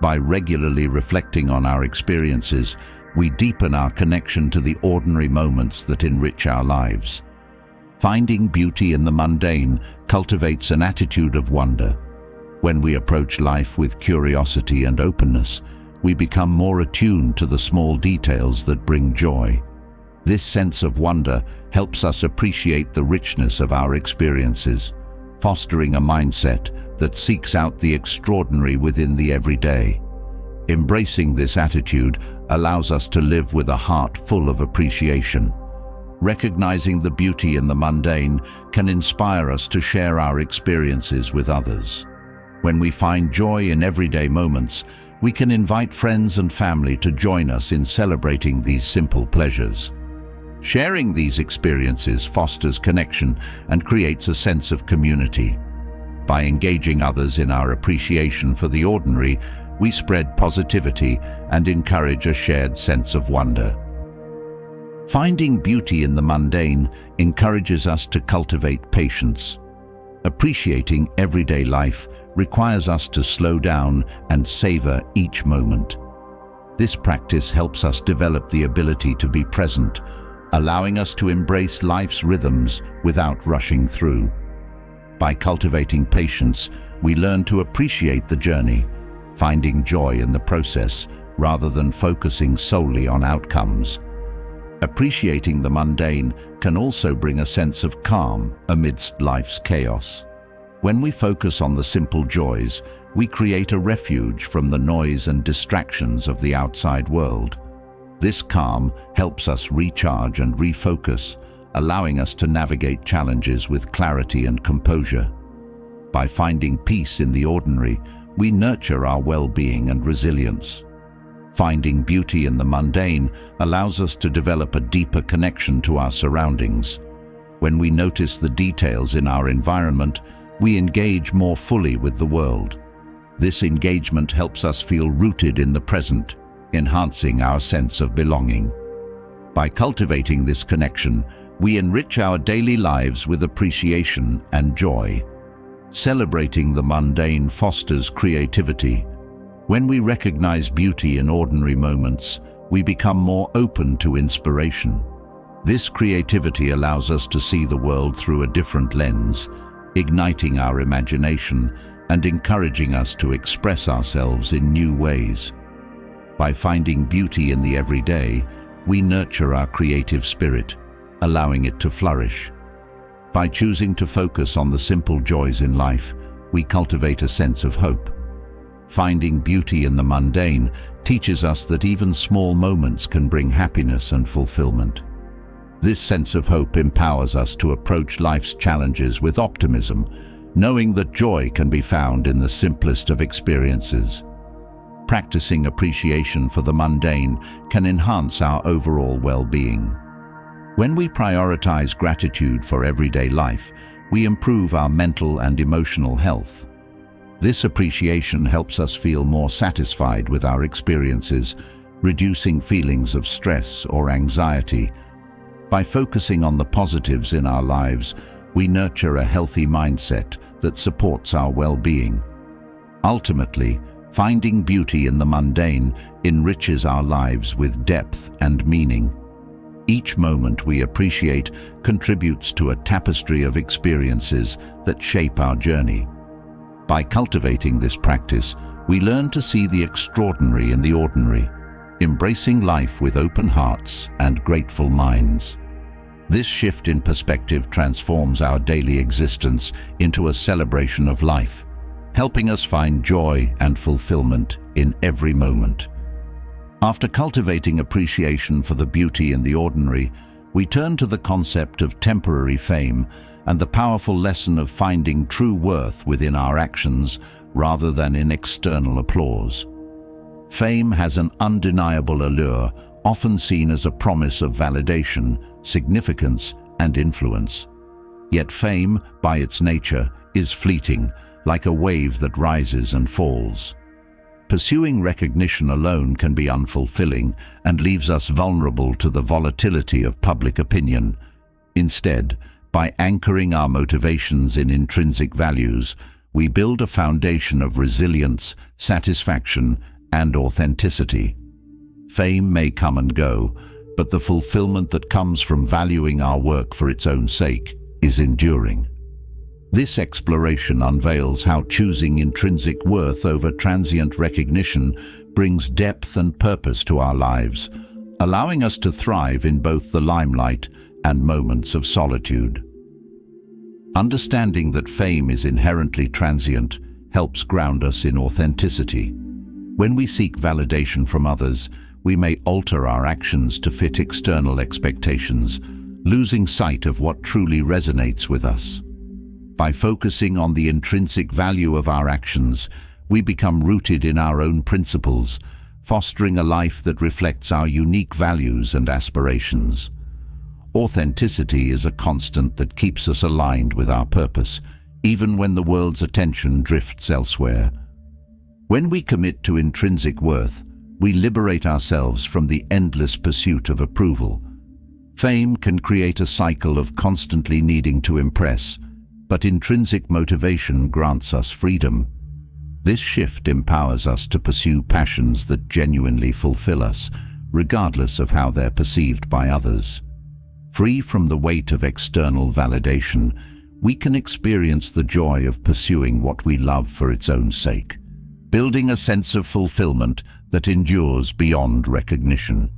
Speaker 1: By regularly reflecting on our experiences, we deepen our connection to the ordinary moments that enrich our lives. Finding beauty in the mundane cultivates an attitude of wonder. When we approach life with curiosity and openness, we become more attuned to the small details that bring joy. This sense of wonder helps us appreciate the richness of our experiences, fostering a mindset that seeks out the extraordinary within the everyday. Embracing this attitude allows us to live with a heart full of appreciation. Recognizing the beauty in the mundane can inspire us to share our experiences with others. When we find joy in everyday moments, we can invite friends and family to join us in celebrating these simple pleasures. Sharing these experiences fosters connection and creates a sense of community. By engaging others in our appreciation for the ordinary, we spread positivity and encourage a shared sense of wonder. Finding beauty in the mundane encourages us to cultivate patience. Appreciating everyday life requires us to slow down and savor each moment. This practice helps us develop the ability to be present, allowing us to embrace life's rhythms without rushing through. By cultivating patience, we learn to appreciate the journey, finding joy in the process rather than focusing solely on outcomes. Appreciating the mundane can also bring a sense of calm amidst life's chaos. When we focus on the simple joys, we create a refuge from the noise and distractions of the outside world. This calm helps us recharge and refocus, allowing us to navigate challenges with clarity and composure. By finding peace in the ordinary, we nurture our well-being and resilience. Finding beauty in the mundane allows us to develop a deeper connection to our surroundings. When we notice the details in our environment, we engage more fully with the world. This engagement helps us feel rooted in the present, enhancing our sense of belonging. By cultivating this connection, we enrich our daily lives with appreciation and joy. Celebrating the mundane fosters creativity. When we recognize beauty in ordinary moments, we become more open to inspiration. This creativity allows us to see the world through a different lens, igniting our imagination and encouraging us to express ourselves in new ways. By finding beauty in the everyday, we nurture our creative spirit, allowing it to flourish. By choosing to focus on the simple joys in life, we cultivate a sense of hope. Finding beauty in the mundane teaches us that even small moments can bring happiness and fulfillment. This sense of hope empowers us to approach life's challenges with optimism, knowing that joy can be found in the simplest of experiences. Practicing appreciation for the mundane can enhance our overall well-being. When we prioritize gratitude for everyday life, we improve our mental and emotional health. This appreciation helps us feel more satisfied with our experiences, reducing feelings of stress or anxiety. By focusing on the positives in our lives, we nurture a healthy mindset that supports our well-being. Ultimately, finding beauty in the mundane enriches our lives with depth and meaning. Each moment we appreciate contributes to a tapestry of experiences that shape our journey. By cultivating this practice, we learn to see the extraordinary in the ordinary, embracing life with open hearts and grateful minds. This shift in perspective transforms our daily existence into a celebration of life, helping us find joy and fulfillment in every moment. After cultivating appreciation for the beauty in the ordinary, we turn to the concept of temporary fame and the powerful lesson of finding true worth within our actions rather than in external applause. Fame has an undeniable allure, often seen as a promise of validation, significance, and influence. Yet fame, by its nature, is fleeting, like a wave that rises and falls. Pursuing recognition alone can be unfulfilling and leaves us vulnerable to the volatility of public opinion. Instead, by anchoring our motivations in intrinsic values, we build a foundation of resilience, satisfaction, and authenticity. Fame may come and go, but the fulfillment that comes from valuing our work for its own sake is enduring. This exploration unveils how choosing intrinsic worth over transient recognition brings depth and purpose to our lives, allowing us to thrive in both the limelight and moments of solitude. Understanding that fame is inherently transient helps ground us in authenticity. When we seek validation from others, we may alter our actions to fit external expectations, losing sight of what truly resonates with us. By focusing on the intrinsic value of our actions, we become rooted in our own principles, fostering a life that reflects our unique values and aspirations. Authenticity is a constant that keeps us aligned with our purpose, even when the world's attention drifts elsewhere. When we commit to intrinsic worth, we liberate ourselves from the endless pursuit of approval. Fame can create a cycle of constantly needing to impress, but intrinsic motivation grants us freedom. This shift empowers us to pursue passions that genuinely fulfill us, regardless of how they're perceived by others. Free from the weight of external validation, we can experience the joy of pursuing what we love for its own sake, building a sense of fulfillment that endures beyond recognition.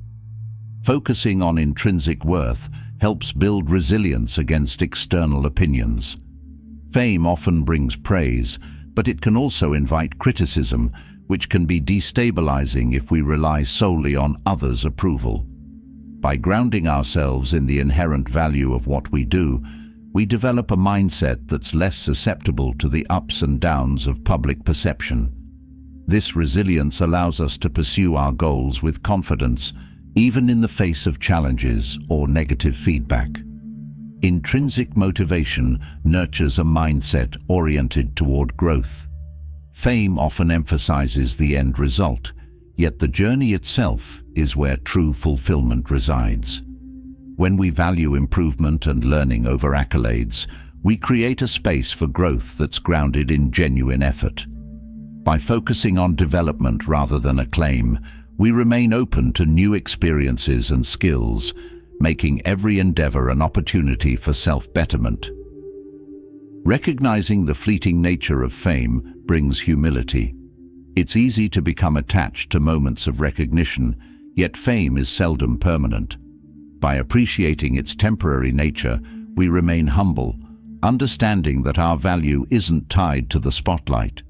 Speaker 1: Focusing on intrinsic worth helps build resilience against external opinions. Fame often brings praise, but it can also invite criticism, which can be destabilizing if we rely solely on others' approval. By grounding ourselves in the inherent value of what we do, we develop a mindset that's less susceptible to the ups and downs of public perception. This resilience allows us to pursue our goals with confidence, even in the face of challenges or negative feedback. Intrinsic motivation nurtures a mindset oriented toward growth. Fame often emphasizes the end result, yet the journey itself is where true fulfillment resides. When we value improvement and learning over accolades, we create a space for growth that's grounded in genuine effort. By focusing on development rather than acclaim, we remain open to new experiences and skills, making every endeavor an opportunity for self-betterment. Recognizing the fleeting nature of fame brings humility. It's easy to become attached to moments of recognition, yet fame is seldom permanent. By appreciating its temporary nature, we remain humble, understanding that our value isn't tied to the spotlight.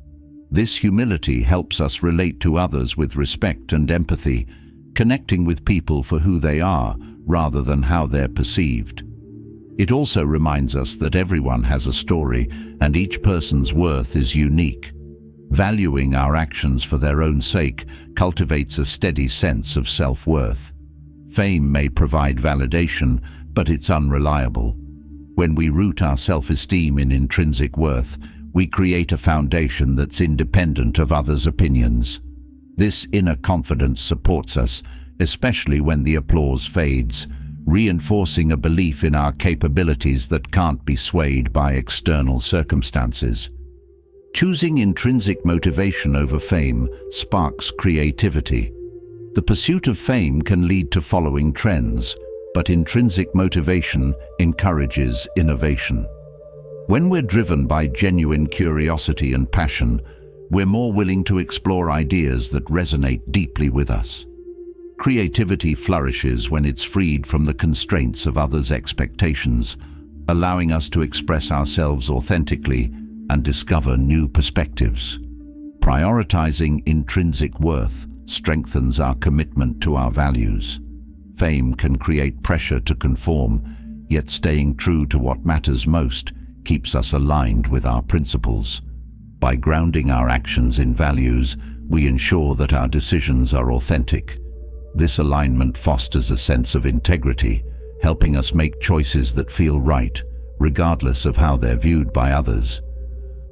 Speaker 1: This humility helps us relate to others with respect and empathy, connecting with people for who they are rather than how they're perceived. It also reminds us that everyone has a story and each person's worth is unique. Valuing our actions for their own sake cultivates a steady sense of self-worth. Fame may provide validation, but it's unreliable. When we root our self-esteem in intrinsic worth, we create a foundation that's independent of others' opinions. This inner confidence supports us, especially when the applause fades, reinforcing a belief in our capabilities that can't be swayed by external circumstances. Choosing intrinsic motivation over fame sparks creativity. The pursuit of fame can lead to following trends, but intrinsic motivation encourages innovation. When we're driven by genuine curiosity and passion, we're more willing to explore ideas that resonate deeply with us. Creativity flourishes when it's freed from the constraints of others' expectations, allowing us to express ourselves authentically and discover new perspectives. Prioritizing intrinsic worth strengthens our commitment to our values. Fame can create pressure to conform, yet staying true to what matters most keeps us aligned with our principles. By grounding our actions in values, we ensure that our decisions are authentic. This alignment fosters a sense of integrity, helping us make choices that feel right, regardless of how they're viewed by others.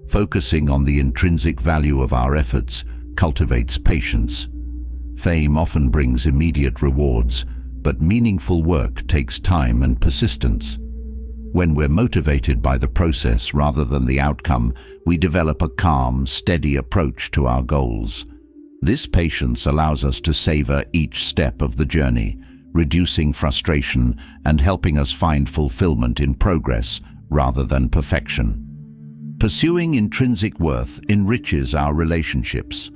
Speaker 1: Focusing on the intrinsic value of our efforts cultivates patience. Fame often brings immediate rewards, but meaningful work takes time and persistence. When we're motivated by the process rather than the outcome, we develop a calm, steady approach to our goals. This patience allows us to savor each step of the journey, reducing frustration and helping us find fulfillment in progress rather than perfection. Pursuing intrinsic worth enriches our relationships.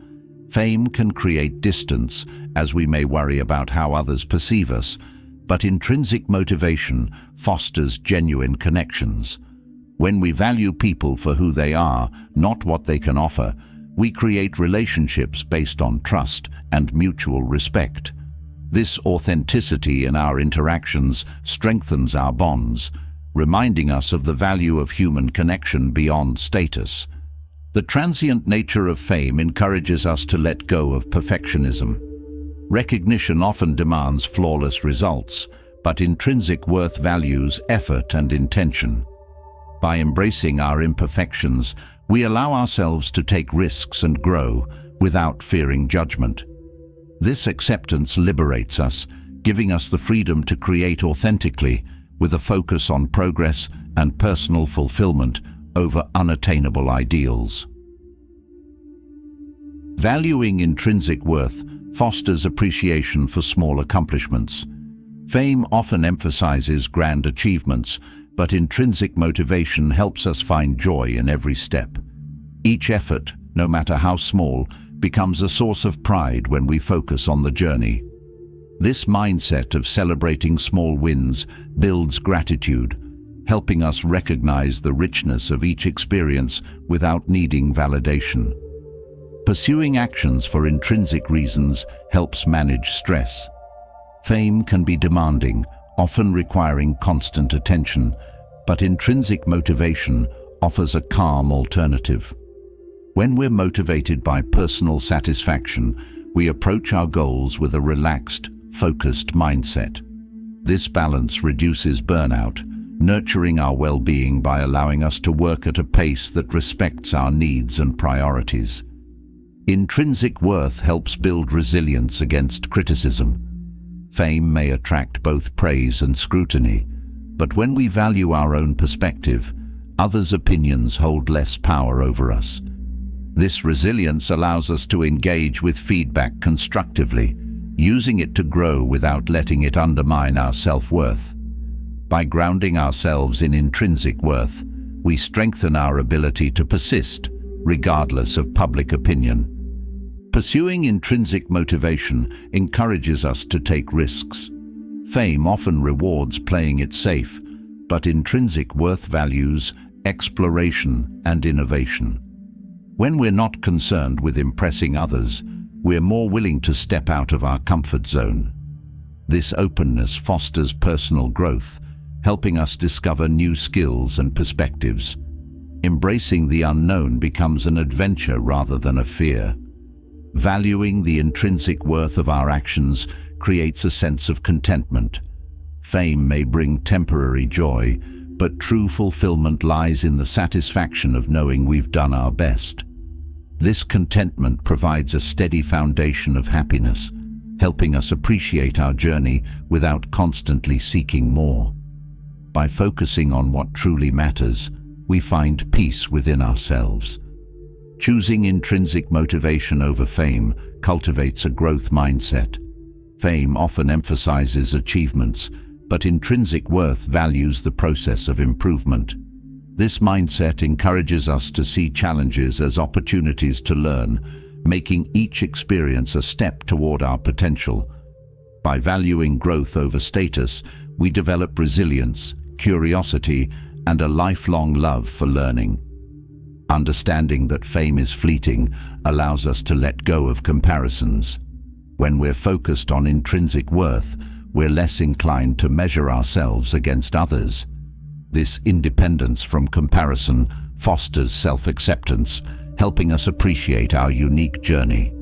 Speaker 1: Fame can create distance, as we may worry about how others perceive us, but intrinsic motivation fosters genuine connections. When we value people for who they are, not what they can offer, we create relationships based on trust and mutual respect. This authenticity in our interactions strengthens our bonds, reminding us of the value of human connection beyond status. The transient nature of fame encourages us to let go of perfectionism. Recognition often demands flawless results, but intrinsic worth values effort and intention. By embracing our imperfections, we allow ourselves to take risks and grow without fearing judgment. This acceptance liberates us, giving us the freedom to create authentically with a focus on progress and personal fulfillment over unattainable ideals. Valuing intrinsic worth fosters appreciation for small accomplishments. Fame often emphasizes grand achievements, but intrinsic motivation helps us find joy in every step. Each effort, no matter how small, becomes a source of pride when we focus on the journey. This mindset of celebrating small wins builds gratitude, helping us recognize the richness of each experience without needing validation. Pursuing actions for intrinsic reasons helps manage stress. Fame can be demanding, often requiring constant attention, but intrinsic motivation offers a calm alternative. When we're motivated by personal satisfaction, we approach our goals with a relaxed, focused mindset. This balance reduces burnout, nurturing our well-being by allowing us to work at a pace that respects our needs and priorities. Intrinsic worth helps build resilience against criticism. Fame may attract both praise and scrutiny, but when we value our own perspective, others' opinions hold less power over us. This resilience allows us to engage with feedback constructively, using it to grow without letting it undermine our self-worth. By grounding ourselves in intrinsic worth, we strengthen our ability to persist, regardless of public opinion. Pursuing intrinsic motivation encourages us to take risks. Fame often rewards playing it safe, but intrinsic worth values exploration and innovation. When we're not concerned with impressing others, we're more willing to step out of our comfort zone. This openness fosters personal growth, helping us discover new skills and perspectives. Embracing the unknown becomes an adventure rather than a fear. Valuing the intrinsic worth of our actions creates a sense of contentment. Fame may bring temporary joy, but true fulfillment lies in the satisfaction of knowing we've done our best. This contentment provides a steady foundation of happiness, helping us appreciate our journey without constantly seeking more. By focusing on what truly matters, we find peace within ourselves. Choosing intrinsic motivation over fame cultivates a growth mindset. Fame often emphasizes achievements, but intrinsic worth values the process of improvement. This mindset encourages us to see challenges as opportunities to learn, making each experience a step toward our potential. By valuing growth over status, we develop resilience, curiosity, and a lifelong love for learning. Understanding that fame is fleeting allows us to let go of comparisons. When we're focused on intrinsic worth, we're less inclined to measure ourselves against others. This independence from comparison fosters self-acceptance, helping us appreciate our unique journey.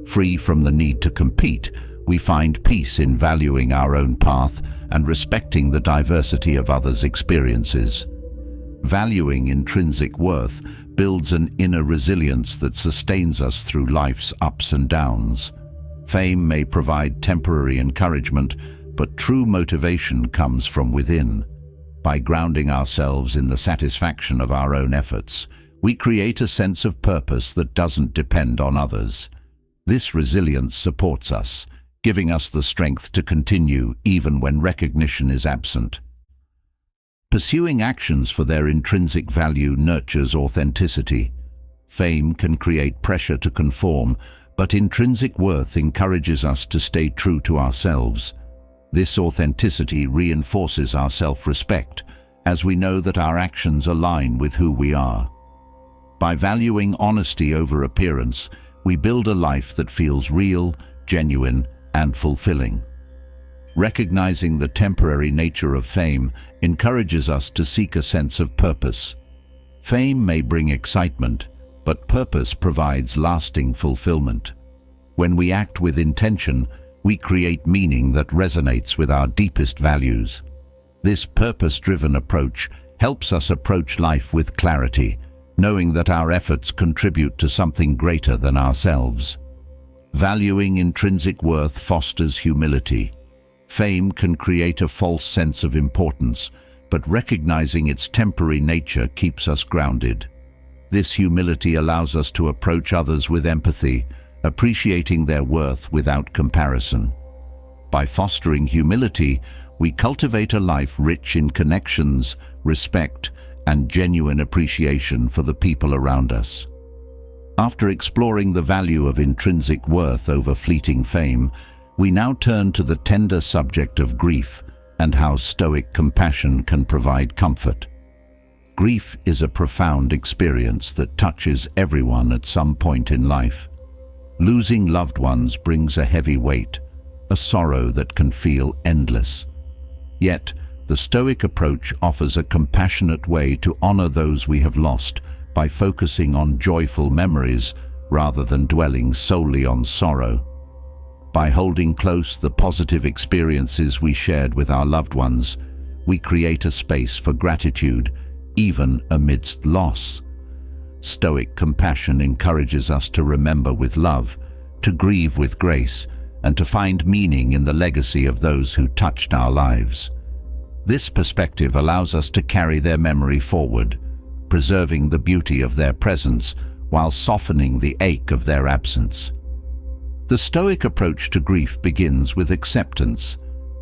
Speaker 1: Free from the need to compete, we find peace in valuing our own path and respecting the diversity of others' experiences. Valuing intrinsic worth builds an inner resilience that sustains us through life's ups and downs. Fame may provide temporary encouragement, but true motivation comes from within. By grounding ourselves in the satisfaction of our own efforts, we create a sense of purpose that doesn't depend on others. This resilience supports us, giving us the strength to continue even when recognition is absent. Pursuing actions for their intrinsic value nurtures authenticity. Fame can create pressure to conform, but intrinsic worth encourages us to stay true to ourselves. This authenticity reinforces our self-respect, as we know that our actions align with who we are. By valuing honesty over appearance, we build a life that feels real, genuine, and fulfilling. Recognizing the temporary nature of fame encourages us to seek a sense of purpose. Fame may bring excitement, but purpose provides lasting fulfillment. When we act with intention, we create meaning that resonates with our deepest values. This purpose-driven approach helps us approach life with clarity, knowing that our efforts contribute to something greater than ourselves. Valuing intrinsic worth fosters humility. Fame can create a false sense of importance, but recognizing its temporary nature keeps us grounded. This humility allows us to approach others with empathy, appreciating their worth without comparison. By fostering humility, we cultivate a life rich in connections, respect, and genuine appreciation for the people around us. After exploring the value of intrinsic worth over fleeting fame, we now turn to the tender subject of grief and how Stoic compassion can provide comfort. Grief is a profound experience that touches everyone at some point in life. Losing loved ones brings a heavy weight, a sorrow that can feel endless. Yet, the Stoic approach offers a compassionate way to honor those we have lost by focusing on joyful memories rather than dwelling solely on sorrow. By holding close the positive experiences we shared with our loved ones, we create a space for gratitude, even amidst loss. Stoic compassion encourages us to remember with love, to grieve with grace, and to find meaning in the legacy of those who touched our lives. This perspective allows us to carry their memory forward, preserving the beauty of their presence while softening the ache of their absence. The Stoic approach to grief begins with acceptance.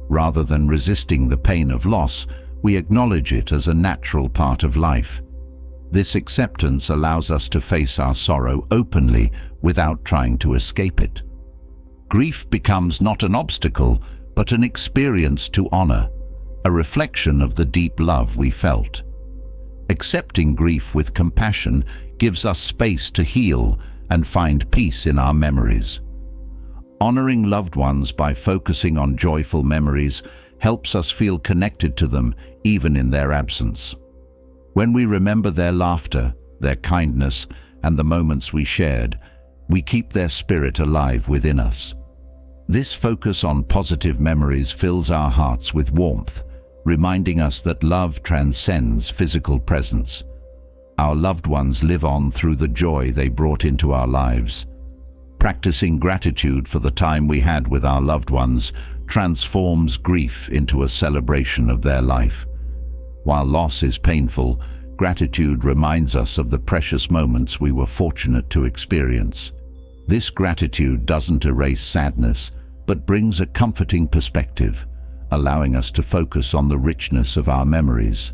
Speaker 1: Rather than resisting the pain of loss, we acknowledge it as a natural part of life. This acceptance allows us to face our sorrow openly without trying to escape it. Grief becomes not an obstacle, but an experience to honor, a reflection of the deep love we felt. Accepting grief with compassion gives us space to heal and find peace in our memories. Honoring loved ones by focusing on joyful memories helps us feel connected to them even in their absence. When we remember their laughter, their kindness, and the moments we shared, we keep their spirit alive within us. This focus on positive memories fills our hearts with warmth, reminding us that love transcends physical presence. Our loved ones live on through the joy they brought into our lives. Practicing gratitude for the time we had with our loved ones transforms grief into a celebration of their life. While loss is painful, gratitude reminds us of the precious moments we were fortunate to experience. This gratitude doesn't erase sadness, but brings a comforting perspective, allowing us to focus on the richness of our memories.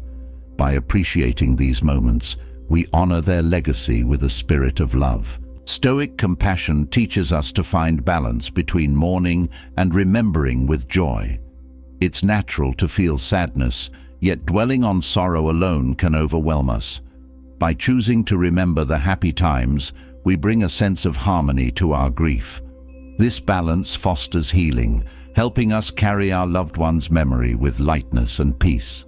Speaker 1: By appreciating these moments, we honor their legacy with a spirit of love. Stoic compassion teaches us to find balance between mourning and remembering with joy. It's natural to feel sadness, yet dwelling on sorrow alone can overwhelm us. By choosing to remember the happy times, we bring a sense of harmony to our grief. This balance fosters healing, helping us carry our loved one's memory with lightness and peace.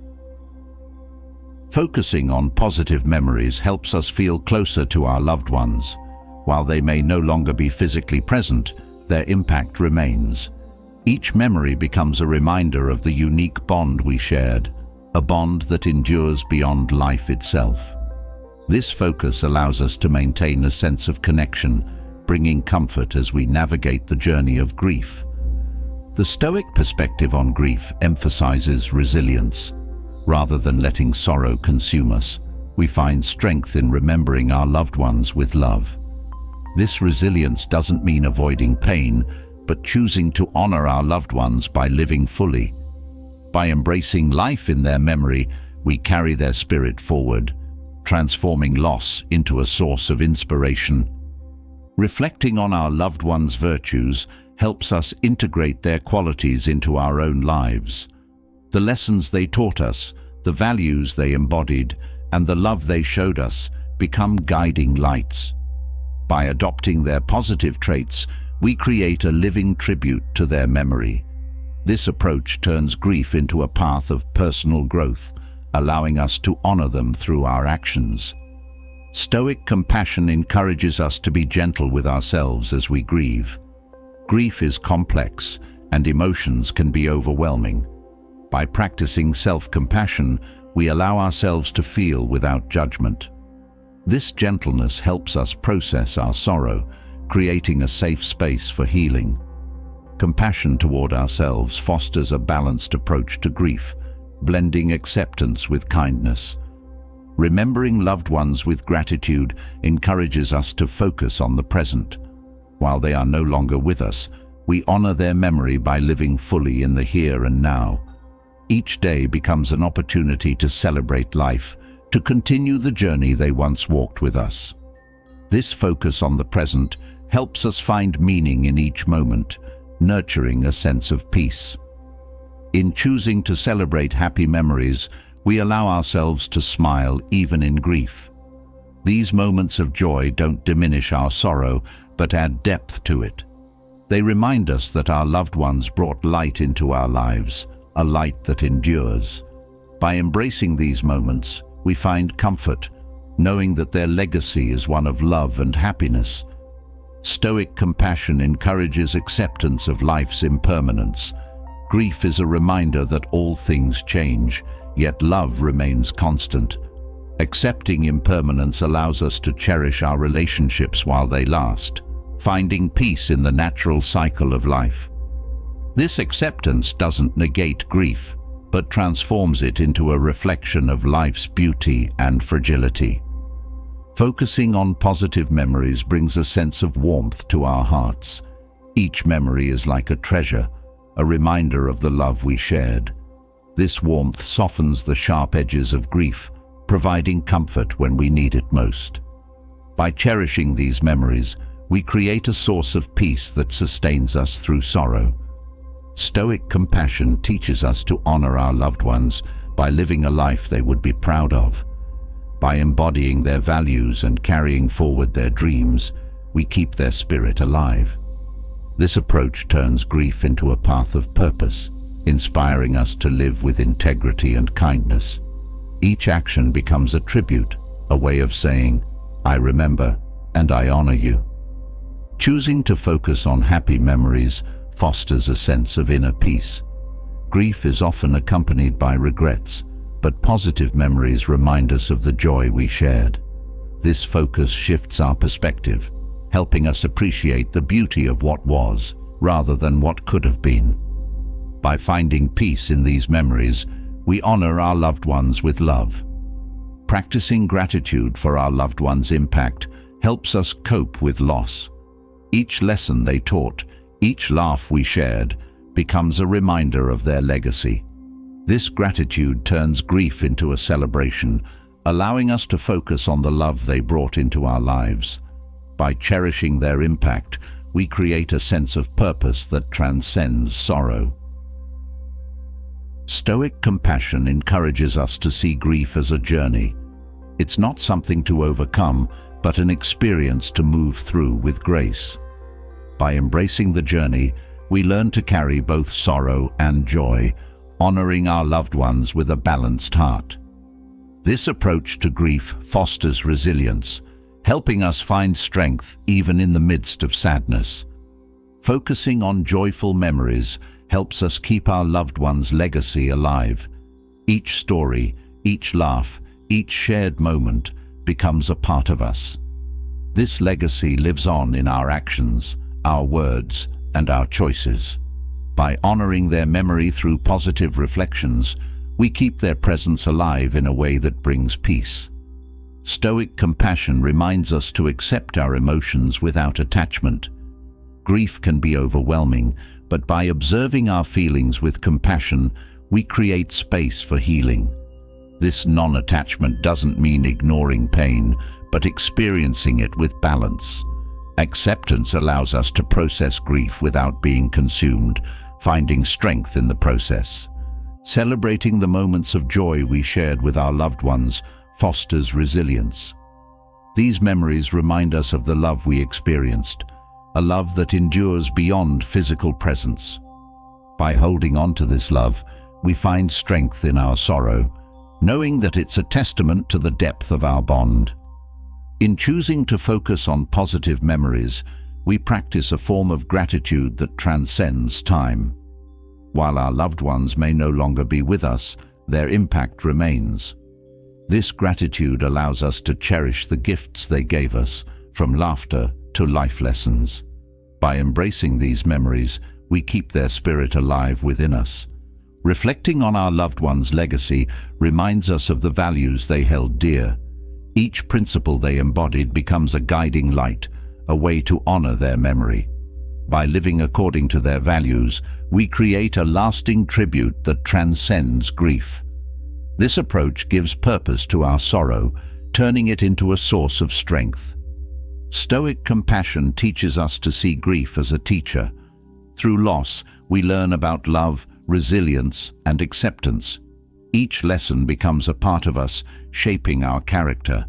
Speaker 1: Focusing on positive memories helps us feel closer to our loved ones. While they may no longer be physically present, their impact remains. Each memory becomes a reminder of the unique bond we shared, a bond that endures beyond life itself. This focus allows us to maintain a sense of connection, bringing comfort as we navigate the journey of grief. The Stoic perspective on grief emphasizes resilience. Rather than letting sorrow consume us, we find strength in remembering our loved ones with love. This resilience doesn't mean avoiding pain, but choosing to honor our loved ones by living fully. By embracing life in their memory, we carry their spirit forward, transforming loss into a source of inspiration. Reflecting on our loved ones' virtues helps us integrate their qualities into our own lives. The lessons they taught us, the values they embodied, and the love they showed us become guiding lights. By adopting their positive traits, we create a living tribute to their memory. This approach turns grief into a path of personal growth, allowing us to honor them through our actions. Stoic compassion encourages us to be gentle with ourselves as we grieve. Grief is complex, and emotions can be overwhelming. By practicing self-compassion, we allow ourselves to feel without judgment. This gentleness helps us process our sorrow, creating a safe space for healing. Compassion toward ourselves fosters a balanced approach to grief, blending acceptance with kindness. Remembering loved ones with gratitude encourages us to focus on the present. While they are no longer with us, we honor their memory by living fully in the here and now. Each day becomes an opportunity to celebrate life, to continue the journey they once walked with us. This focus on the present helps us find meaning in each moment, nurturing a sense of peace. In choosing to celebrate happy memories, we allow ourselves to smile even in grief. These moments of joy don't diminish our sorrow, but add depth to it. They remind us that our loved ones brought light into our lives, a light that endures. By embracing these moments, we find comfort, knowing that their legacy is one of love and happiness. Stoic compassion encourages acceptance of life's impermanence. Grief is a reminder that all things change, yet love remains constant. Accepting impermanence allows us to cherish our relationships while they last, finding peace in the natural cycle of life. This acceptance doesn't negate grief, but transforms it into a reflection of life's beauty and fragility. Focusing on positive memories brings a sense of warmth to our hearts. Each memory is like a treasure, a reminder of the love we shared. This warmth softens the sharp edges of grief, providing comfort when we need it most. By cherishing these memories, we create a source of peace that sustains us through sorrow. Stoic compassion teaches us to honor our loved ones by living a life they would be proud of. By embodying their values and carrying forward their dreams, we keep their spirit alive. This approach turns grief into a path of purpose, inspiring us to live with integrity and kindness. Each action becomes a tribute, a way of saying, "I remember and I honor you." Choosing to focus on happy memories fosters a sense of inner peace. Grief is often accompanied by regrets, but positive memories remind us of the joy we shared. This focus shifts our perspective, helping us appreciate the beauty of what was, rather than what could have been. By finding peace in these memories, we honor our loved ones with love. Practicing gratitude for our loved ones' impact helps us cope with loss. Each lesson they taught, each laugh we shared, becomes a reminder of their legacy. This gratitude turns grief into a celebration, allowing us to focus on the love they brought into our lives. By cherishing their impact, we create a sense of purpose that transcends sorrow. Stoic compassion encourages us to see grief as a journey. It's not something to overcome, but an experience to move through with grace. By embracing the journey, we learn to carry both sorrow and joy, honoring our loved ones with a balanced heart. This approach to grief fosters resilience, helping us find strength even in the midst of sadness. Focusing on joyful memories helps us keep our loved ones' legacy alive. Each story, each laugh, each shared moment becomes a part of us. This legacy lives on in our actions, our words, and our choices. By honoring their memory through positive reflections, we keep their presence alive in a way that brings peace. Stoic compassion reminds us to accept our emotions without attachment. Grief can be overwhelming, but by observing our feelings with compassion, we create space for healing. This non-attachment doesn't mean ignoring pain, but experiencing it with balance. Acceptance allows us to process grief without being consumed, finding strength in the process. Celebrating the moments of joy we shared with our loved ones fosters resilience. These memories remind us of the love we experienced, a love that endures beyond physical presence. By holding on to this love, we find strength in our sorrow, knowing that it's a testament to the depth of our bond. In choosing to focus on positive memories, we practice a form of gratitude that transcends time. While our loved ones may no longer be with us, their impact remains. This gratitude allows us to cherish the gifts they gave us, from laughter to life lessons. By embracing these memories, we keep their spirit alive within us. Reflecting on our loved ones' legacy reminds us of the values they held dear. Each principle they embodied becomes a guiding light, a way to honor their memory. By living according to their values, we create a lasting tribute that transcends grief. This approach gives purpose to our sorrow, turning it into a source of strength. Stoic compassion teaches us to see grief as a teacher. Through loss, we learn about love, resilience, and acceptance. Each lesson becomes a part of us, shaping our character.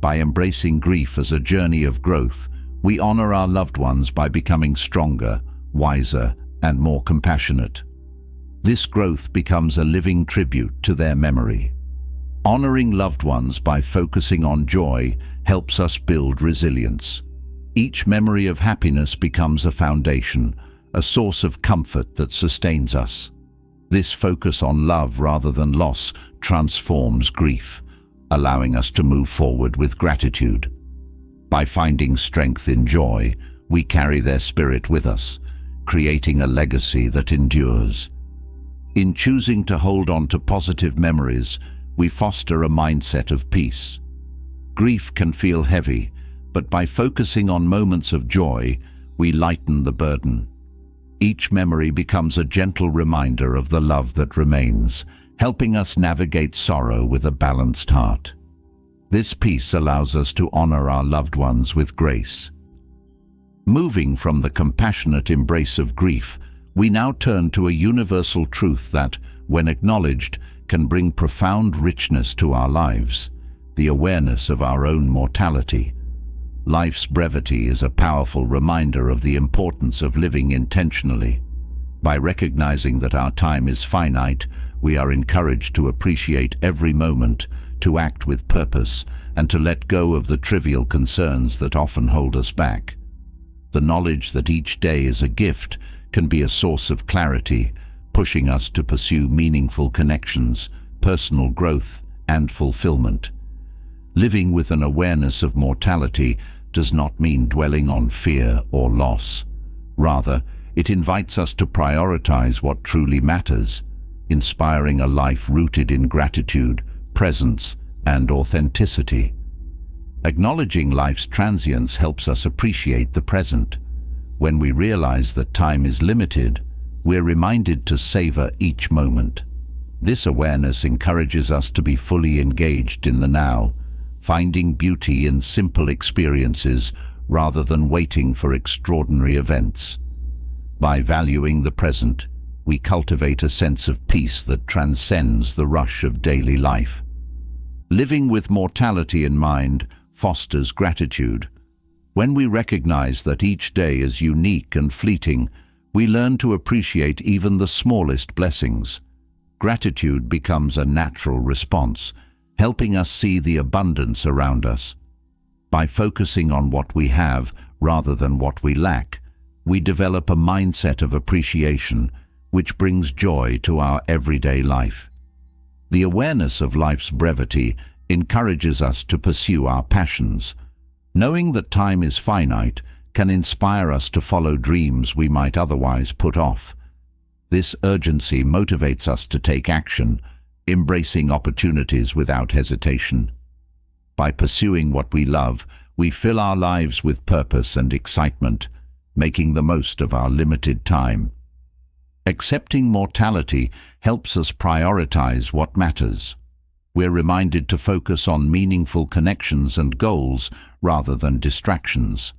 Speaker 1: By embracing grief as a journey of growth, we honor our loved ones by becoming stronger, wiser, and more compassionate. This growth becomes a living tribute to their memory. Honoring loved ones by focusing on joy helps us build resilience. Each memory of happiness becomes a foundation, a source of comfort that sustains us. This focus on love rather than loss transforms grief, allowing us to move forward with gratitude. By finding strength in joy, we carry their spirit with us, creating a legacy that endures. In choosing to hold on to positive memories, we foster a mindset of peace. Grief can feel heavy, but by focusing on moments of joy, we lighten the burden. Each memory becomes a gentle reminder of the love that remains, helping us navigate sorrow with a balanced heart. This peace allows us to honor our loved ones with grace. Moving from the compassionate embrace of grief, we now turn to a universal truth that, when acknowledged, can bring profound richness to our lives: the awareness of our own mortality. Life's brevity is a powerful reminder of the importance of living intentionally. By recognizing that our time is finite, we are encouraged to appreciate every moment, to act with purpose, and to let go of the trivial concerns that often hold us back. The knowledge that each day is a gift can be a source of clarity, pushing us to pursue meaningful connections, personal growth, and fulfillment. Living with an awareness of mortality does not mean dwelling on fear or loss. Rather, it invites us to prioritize what truly matters, inspiring a life rooted in gratitude, presence, and authenticity. Acknowledging life's transience helps us appreciate the present. When we realize that time is limited, we're reminded to savor each moment. This awareness encourages us to be fully engaged in the now, finding beauty in simple experiences rather than waiting for extraordinary events. By valuing the present, we cultivate a sense of peace that transcends the rush of daily life. Living with mortality in mind fosters gratitude. When we recognize that each day is unique and fleeting, we learn to appreciate even the smallest blessings. Gratitude becomes a natural response, helping us see the abundance around us. By focusing on what we have rather than what we lack, we develop a mindset of appreciation, which brings joy to our everyday life. The awareness of life's brevity encourages us to pursue our passions. Knowing that time is finite can inspire us to follow dreams we might otherwise put off. This urgency motivates us to take action, embracing opportunities without hesitation. By pursuing what we love, we fill our lives with purpose and excitement, making the most of our limited time. Accepting mortality helps us prioritize what matters. we're reminded to focus on meaningful connections and goals rather than distractions.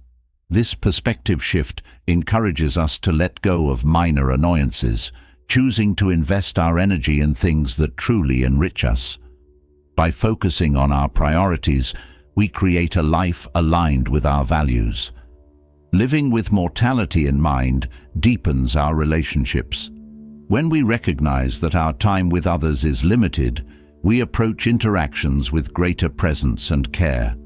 Speaker 1: This perspective shift encourages us to let go of minor annoyances, choosing to invest our energy in things that truly enrich us. By focusing on our priorities, we create a life aligned with our values. Living with mortality in mind deepens our relationships. When we recognize that our time with others is limited, we approach interactions with greater presence and care.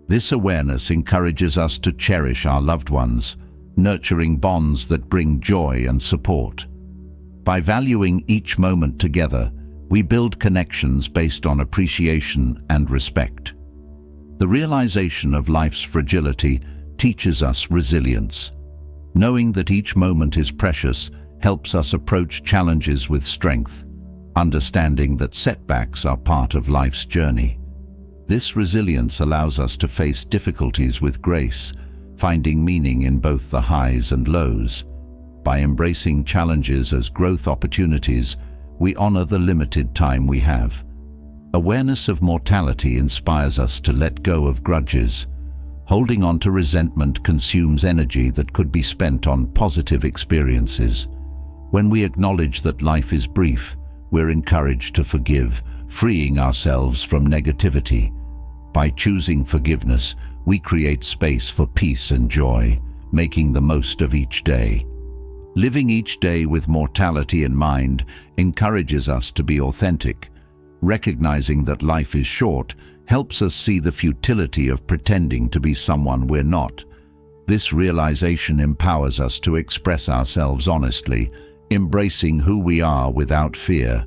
Speaker 1: This awareness encourages us to cherish our loved ones, nurturing bonds that bring joy and support. By valuing each moment together, we build connections based on appreciation and respect. The realization of life's fragility teaches us resilience. Knowing that each moment is precious helps us approach challenges with strength, understanding that setbacks are part of life's journey. This resilience allows us to face difficulties with grace, finding meaning in both the highs and lows. By embracing challenges as growth opportunities, we honor the limited time we have. Awareness of mortality inspires us to let go of grudges. Holding on to resentment consumes energy that could be spent on positive experiences. When we acknowledge that life is brief, we're encouraged to forgive, freeing ourselves from negativity. By choosing forgiveness, we create space for peace and joy, making the most of each day. Living each day with mortality in mind encourages us to be authentic. Recognizing that life is short helps us see the futility of pretending to be someone we're not. This realization empowers us to express ourselves honestly, embracing who we are without fear.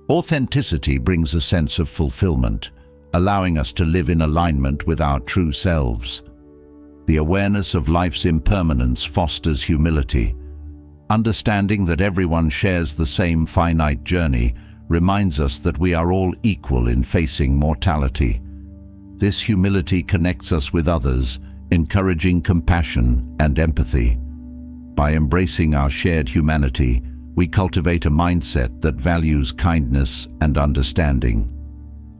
Speaker 1: Authenticity brings a sense of fulfillment, allowing us to live in alignment with our true selves. The awareness of life's impermanence fosters humility. Understanding that everyone shares the same finite journey reminds us that we are all equal in facing mortality. This humility connects us with others, encouraging compassion and empathy. By embracing our shared humanity, we cultivate a mindset that values kindness and understanding.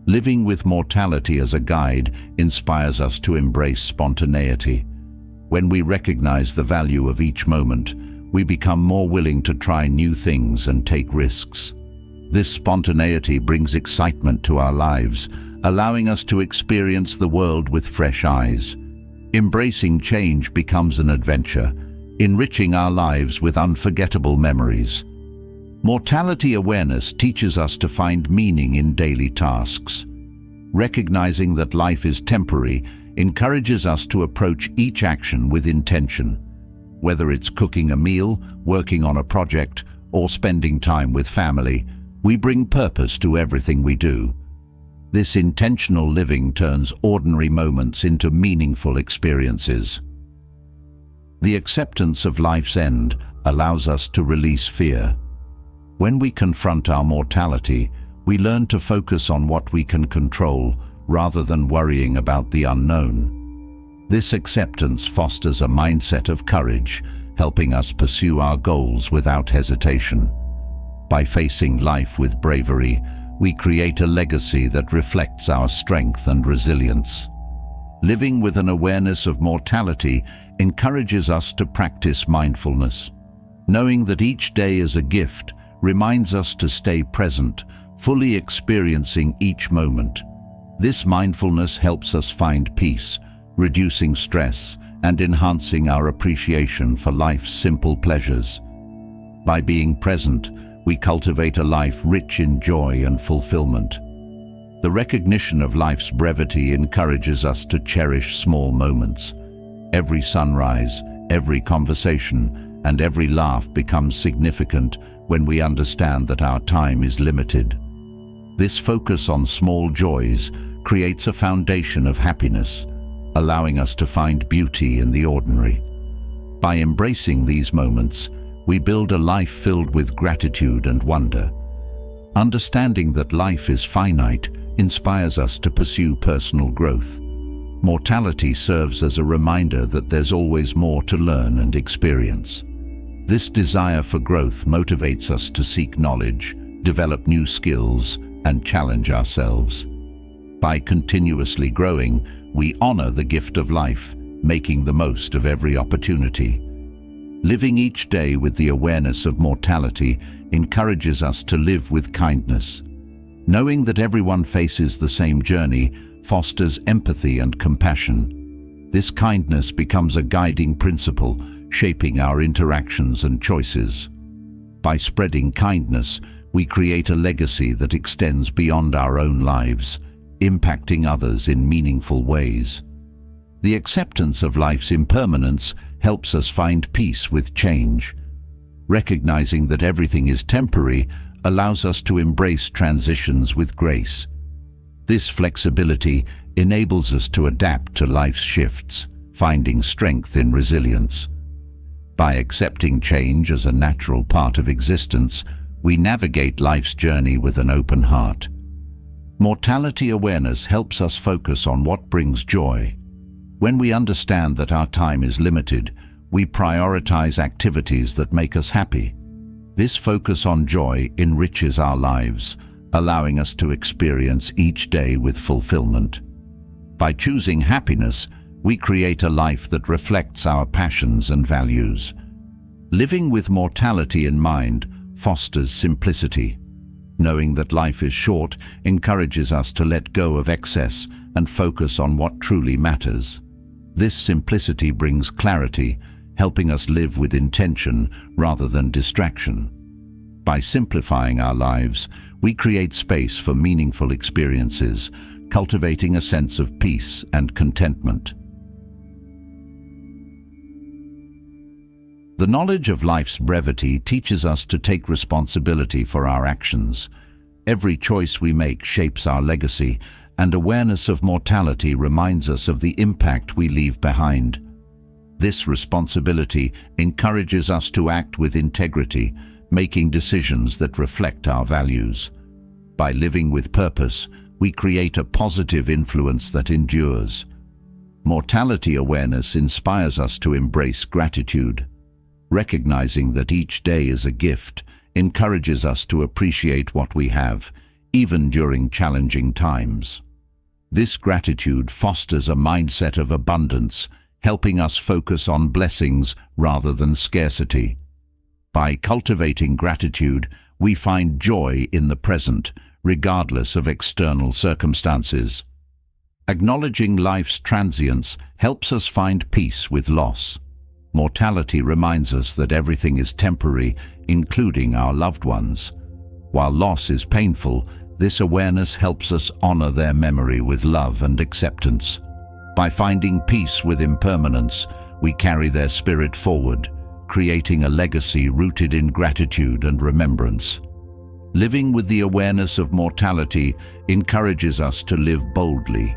Speaker 1: Living with mortality as a guide inspires us to embrace spontaneity. When we recognize the value of each moment, we become more willing to try new things and take risks. This spontaneity brings excitement to our lives, allowing us to experience the world with fresh eyes. Embracing change becomes an adventure, enriching our lives with unforgettable memories. Mortality awareness teaches us to find meaning in daily tasks. Recognizing that life is temporary encourages us to approach each action with intention. Whether it's cooking a meal, working on a project, or spending time with family, we bring purpose to everything we do. This intentional living turns ordinary moments into meaningful experiences. The acceptance of life's end allows us to release fear. When we confront our mortality, we learn to focus on what we can control rather than worrying about the unknown. This acceptance fosters a mindset of courage, helping us pursue our goals without hesitation. By facing life with bravery, we create a legacy that reflects our strength and resilience. Living with an awareness of mortality encourages us to practice mindfulness. Knowing that each day is a gift reminds us to stay present, fully experiencing each moment. This mindfulness helps us find peace, reducing stress and enhancing our appreciation for life's simple pleasures. By being present, we cultivate a life rich in joy and fulfillment. The recognition of life's brevity encourages us to cherish small moments. Every sunrise, every conversation, and every laugh becomes significant when we understand that our time is limited. This focus on small joys creates a foundation of happiness, allowing us to find beauty in the ordinary. By embracing these moments, we build a life filled with gratitude and wonder. Understanding that life is finite inspires us to pursue personal growth. Mortality serves as a reminder that there's always more to learn and experience. This desire for growth motivates us to seek knowledge, develop new skills, and challenge ourselves. By continuously growing, we honor the gift of life, making the most of every opportunity. Living each day with the awareness of mortality encourages us to live with kindness. Knowing that everyone faces the same journey fosters empathy and compassion. This kindness becomes a guiding principle, shaping our interactions and choices. By spreading kindness, we create a legacy that extends beyond our own lives, impacting others in meaningful ways. The acceptance of life's impermanence helps us find peace with change. Recognizing that everything is temporary allows us to embrace transitions with grace. This flexibility enables us to adapt to life's shifts, finding strength in resilience. By accepting change as a natural part of existence, we navigate life's journey with an open heart. Mortality awareness helps us focus on what brings joy. When we understand that our time is limited, we prioritize activities that make us happy. This focus on joy enriches our lives, allowing us to experience each day with fulfillment. By choosing happiness, we create a life that reflects our passions and values. Living with mortality in mind fosters simplicity. Knowing that life is short encourages us to let go of excess and focus on what truly matters. This simplicity brings clarity, helping us live with intention rather than distraction. By simplifying our lives, we create space for meaningful experiences, cultivating a sense of peace and contentment. The knowledge of life's brevity teaches us to take responsibility for our actions. Every choice we make shapes our legacy, and awareness of mortality reminds us of the impact we leave behind. This responsibility encourages us to act with integrity, making decisions that reflect our values. By living with purpose, we create a positive influence that endures. Mortality awareness inspires us to embrace gratitude. Recognizing that each day is a gift encourages us to appreciate what we have, even during challenging times. This gratitude fosters a mindset of abundance, helping us focus on blessings rather than scarcity. By cultivating gratitude, we find joy in the present, regardless of external circumstances. Acknowledging life's transience helps us find peace with loss. Mortality reminds us that everything is temporary, including our loved ones. While loss is painful, this awareness helps us honor their memory with love and acceptance. By finding peace with impermanence, we carry their spirit forward, creating a legacy rooted in gratitude and remembrance. Living with the awareness of mortality encourages us to live boldly.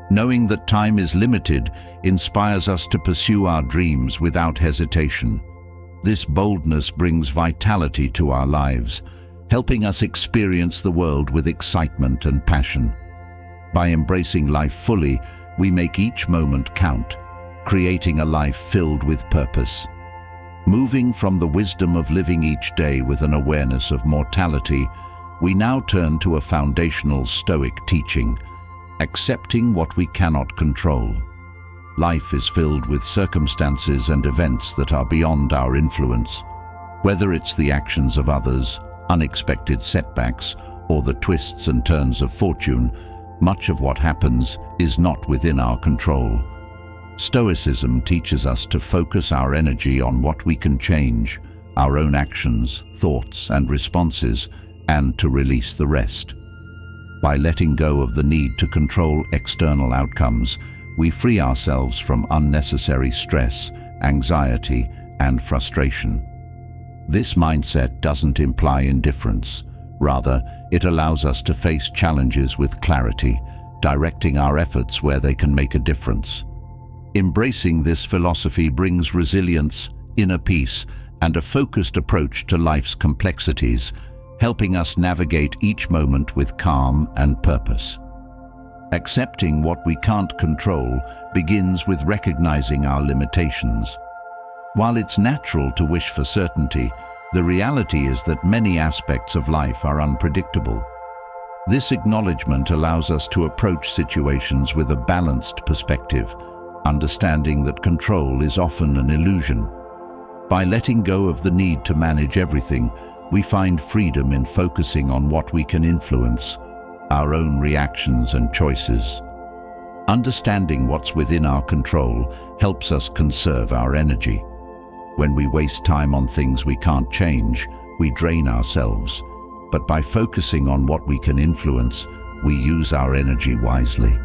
Speaker 1: Knowing that time is limited inspires us to pursue our dreams without hesitation. This boldness brings vitality to our lives, helping us experience the world with excitement and passion. By embracing life fully, we make each moment count, creating a life filled with purpose. Moving from the wisdom of living each day with an awareness of mortality, we now turn to a foundational Stoic teaching: accepting what we cannot control. Life is filled with circumstances and events that are beyond our influence. Whether it's the actions of others, unexpected setbacks, or the twists and turns of fortune, much of what happens is not within our control. Stoicism teaches us to focus our energy on what we can change, our own actions, thoughts, and responses, and to release the rest. By letting go of the need to control external outcomes, we free ourselves from unnecessary stress, anxiety, and frustration. This mindset doesn't imply indifference. Rather, it allows us to face challenges with clarity, directing our efforts where they can make a difference. Embracing this philosophy brings resilience, inner peace, and a focused approach to life's complexities, helping us navigate each moment with calm and purpose. Accepting what we can't control begins with recognizing our limitations. While it's natural to wish for certainty, the reality is that many aspects of life are unpredictable. This acknowledgement allows us to approach situations with a balanced perspective, understanding that control is often an illusion. By letting go of the need to manage everything, we find freedom in focusing on what we can influence, our own reactions and choices. Understanding what's within our control helps us conserve our energy. When we waste time on things we can't change, we drain ourselves. But by focusing on what we can influence, we use our energy wisely.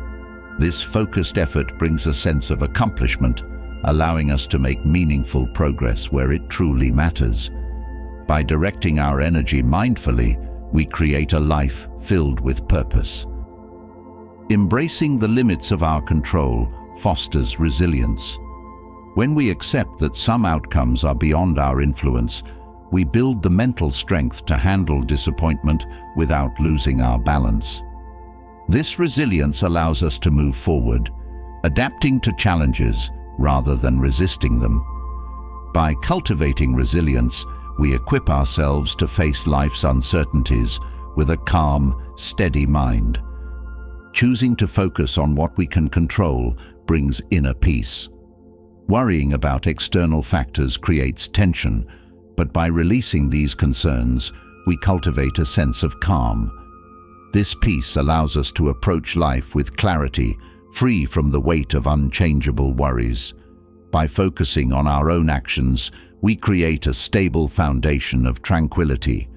Speaker 1: This focused effort brings a sense of accomplishment, allowing us to make meaningful progress where it truly matters. By directing our energy mindfully, we create a life filled with purpose. Embracing the limits of our control fosters resilience. When we accept that some outcomes are beyond our influence, we build the mental strength to handle disappointment without losing our balance. This resilience allows us to move forward, adapting to challenges rather than resisting them. By cultivating resilience, we equip ourselves to face life's uncertainties with a calm, steady mind. Choosing to focus on what we can control brings inner peace. Worrying about external factors creates tension, but by releasing these concerns, we cultivate a sense of calm. This peace allows us to approach life with clarity, free from the weight of unchangeable worries. By focusing on our own actions, we create a stable foundation of tranquility.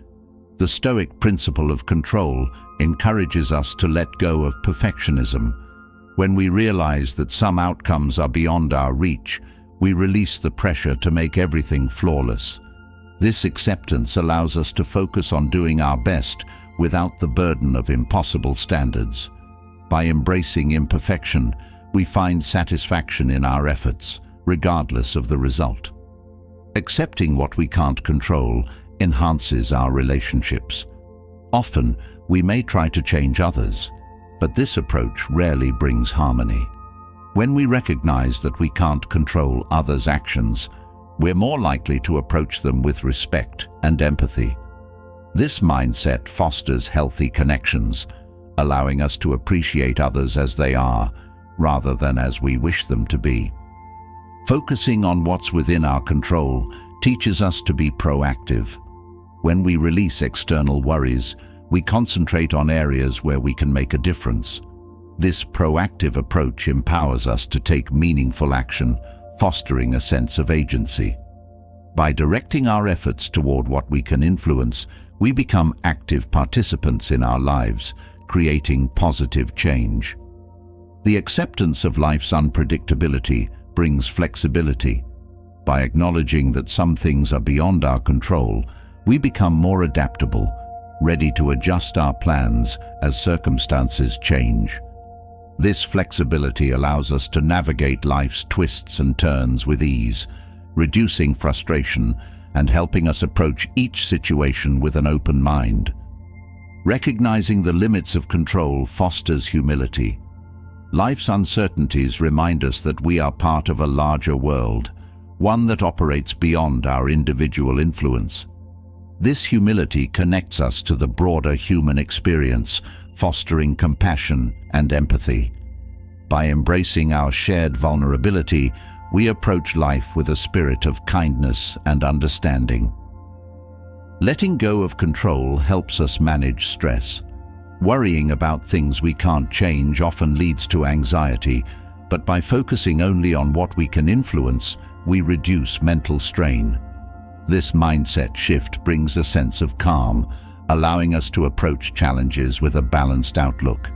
Speaker 1: The Stoic principle of control encourages us to let go of perfectionism. When we realize that some outcomes are beyond our reach, we release the pressure to make everything flawless. This acceptance allows us to focus on doing our best without the burden of impossible standards. By embracing imperfection, we find satisfaction in our efforts, regardless of the result. Accepting what we can't control enhances our relationships. Often, we may try to change others, but this approach rarely brings harmony. When we recognize that we can't control others' actions, we're more likely to approach them with respect and empathy. This mindset fosters healthy connections, allowing us to appreciate others as they are, rather than as we wish them to be. Focusing on what's within our control teaches us to be proactive. When we release external worries, we concentrate on areas where we can make a difference. This proactive approach empowers us to take meaningful action, fostering a sense of agency. By directing our efforts toward what we can influence, we become active participants in our lives, creating positive change. The acceptance of life's unpredictability brings flexibility. By acknowledging that some things are beyond our control, we become more adaptable, ready to adjust our plans as circumstances change. This flexibility allows us to navigate life's twists and turns with ease, reducing frustration and helping us approach each situation with an open mind. Recognizing the limits of control fosters humility. Life's uncertainties remind us that we are part of a larger world, one that operates beyond our individual influence. This humility connects us to the broader human experience, fostering compassion and empathy. By embracing our shared vulnerability, we approach life with a spirit of kindness and understanding. Letting go of control helps us manage stress. Worrying about things we can't change often leads to anxiety, but by focusing only on what we can influence, we reduce mental strain. This mindset shift brings a sense of calm, allowing us to approach challenges with a balanced outlook.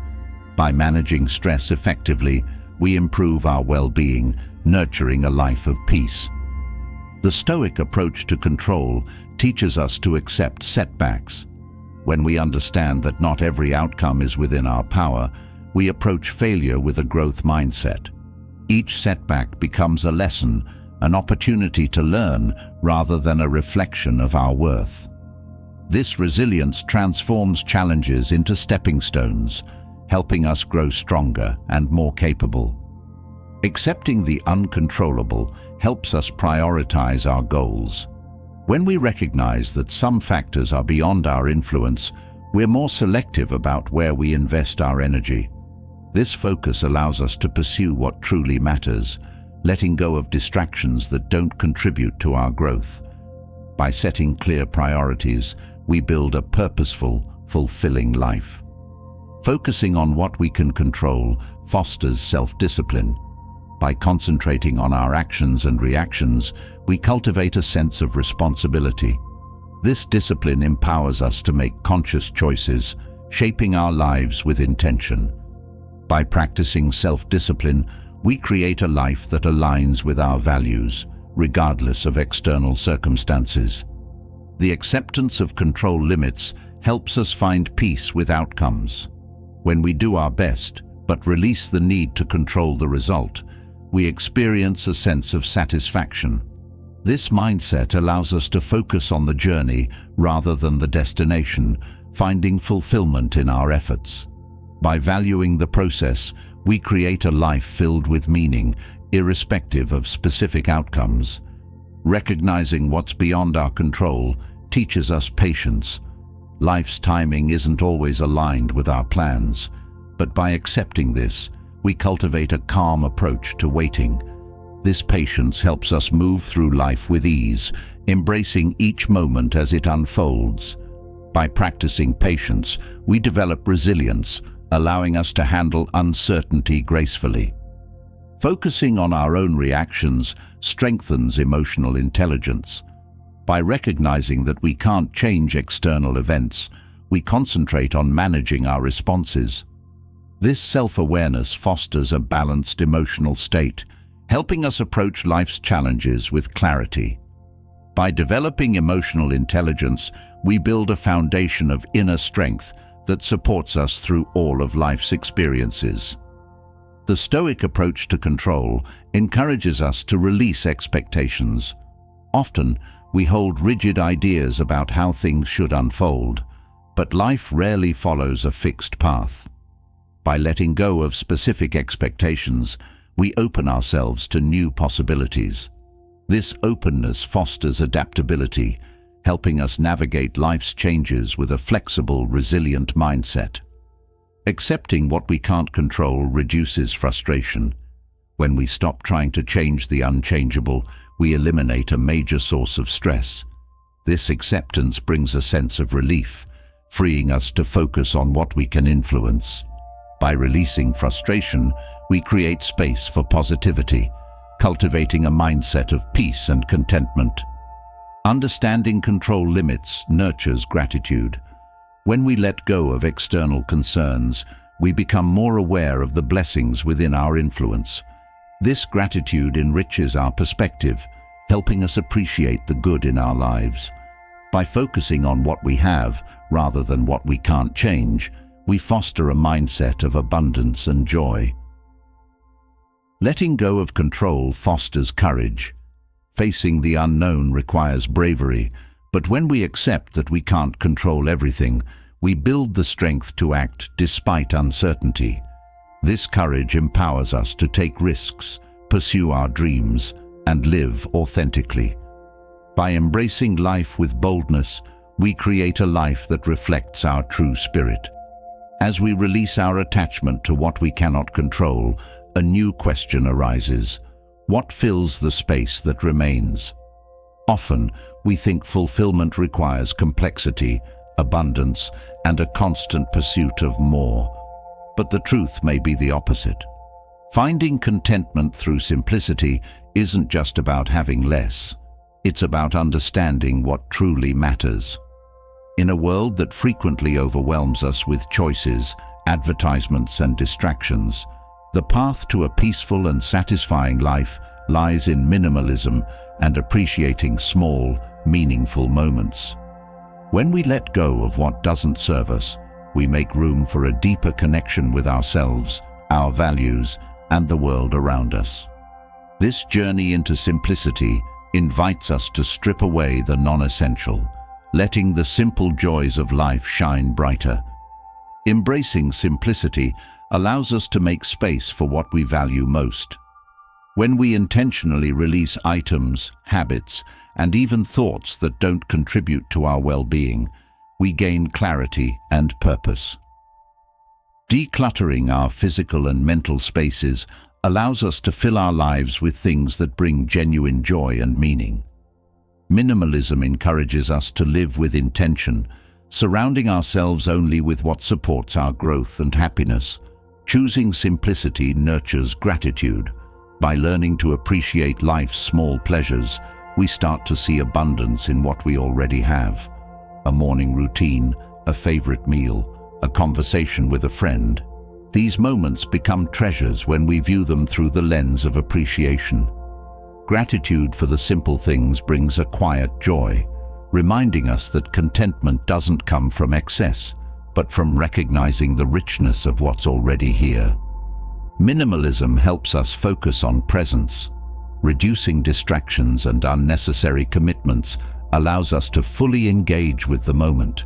Speaker 1: By managing stress effectively, we improve our well-being, nurturing a life of peace. The Stoic approach to control teaches us to accept setbacks. When we understand that not every outcome is within our power, we approach failure with a growth mindset. Each setback becomes a lesson, an opportunity to learn rather than a reflection of our worth. This resilience transforms challenges into stepping stones, helping us grow stronger and more capable. Accepting the uncontrollable helps us prioritize our goals. When we recognize that some factors are beyond our influence, We're more selective about where we invest our energy. This focus allows us to pursue what truly matters, letting go of distractions that don't contribute to our growth. By setting clear priorities, we build a purposeful, fulfilling life. Focusing on what we can control fosters self-discipline. By concentrating on our actions and reactions, we cultivate a sense of responsibility. This discipline empowers us to make conscious choices, shaping our lives with intention. By practicing self-discipline, we create a life that aligns with our values, regardless of external circumstances. The acceptance of control limits helps us find peace with outcomes. When we do our best, but release the need to control the result, we experience a sense of satisfaction. This mindset allows us to focus on the journey rather than the destination, finding fulfillment in our efforts. By valuing the process, we create a life filled with meaning, irrespective of specific outcomes. Recognizing what's beyond our control teaches us patience. Life's timing isn't always aligned with our plans, but by accepting this, we cultivate a calm approach to waiting. This patience helps us move through life with ease, embracing each moment as it unfolds. By practicing patience, we develop resilience, allowing us to handle uncertainty gracefully. Focusing on our own reactions strengthens emotional intelligence. By recognizing that we can't change external events, we concentrate on managing our responses. This self-awareness fosters a balanced emotional state, helping us approach life's challenges with clarity. By developing emotional intelligence, we build a foundation of inner strength that supports us through all of life's experiences. The Stoic approach to control encourages us to release expectations. Often, we hold rigid ideas about how things should unfold, but life rarely follows a fixed path. By letting go of specific expectations, we open ourselves to new possibilities. This openness fosters adaptability, helping us navigate life's changes with a flexible, resilient mindset. Accepting what we can't control reduces frustration. When we stop trying to change the unchangeable, we eliminate a major source of stress. This acceptance brings a sense of relief, freeing us to focus on what we can influence. By releasing frustration, we create space for positivity, cultivating a mindset of peace and contentment. Understanding control limits nurtures gratitude. When we let go of external concerns, we become more aware of the blessings within our influence. This gratitude enriches our perspective, helping us appreciate the good in our lives. By focusing on what we have rather than what we can't change, we foster a mindset of abundance and joy. Letting go of control fosters courage. Facing the unknown requires bravery, but when we accept that we can't control everything, we build the strength to act despite uncertainty. This courage empowers us to take risks, pursue our dreams, and live authentically. By embracing life with boldness, we create a life that reflects our true spirit. As we release our attachment to what we cannot control, a new question arises. What fills the space that remains? Often, we think fulfillment requires complexity, abundance, and a constant pursuit of more. But the truth may be the opposite. Finding contentment through simplicity isn't just about having less. It's about understanding what truly matters. In a world that frequently overwhelms us with choices, advertisements, and distractions, the path to a peaceful and satisfying life lies in minimalism and appreciating small, meaningful moments. When we let go of what doesn't serve us, we make room for a deeper connection with ourselves, our values, and the world around us. This journey into simplicity invites us to strip away the non-essential, letting the simple joys of life shine brighter. Embracing simplicity allows us to make space for what we value most. When we intentionally release items, habits, and even thoughts that don't contribute to our well-being, we gain clarity and purpose. Decluttering our physical and mental spaces allows us to fill our lives with things that bring genuine joy and meaning. Minimalism encourages us to live with intention, surrounding ourselves only with what supports our growth and happiness. Choosing simplicity nurtures gratitude. By learning to appreciate life's small pleasures, we start to see abundance in what we already have. A morning routine, a favorite meal, a conversation with a friend. These moments become treasures when we view them through the lens of appreciation. Gratitude for the simple things brings a quiet joy, reminding us that contentment doesn't come from excess, but from recognizing the richness of what's already here. Minimalism helps us focus on presence. Reducing distractions and unnecessary commitments allows us to fully engage with the moment.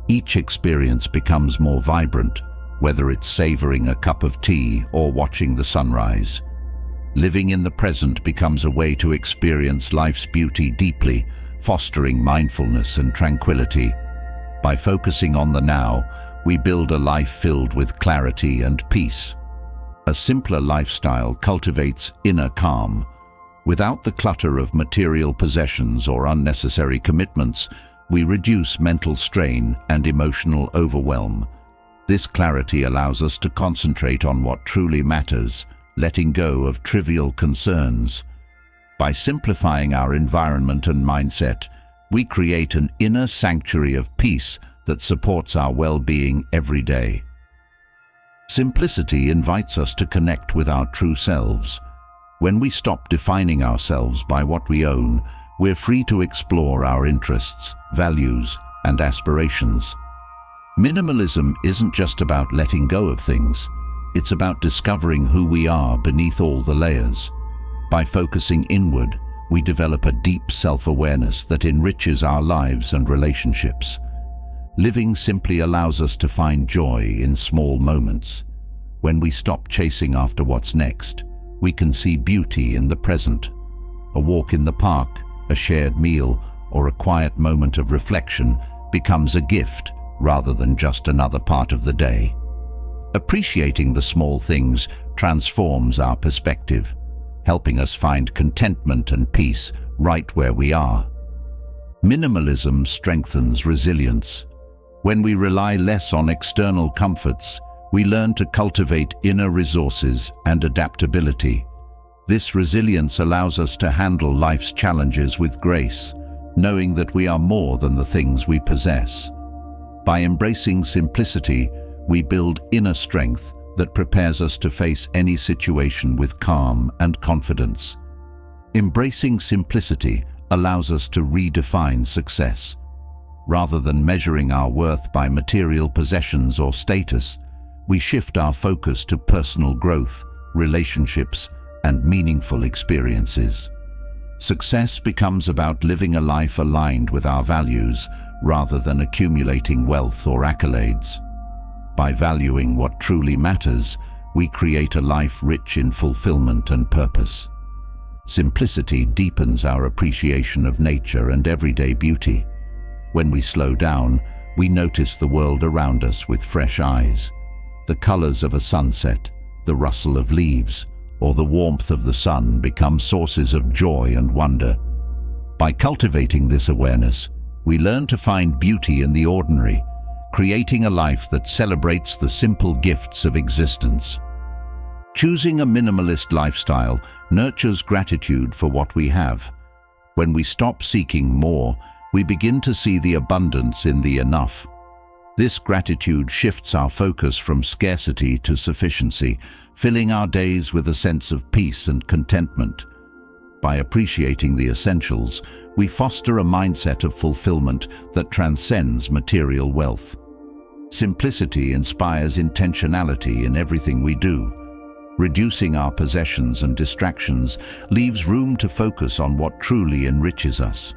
Speaker 1: Each experience becomes more vibrant, whether it's savoring a cup of tea or watching the sunrise. Living in the present becomes a way to experience life's beauty deeply, fostering mindfulness and tranquility. By focusing on the now, we build a life filled with clarity and peace. A simpler lifestyle cultivates inner calm. Without the clutter of material possessions or unnecessary commitments, we reduce mental strain and emotional overwhelm. This clarity allows us to concentrate on what truly matters, letting go of trivial concerns. By simplifying our environment and mindset, we create an inner sanctuary of peace that supports our well-being every day. Simplicity invites us to connect with our true selves. When we stop defining ourselves by what we own, we're free to explore our interests, values, and aspirations. Minimalism isn't just about letting go of things. It's about discovering who we are beneath all the layers. By focusing inward, we develop a deep self-awareness that enriches our lives and relationships. Living simply allows us to find joy in small moments. When we stop chasing after what's next, we can see beauty in the present. A walk in the park, a shared meal, or a quiet moment of reflection becomes a gift rather than just another part of the day. Appreciating the small things transforms our perspective, helping us find contentment and peace right where we are. Minimalism strengthens resilience. When we rely less on external comforts, we learn to cultivate inner resources and adaptability. This resilience allows us to handle life's challenges with grace, knowing that we are more than the things we possess. By embracing simplicity, we build inner strength that prepares us to face any situation with calm and confidence. Embracing simplicity allows us to redefine success. Rather than measuring our worth by material possessions or status, we shift our focus to personal growth, relationships, and meaningful experiences. Success becomes about living a life aligned with our values rather than accumulating wealth or accolades. By valuing what truly matters, we create a life rich in fulfillment and purpose. Simplicity deepens our appreciation of nature and everyday beauty. When we slow down, we notice the world around us with fresh eyes. The colors of a sunset, the rustle of leaves, or the warmth of the sun become sources of joy and wonder. By cultivating this awareness, we learn to find beauty in the ordinary, creating a life that celebrates the simple gifts of existence. Choosing a minimalist lifestyle nurtures gratitude for what we have. When we stop seeking more, we begin to see the abundance in the enough. This gratitude shifts our focus from scarcity to sufficiency, filling our days with a sense of peace and contentment. By appreciating the essentials, we foster a mindset of fulfillment that transcends material wealth. Simplicity inspires intentionality in everything we do. Reducing our possessions and distractions leaves room to focus on what truly enriches us.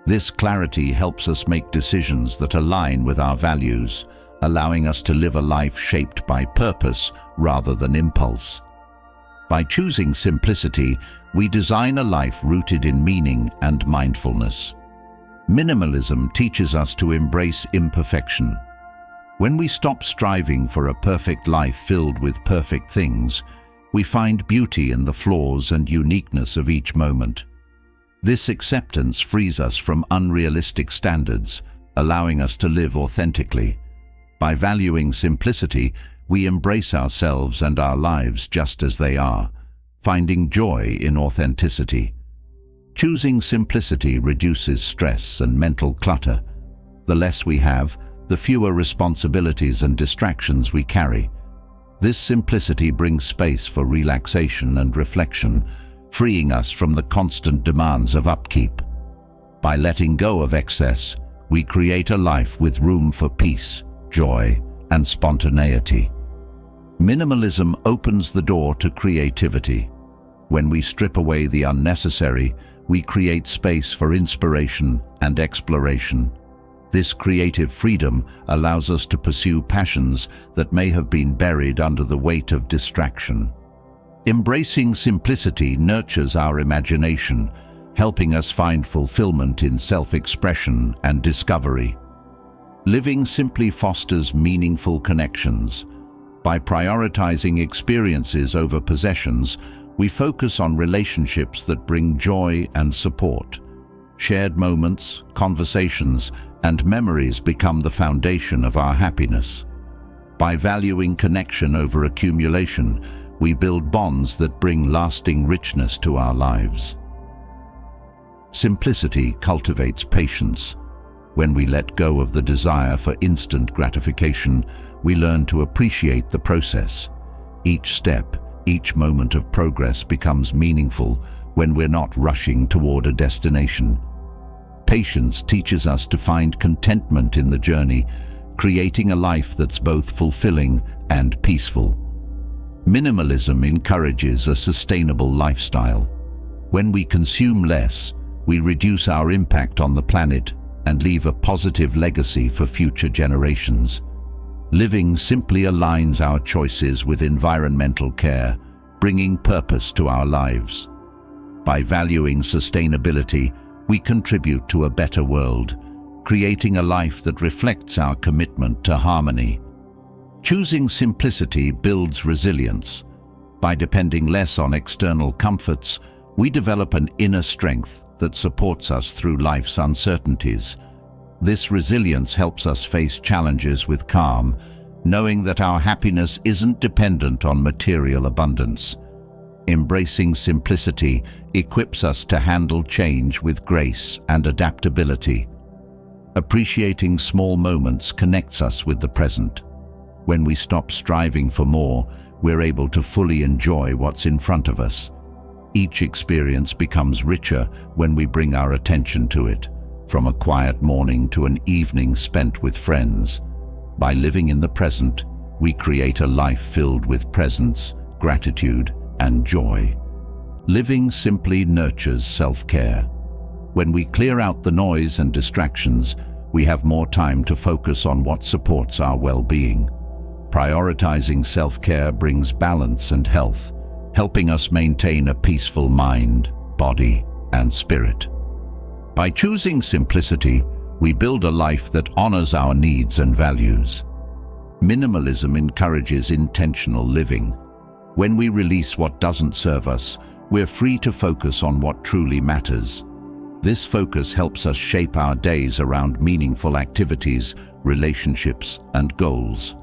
Speaker 1: This clarity helps us make decisions that align with our values, allowing us to live a life shaped by purpose rather than impulse. By choosing simplicity, we design a life rooted in meaning and mindfulness. Minimalism teaches us to embrace imperfection. When we stop striving for a perfect life filled with perfect things, we find beauty in the flaws and uniqueness of each moment. This acceptance frees us from unrealistic standards, allowing us to live authentically. By valuing simplicity, we embrace ourselves and our lives just as they are, finding joy in authenticity. Choosing simplicity reduces stress and mental clutter. The less we have, the fewer responsibilities and distractions we carry. This simplicity brings space for relaxation and reflection, freeing us from the constant demands of upkeep. By letting go of excess, we create a life with room for peace, joy, and spontaneity. Minimalism opens the door to creativity. When we strip away the unnecessary, we create space for inspiration and exploration. This creative freedom allows us to pursue passions that may have been buried under the weight of distraction. Embracing simplicity nurtures our imagination, helping us find fulfillment in self-expression and discovery. Living simply fosters meaningful connections. By prioritizing experiences over possessions, we focus on relationships that bring joy and support. Shared moments, conversations, and memories become the foundation of our happiness. By valuing connection over accumulation, we build bonds that bring lasting richness to our lives. Simplicity cultivates patience. When we let go of the desire for instant gratification, we learn to appreciate the process. Each step, each moment of progress becomes meaningful when we're not rushing toward a destination. Patience teaches us to find contentment in the journey, creating a life that's both fulfilling and peaceful. Minimalism encourages a sustainable lifestyle. When we consume less, we reduce our impact on the planet and leave a positive legacy for future generations. Living simply aligns our choices with environmental care, bringing purpose to our lives. By valuing sustainability, we contribute to a better world, creating a life that reflects our commitment to harmony. Choosing simplicity builds resilience. By depending less on external comforts, we develop an inner strength that supports us through life's uncertainties. This resilience helps us face challenges with calm, knowing that our happiness isn't dependent on material abundance. Embracing simplicity equips us to handle change with grace and adaptability. Appreciating small moments connects us with the present. When we stop striving for more, we're able to fully enjoy what's in front of us. Each experience becomes richer when we bring our attention to it, from a quiet morning to an evening spent with friends. By living in the present, we create a life filled with presence, gratitude, and joy. Living simply nurtures self-care. When we clear out the noise and distractions, we have more time to focus on what supports our well-being. Prioritizing self-care brings balance and health, helping us maintain a peaceful mind, body, and spirit. By choosing simplicity, we build a life that honors our needs and values. Minimalism encourages intentional living. When we release what doesn't serve us, we're free to focus on what truly matters. This focus helps us shape our days around meaningful activities, relationships, and goals.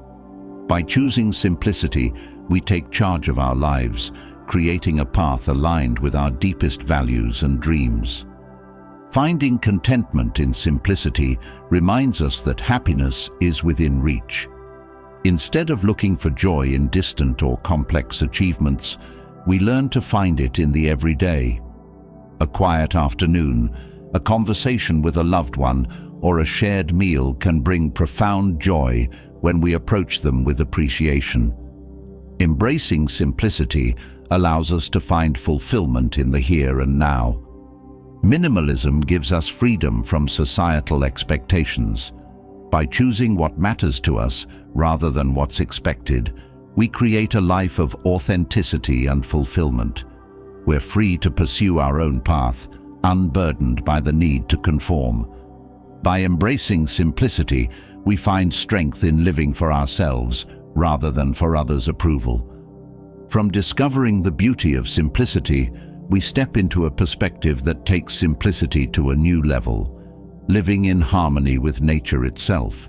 Speaker 1: By choosing simplicity, we take charge of our lives, creating a path aligned with our deepest values and dreams. Finding contentment in simplicity reminds us that happiness is within reach. Instead of looking for joy in distant or complex achievements, we learn to find it in the everyday. A quiet afternoon, a conversation with a loved one, or a shared meal can bring profound joy when we approach them with appreciation. Embracing simplicity allows us to find fulfillment in the here and now. Minimalism gives us freedom from societal expectations. By choosing what matters to us rather than what's expected, we create a life of authenticity and fulfillment. We're free to pursue our own path, unburdened by the need to conform. By embracing simplicity, we find strength in living for ourselves rather than for others' approval. From discovering the beauty of simplicity, we step into a perspective that takes simplicity to a new level, living in harmony with nature itself.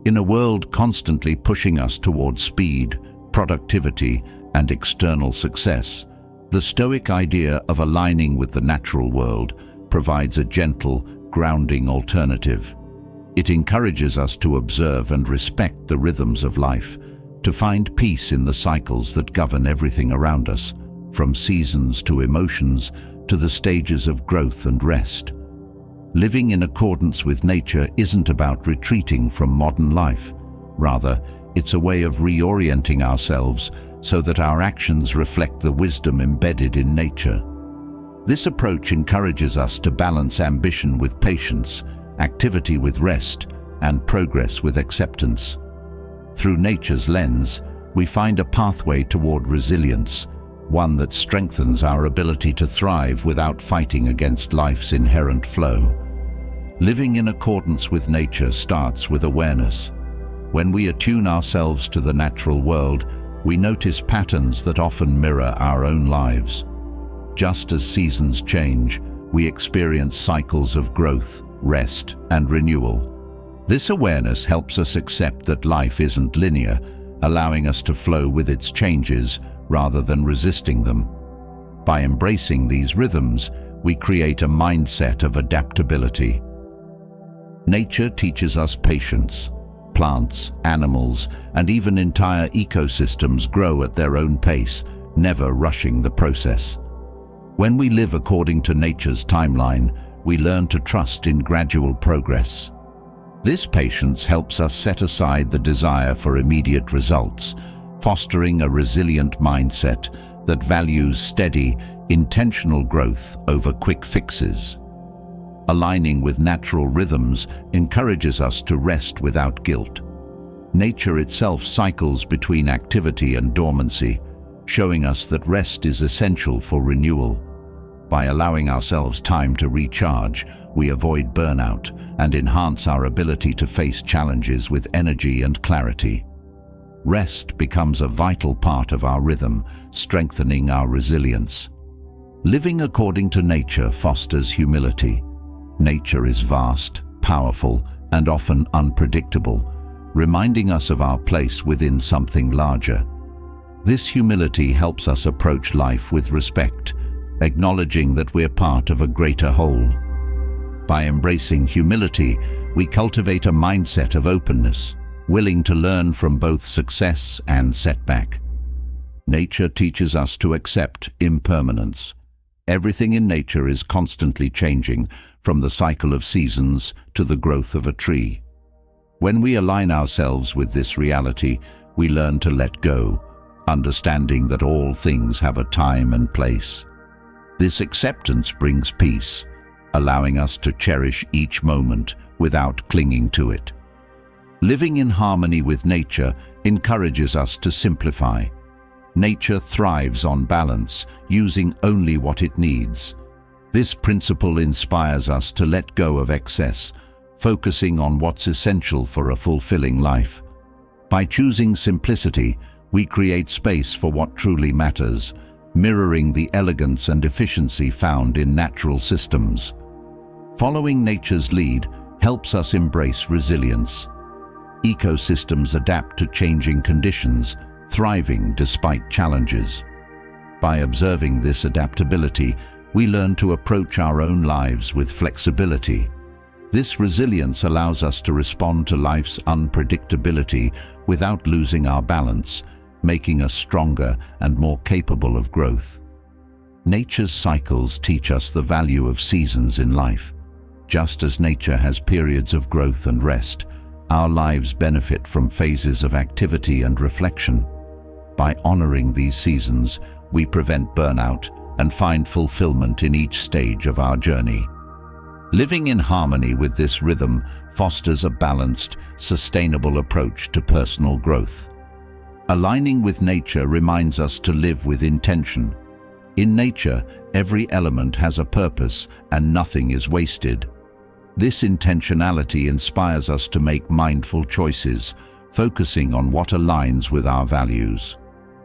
Speaker 1: In a world constantly pushing us towards speed, productivity, and external success, the Stoic idea of aligning with the natural world provides a gentle, grounding alternative. It encourages us to observe and respect the rhythms of life, to find peace in the cycles that govern everything around us, from seasons to emotions to the stages of growth and rest. Living in accordance with nature isn't about retreating from modern life. Rather, it's a way of reorienting ourselves so that our actions reflect the wisdom embedded in nature. This approach encourages us to balance ambition with patience, activity with rest, and progress with acceptance. Through nature's lens, we find a pathway toward resilience, one that strengthens our ability to thrive without fighting against life's inherent flow. Living in accordance with nature starts with awareness. When we attune ourselves to the natural world, we notice patterns that often mirror our own lives. Just as seasons change, we experience cycles of growth, rest, and renewal. This awareness helps us accept that life isn't linear, allowing us to flow with its changes rather than resisting them. By embracing these rhythms, we create a mindset of adaptability. Nature teaches us patience. Plants, animals, and even entire ecosystems grow at their own pace, never rushing the process. When we live according to nature's timeline, we learn to trust in gradual progress. This patience helps us set aside the desire for immediate results, fostering a resilient mindset that values steady, intentional growth over quick fixes. Aligning with natural rhythms encourages us to rest without guilt. Nature itself cycles between activity and dormancy, showing us that rest is essential for renewal. By allowing ourselves time to recharge, we avoid burnout and enhance our ability to face challenges with energy and clarity. Rest becomes a vital part of our rhythm, strengthening our resilience. Living according to nature fosters humility. Nature is vast, powerful, and often unpredictable, reminding us of our place within something larger. This humility helps us approach life with respect, acknowledging that we're part of a greater whole. By embracing humility, we cultivate a mindset of openness, willing to learn from both success and setback. Nature teaches us to accept impermanence. Everything in nature is constantly changing, from the cycle of seasons to the growth of a tree. When we align ourselves with this reality, we learn to let go, understanding that all things have a time and place. This acceptance brings peace, allowing us to cherish each moment without clinging to it. Living in harmony with nature encourages us to simplify. Nature thrives on balance, using only what it needs. This principle inspires us to let go of excess, focusing on what's essential for a fulfilling life. By choosing simplicity, we create space for what truly matters, mirroring the elegance and efficiency found in natural systems. Following nature's lead helps us embrace resilience. Ecosystems adapt to changing conditions, thriving despite challenges. By observing this adaptability, we learn to approach our own lives with flexibility. This resilience allows us to respond to life's unpredictability without losing our balance, making us stronger and more capable of growth. Nature's cycles teach us the value of seasons in life. Just as nature has periods of growth and rest, our lives benefit from phases of activity and reflection. By honoring these seasons, we prevent burnout and find fulfillment in each stage of our journey. Living in harmony with this rhythm fosters a balanced, sustainable approach to personal growth. Aligning with nature reminds us to live with intention. In nature, every element has a purpose and nothing is wasted. This intentionality inspires us to make mindful choices, focusing on what aligns with our values.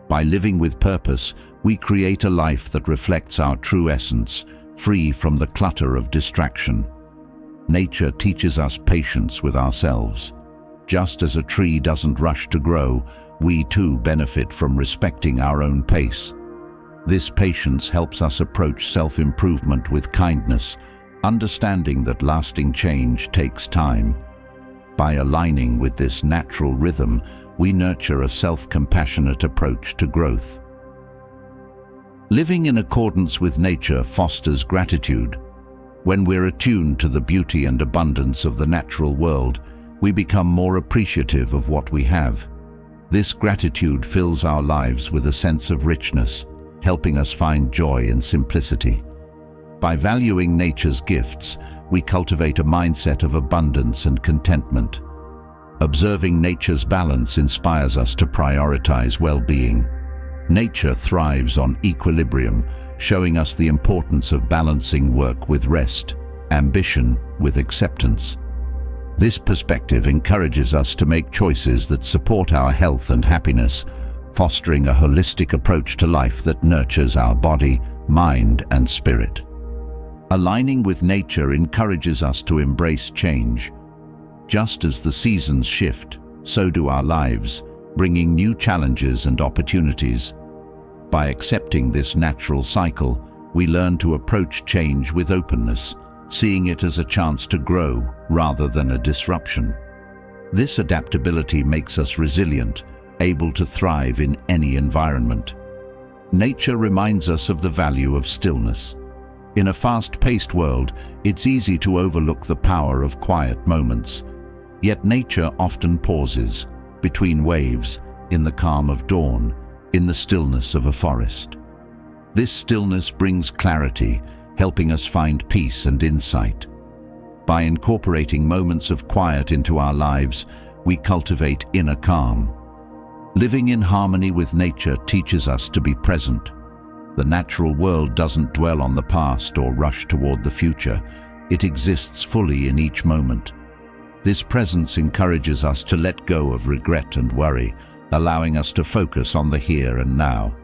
Speaker 1: By living with purpose, we create a life that reflects our true essence, free from the clutter of distraction. Nature teaches us patience with ourselves. Just as a tree doesn't rush to grow, we too benefit from respecting our own pace. This patience helps us approach self-improvement with kindness, understanding that lasting change takes time. By aligning with this natural rhythm, we nurture a self-compassionate approach to growth. Living in accordance with nature fosters gratitude. When we're attuned to the beauty and abundance of the natural world, we become more appreciative of what we have. This gratitude fills our lives with a sense of richness, helping us find joy in simplicity. By valuing nature's gifts, we cultivate a mindset of abundance and contentment. Observing nature's balance inspires us to prioritize well-being. Nature thrives on equilibrium, showing us the importance of balancing work with rest, ambition with acceptance. This perspective encourages us to make choices that support our health and happiness, fostering a holistic approach to life that nurtures our body, mind, and spirit. Aligning with nature encourages us to embrace change. Just as the seasons shift, so do our lives, bringing new challenges and opportunities. By accepting this natural cycle, we learn to approach change with openness, seeing it as a chance to grow rather than a disruption. This adaptability makes us resilient, able to thrive in any environment. Nature reminds us of the value of stillness. In a fast-paced world, it's easy to overlook the power of quiet moments. Yet nature often pauses, between waves, in the calm of dawn, in the stillness of a forest. This stillness brings clarity, helping us find peace and insight. By incorporating moments of quiet into our lives, we cultivate inner calm. Living in harmony with nature teaches us to be present. The natural world doesn't dwell on the past or rush toward the future. It exists fully in each moment. This presence encourages us to let go of regret and worry, allowing us to focus on the here and now.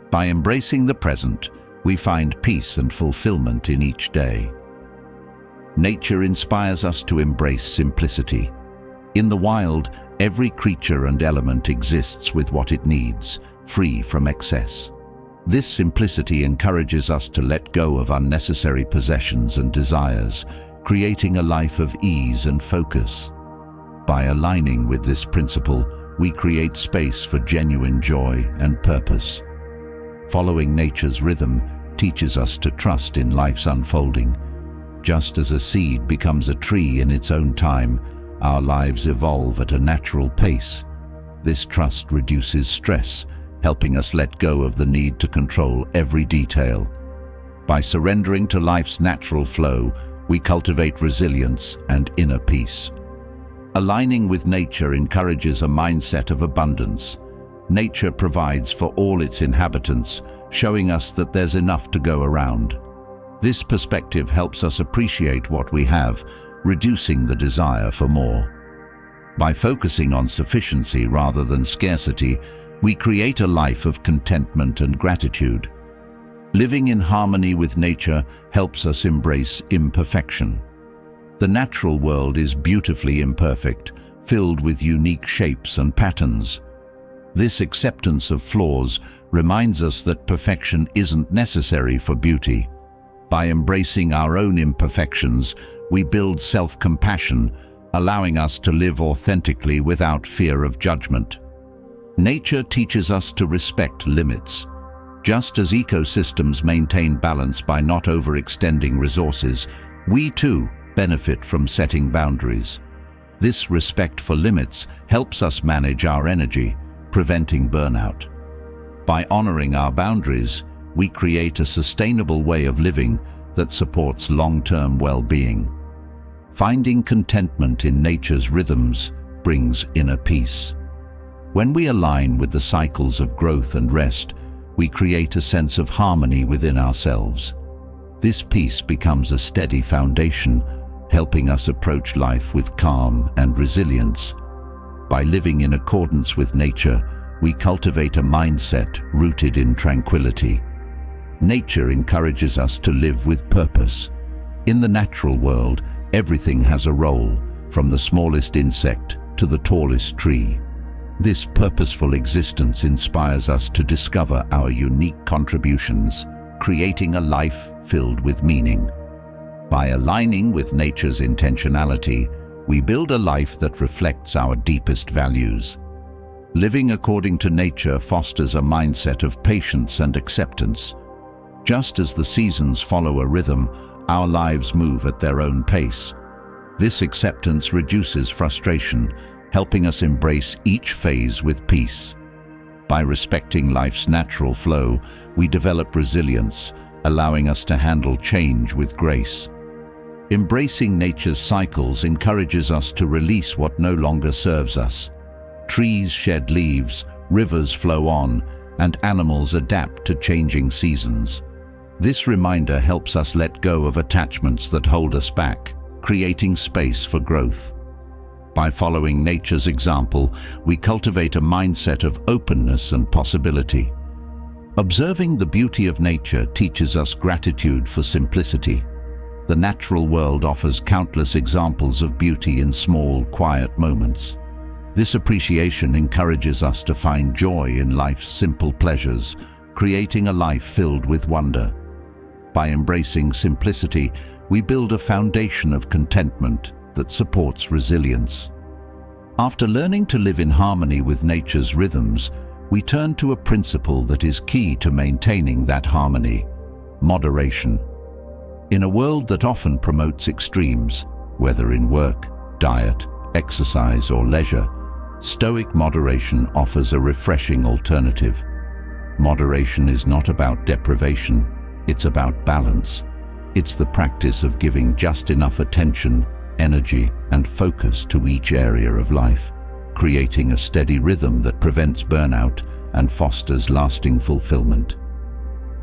Speaker 1: By embracing the present, we find peace and fulfillment in each day. Nature inspires us to embrace simplicity. In the wild, every creature and element exists with what it needs, free from excess. This simplicity encourages us to let go of unnecessary possessions and desires, creating a life of ease and focus. By aligning with this principle, we create space for genuine joy and purpose. Following nature's rhythm teaches us to trust in life's unfolding. Just as a seed becomes a tree in its own time, our lives evolve at a natural pace. This trust reduces stress, helping us let go of the need to control every detail. By surrendering to life's natural flow, we cultivate resilience and inner peace. Aligning with nature encourages a mindset of abundance. Nature provides for all its inhabitants, showing us that there's enough to go around. This perspective helps us appreciate what we have, reducing the desire for more. By focusing on sufficiency rather than scarcity, we create a life of contentment and gratitude. Living in harmony with nature helps us embrace imperfection. The natural world is beautifully imperfect, filled with unique shapes and patterns. This acceptance of flaws reminds us that perfection isn't necessary for beauty. By embracing our own imperfections, we build self-compassion, allowing us to live authentically without fear of judgment. Nature teaches us to respect limits. Just as ecosystems maintain balance by not overextending resources, we too benefit from setting boundaries. This respect for limits helps us manage our energy, preventing burnout. By honoring our boundaries, we create a sustainable way of living that supports long-term well-being. Finding contentment in nature's rhythms brings inner peace. When we align with the cycles of growth and rest, we create a sense of harmony within ourselves. This peace becomes a steady foundation, helping us approach life with calm and resilience. By living in accordance with nature, we cultivate a mindset rooted in tranquility. Nature encourages us to live with purpose. In the natural world, everything has a role, from the smallest insect to the tallest tree. This purposeful existence inspires us to discover our unique contributions, creating a life filled with meaning. By aligning with nature's intentionality, we build a life that reflects our deepest values. Living according to nature fosters a mindset of patience and acceptance. Just as the seasons follow a rhythm, our lives move at their own pace. This acceptance reduces frustration, helping us embrace each phase with peace. By respecting life's natural flow, we develop resilience, allowing us to handle change with grace. Embracing nature's cycles encourages us to release what no longer serves us. Trees shed leaves, rivers flow on, and animals adapt to changing seasons. This reminder helps us let go of attachments that hold us back, creating space for growth. By following nature's example, we cultivate a mindset of openness and possibility. Observing the beauty of nature teaches us gratitude for simplicity. The natural world offers countless examples of beauty in small, quiet moments. This appreciation encourages us to find joy in life's simple pleasures, creating a life filled with wonder. By embracing simplicity, we build a foundation of contentment that supports resilience. After learning to live in harmony with nature's rhythms, we turn to a principle that is key to maintaining that harmony: moderation. In a world that often promotes extremes, whether in work, diet, exercise, or leisure, Stoic moderation offers a refreshing alternative. Moderation is not about deprivation, it's about balance. It's the practice of giving just enough attention, energy, and focus to each area of life, creating a steady rhythm that prevents burnout and fosters lasting fulfillment.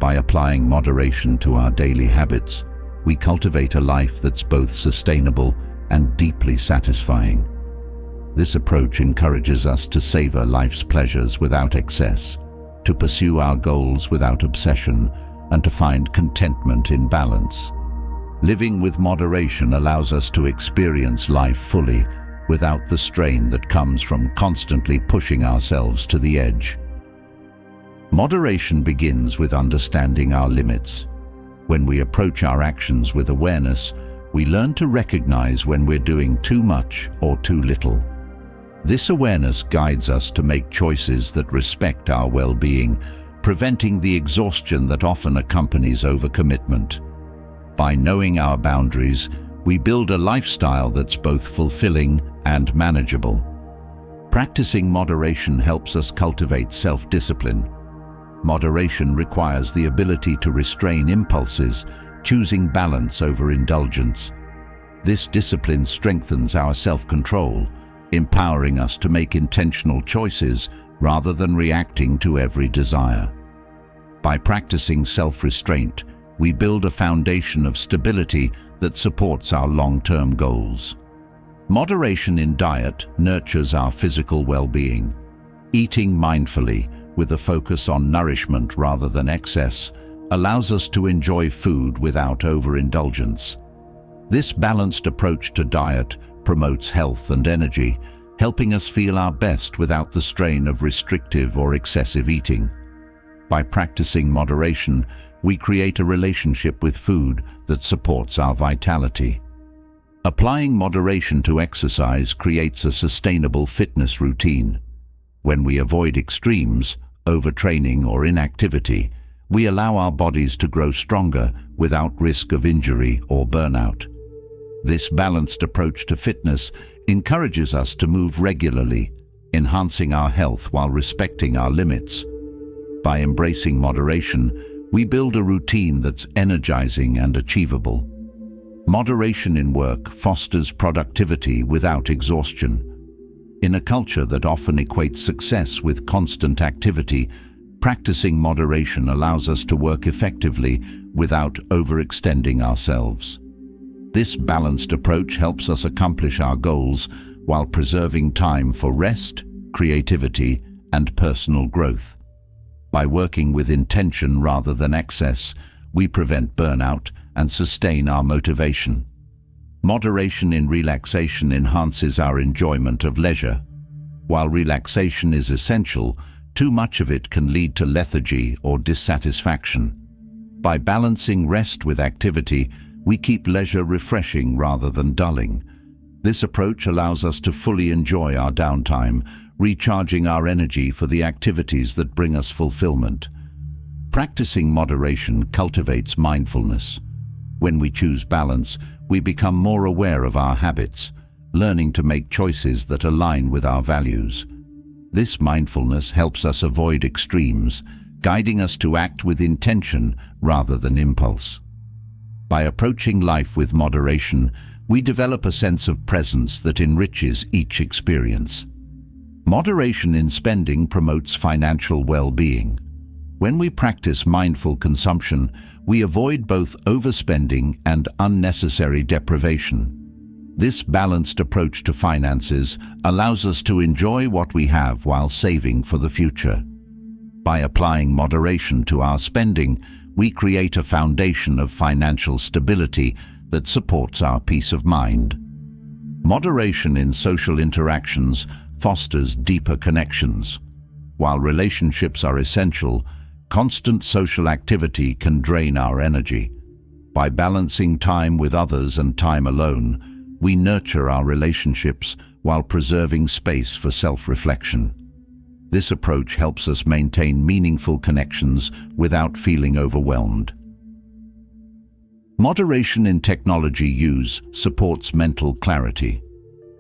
Speaker 1: By applying moderation to our daily habits, we cultivate a life that's both sustainable and deeply satisfying. This approach encourages us to savor life's pleasures without excess, to pursue our goals without obsession, and to find contentment in balance. Living with moderation allows us to experience life fully, without the strain that comes from constantly pushing ourselves to the edge. Moderation begins with understanding our limits. When we approach our actions with awareness, we learn to recognize when we're doing too much or too little. This awareness guides us to make choices that respect our well-being, preventing the exhaustion that often accompanies overcommitment. By knowing our boundaries, we build a lifestyle that's both fulfilling and manageable. Practicing moderation helps us cultivate self-discipline. Moderation requires the ability to restrain impulses, choosing balance over indulgence. This discipline strengthens our self-control, empowering us to make intentional choices rather than reacting to every desire. By practicing self-restraint, we build a foundation of stability that supports our long-term goals. Moderation in diet nurtures our physical well-being. Eating mindfully, with a focus on nourishment rather than excess, allows us to enjoy food without overindulgence. This balanced approach to diet promotes health and energy, helping us feel our best without the strain of restrictive or excessive eating. By practicing moderation, we create a relationship with food that supports our vitality. Applying moderation to exercise creates a sustainable fitness routine. When we avoid extremes, overtraining or inactivity, we allow our bodies to grow stronger without risk of injury or burnout. This balanced approach to fitness encourages us to move regularly, enhancing our health while respecting our limits. By embracing moderation, we build a routine that's energizing and achievable. Moderation in work fosters productivity without exhaustion. In a culture that often equates success with constant activity, practicing moderation allows us to work effectively without overextending ourselves. This balanced approach helps us accomplish our goals while preserving time for rest, creativity, and personal growth. By working with intention rather than excess, we prevent burnout and sustain our motivation. Moderation in relaxation enhances our enjoyment of leisure. While relaxation is essential, too much of it can lead to lethargy or dissatisfaction. By balancing rest with activity, we keep leisure refreshing rather than dulling. This approach allows us to fully enjoy our downtime, recharging our energy for the activities that bring us fulfillment. Practicing moderation cultivates mindfulness. When we choose balance, we become more aware of our habits, learning to make choices that align with our values. This mindfulness helps us avoid extremes, guiding us to act with intention rather than impulse. By approaching life with moderation, we develop a sense of presence that enriches each experience. Moderation in spending promotes financial well-being. When we practice mindful consumption, we avoid both overspending and unnecessary deprivation. This balanced approach to finances allows us to enjoy what we have while saving for the future. By applying moderation to our spending, we create a foundation of financial stability that supports our peace of mind. Moderation in social interactions fosters deeper connections. While relationships are essential, constant social activity can drain our energy. By balancing time with others and time alone, we nurture our relationships while preserving space for self-reflection. This approach helps us maintain meaningful connections without feeling overwhelmed. Moderation in technology use supports mental clarity.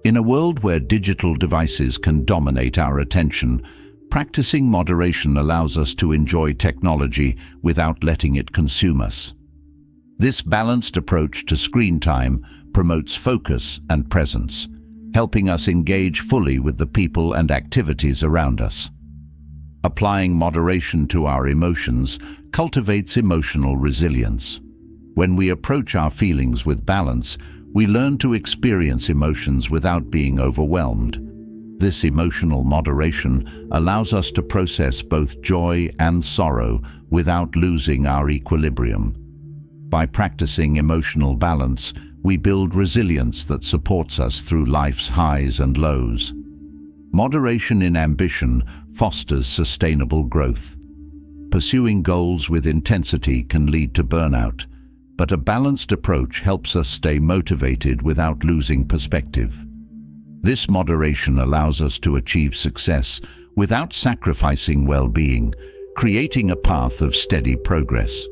Speaker 1: In a world where digital devices can dominate our attention, practicing moderation allows us to enjoy technology without letting it consume us. This balanced approach to screen time promotes focus and presence, helping us engage fully with the people and activities around us. Applying moderation to our emotions cultivates emotional resilience. When we approach our feelings with balance, we learn to experience emotions without being overwhelmed. This emotional moderation allows us to process both joy and sorrow without losing our equilibrium. By practicing emotional balance, we build resilience that supports us through life's highs and lows. Moderation in ambition fosters sustainable growth. Pursuing goals with intensity can lead to burnout, but a balanced approach helps us stay motivated without losing perspective. This moderation allows us to achieve success without sacrificing well-being, creating a path of steady progress.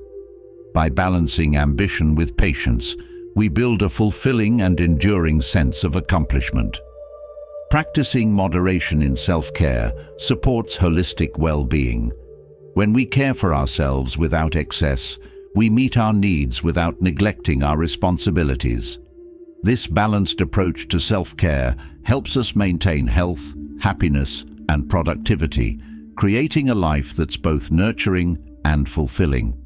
Speaker 1: By balancing ambition with patience, we build a fulfilling and enduring sense of accomplishment. Practicing moderation in self-care supports holistic well-being. When we care for ourselves without excess, we meet our needs without neglecting our responsibilities. This balanced approach to self-care helps us maintain health, happiness, and productivity, creating a life that's both nurturing and fulfilling.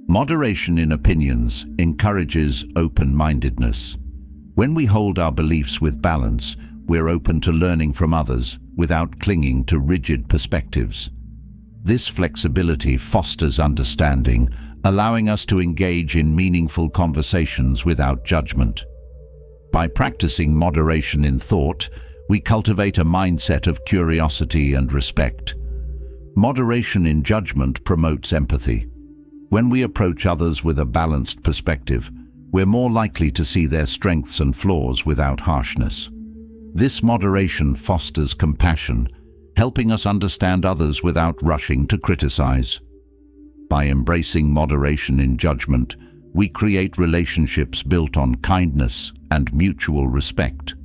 Speaker 1: Moderation in opinions encourages open-mindedness. When we hold our beliefs with balance, we're open to learning from others without clinging to rigid perspectives. This flexibility fosters understanding, allowing us to engage in meaningful conversations without judgment. By practicing moderation in thought, we cultivate a mindset of curiosity and respect. Moderation in judgment promotes empathy. When we approach others with a balanced perspective, we're more likely to see their strengths and flaws without harshness. This moderation fosters compassion, helping us understand others without rushing to criticize. By embracing moderation in judgment, we create relationships built on kindness and mutual respect.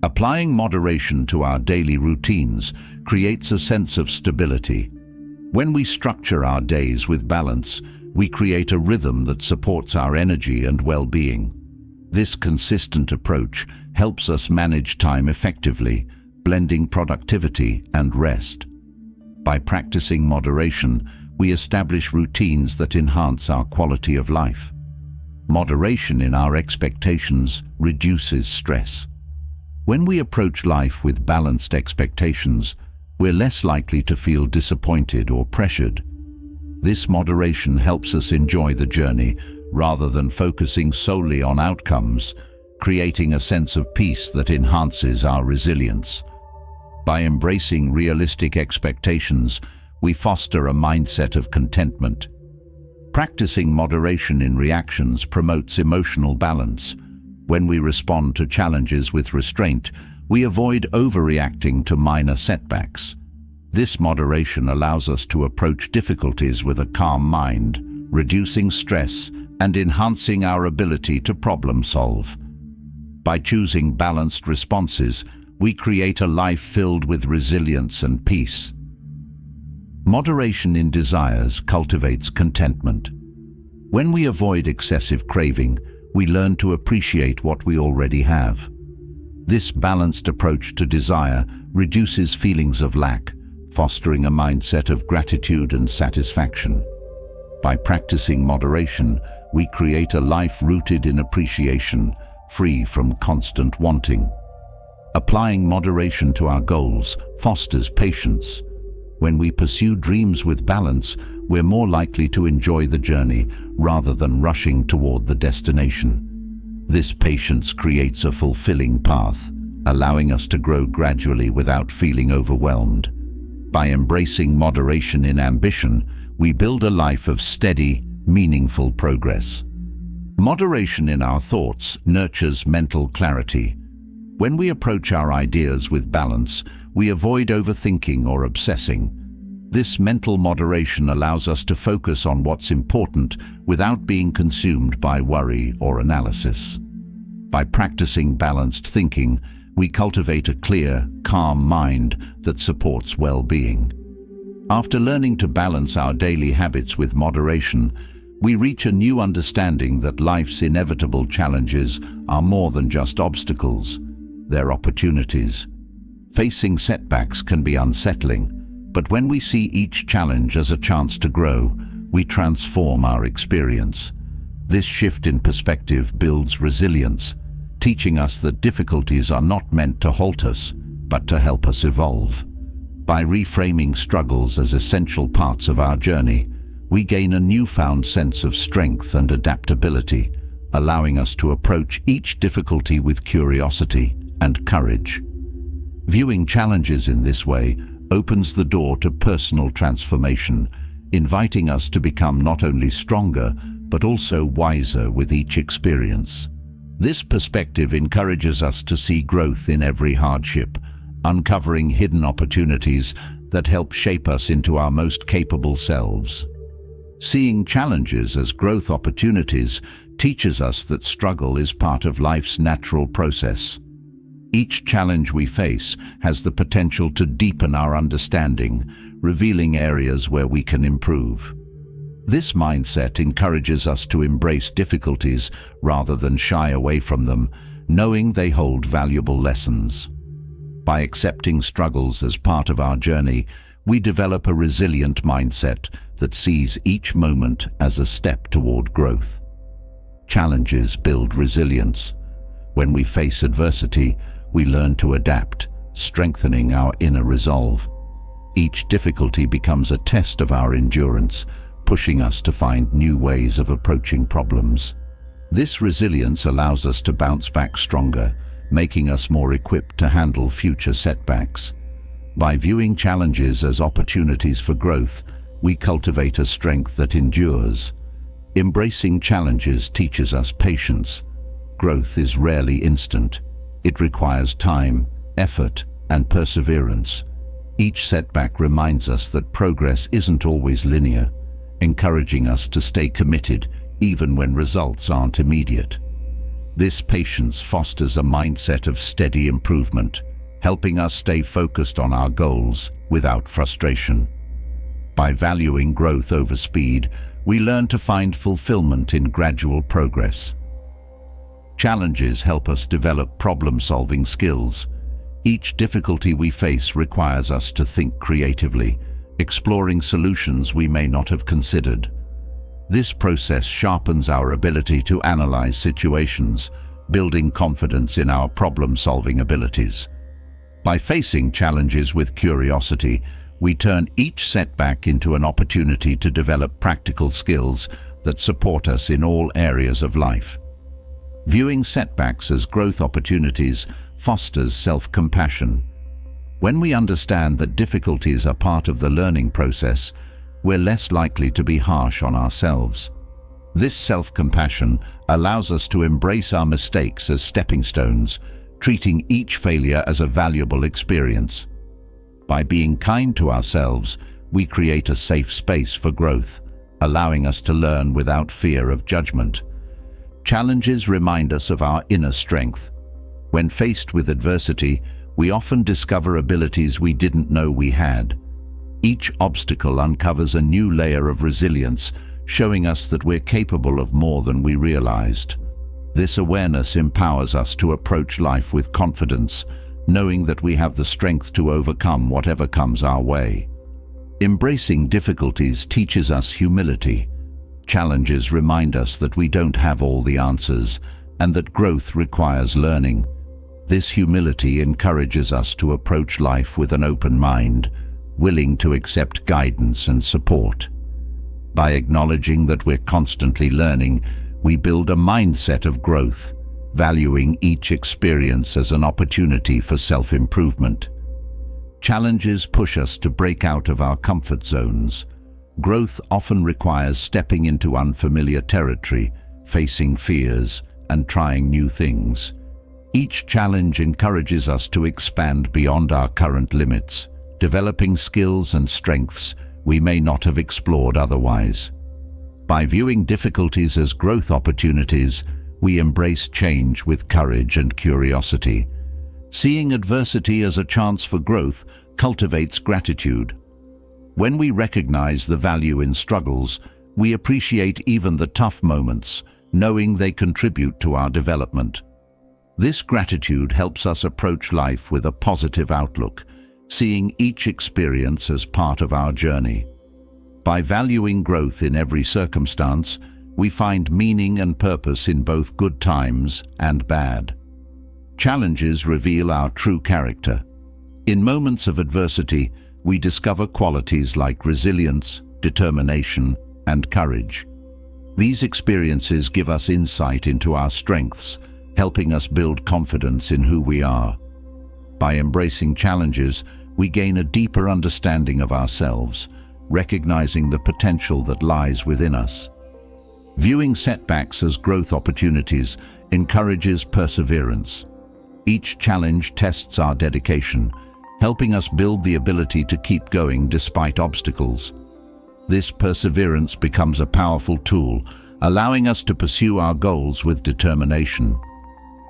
Speaker 1: Applying moderation to our daily routines creates a sense of stability. When we structure our days with balance, we create a rhythm that supports our energy and well-being. This consistent approach helps us manage time effectively, blending productivity and rest. By practicing moderation, we establish routines that enhance our quality of life. Moderation in our expectations reduces stress. When we approach life with balanced expectations, we're less likely to feel disappointed or pressured. This moderation helps us enjoy the journey rather than focusing solely on outcomes, creating a sense of peace that enhances our resilience. By embracing realistic expectations, we foster a mindset of contentment. Practicing moderation in reactions promotes emotional balance. When we respond to challenges with restraint, we avoid overreacting to minor setbacks. This moderation allows us to approach difficulties with a calm mind, reducing stress and enhancing our ability to problem solve. By choosing balanced responses, we create a life filled with resilience and peace. Moderation in desires cultivates contentment. When we avoid excessive craving, we learn to appreciate what we already have. This balanced approach to desire reduces feelings of lack, fostering a mindset of gratitude and satisfaction. By practicing moderation, we create a life rooted in appreciation, free from constant wanting. Applying moderation to our goals fosters patience. When we pursue dreams with balance, we're more likely to enjoy the journey rather than rushing toward the destination. This patience creates a fulfilling path, allowing us to grow gradually without feeling overwhelmed. By embracing moderation in ambition, we build a life of steady, meaningful progress. Moderation in our thoughts nurtures mental clarity. When we approach our ideas with balance, we avoid overthinking or obsessing. This mental moderation allows us to focus on what's important without being consumed by worry or analysis. By practicing balanced thinking, we cultivate a clear, calm mind that supports well-being. After learning to balance our daily habits with moderation, we reach a new understanding that life's inevitable challenges are more than just obstacles. They're opportunities. Facing setbacks can be unsettling, but when we see each challenge as a chance to grow, we transform our experience. This shift in perspective builds resilience, teaching us that difficulties are not meant to halt us, but to help us evolve. By reframing struggles as essential parts of our journey, we gain a newfound sense of strength and adaptability, allowing us to approach each difficulty with curiosity and courage. Viewing challenges in this way opens the door to personal transformation, inviting us to become not only stronger, but also wiser with each experience. This perspective encourages us to see growth in every hardship, uncovering hidden opportunities that help shape us into our most capable selves. Seeing challenges as growth opportunities teaches us that struggle is part of life's natural process. Each challenge we face has the potential to deepen our understanding, revealing areas where we can improve. This mindset encourages us to embrace difficulties rather than shy away from them, knowing they hold valuable lessons. By accepting struggles as part of our journey, we develop a resilient mindset that sees each moment as a step toward growth. Challenges build resilience. When we face adversity, we learn to adapt, strengthening our inner resolve. Each difficulty becomes a test of our endurance, pushing us to find new ways of approaching problems. This resilience allows us to bounce back stronger, making us more equipped to handle future setbacks. By viewing challenges as opportunities for growth, we cultivate a strength that endures. Embracing challenges teaches us patience. Growth is rarely instant. It requires time, effort, and perseverance. Each setback reminds us that progress isn't always linear, encouraging us to stay committed even when results aren't immediate. This patience fosters a mindset of steady improvement, helping us stay focused on our goals without frustration. By valuing growth over speed, we learn to find fulfillment in gradual progress. Challenges help us develop problem-solving skills. Each difficulty we face requires us to think creatively, exploring solutions we may not have considered. This process sharpens our ability to analyze situations, building confidence in our problem-solving abilities. By facing challenges with curiosity, we turn each setback into an opportunity to develop practical skills that support us in all areas of life. Viewing setbacks as growth opportunities fosters self-compassion. When we understand that difficulties are part of the learning process, we're less likely to be harsh on ourselves. This self-compassion allows us to embrace our mistakes as stepping stones, treating each failure as a valuable experience. By being kind to ourselves, we create a safe space for growth, allowing us to learn without fear of judgment. Challenges remind us of our inner strength. When faced with adversity, we often discover abilities we didn't know we had. Each obstacle uncovers a new layer of resilience, showing us that we're capable of more than we realized. This awareness empowers us to approach life with confidence, knowing that we have the strength to overcome whatever comes our way. Embracing difficulties teaches us humility. Challenges remind us that we don't have all the answers, and that growth requires learning. This humility encourages us to approach life with an open mind, willing to accept guidance and support. By acknowledging that we're constantly learning, we build a mindset of growth, valuing each experience as an opportunity for self-improvement. Challenges push us to break out of our comfort zones. Growth often requires stepping into unfamiliar territory, facing fears, and trying new things. Each challenge encourages us to expand beyond our current limits, developing skills and strengths we may not have explored otherwise. By viewing difficulties as growth opportunities, we embrace change with courage and curiosity. Seeing adversity as a chance for growth cultivates gratitude. When we recognize the value in struggles, we appreciate even the tough moments, knowing they contribute to our development. This gratitude helps us approach life with a positive outlook, seeing each experience as part of our journey. By valuing growth in every circumstance, we find meaning and purpose in both good times and bad. Challenges reveal our true character. In moments of adversity, we discover qualities like resilience, determination, and courage. These experiences give us insight into our strengths, helping us build confidence in who we are. By embracing challenges, we gain a deeper understanding of ourselves, recognizing the potential that lies within us. Viewing setbacks as growth opportunities encourages perseverance. Each challenge tests our dedication, helping us build the ability to keep going despite obstacles. This perseverance becomes a powerful tool, allowing us to pursue our goals with determination.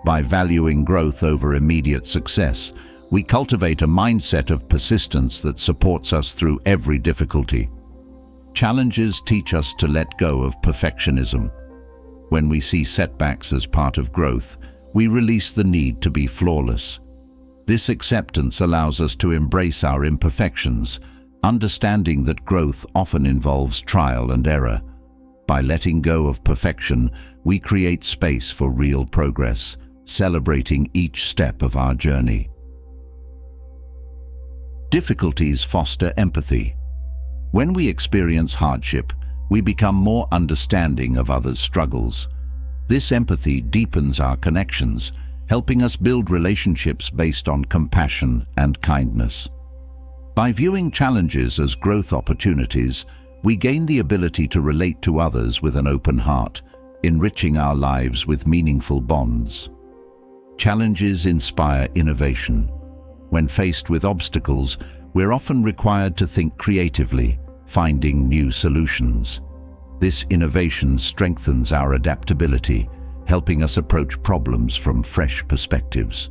Speaker 1: By valuing growth over immediate success, we cultivate a mindset of persistence that supports us through every difficulty. Challenges teach us to let go of perfectionism. When we see setbacks as part of growth, we release the need to be flawless. This acceptance allows us to embrace our imperfections, understanding that growth often involves trial and error. By letting go of perfection, we create space for real progress, celebrating each step of our journey. Difficulties foster empathy. When we experience hardship, we become more understanding of others' struggles. This empathy deepens our connections, helping us build relationships based on compassion and kindness. By viewing challenges as growth opportunities, we gain the ability to relate to others with an open heart, enriching our lives with meaningful bonds. Challenges inspire innovation. When faced with obstacles, we're often required to think creatively, finding new solutions. This innovation strengthens our adaptability, helping us approach problems from fresh perspectives.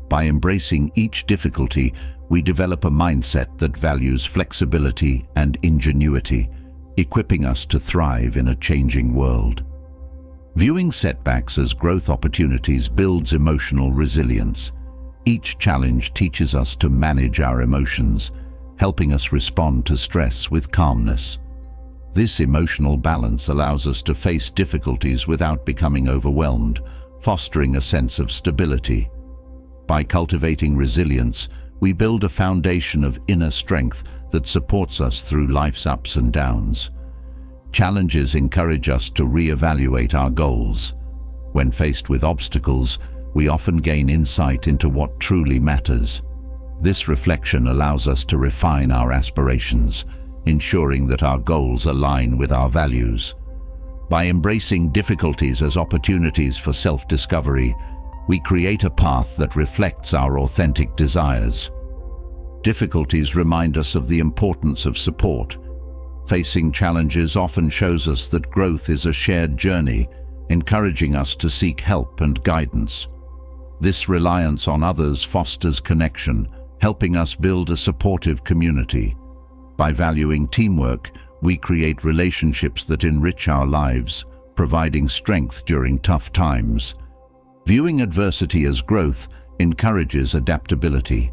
Speaker 1: By embracing each difficulty, we develop a mindset that values flexibility and ingenuity, equipping us to thrive in a changing world. Viewing setbacks as growth opportunities builds emotional resilience. Each challenge teaches us to manage our emotions, helping us respond to stress with calmness. This emotional balance allows us to face difficulties without becoming overwhelmed, fostering a sense of stability. By cultivating resilience, we build a foundation of inner strength that supports us through life's ups and downs. Challenges encourage us to reevaluate our goals. When faced with obstacles, we often gain insight into what truly matters. This reflection allows us to refine our aspirations, ensuring that our goals align with our values. By embracing difficulties as opportunities for self-discovery, we create a path that reflects our authentic desires. Difficulties remind us of the importance of support. Facing challenges often shows us that growth is a shared journey, encouraging us to seek help and guidance. This reliance on others fosters connection, helping us build a supportive community. By valuing teamwork, we create relationships that enrich our lives, providing strength during tough times. Viewing adversity as growth encourages adaptability.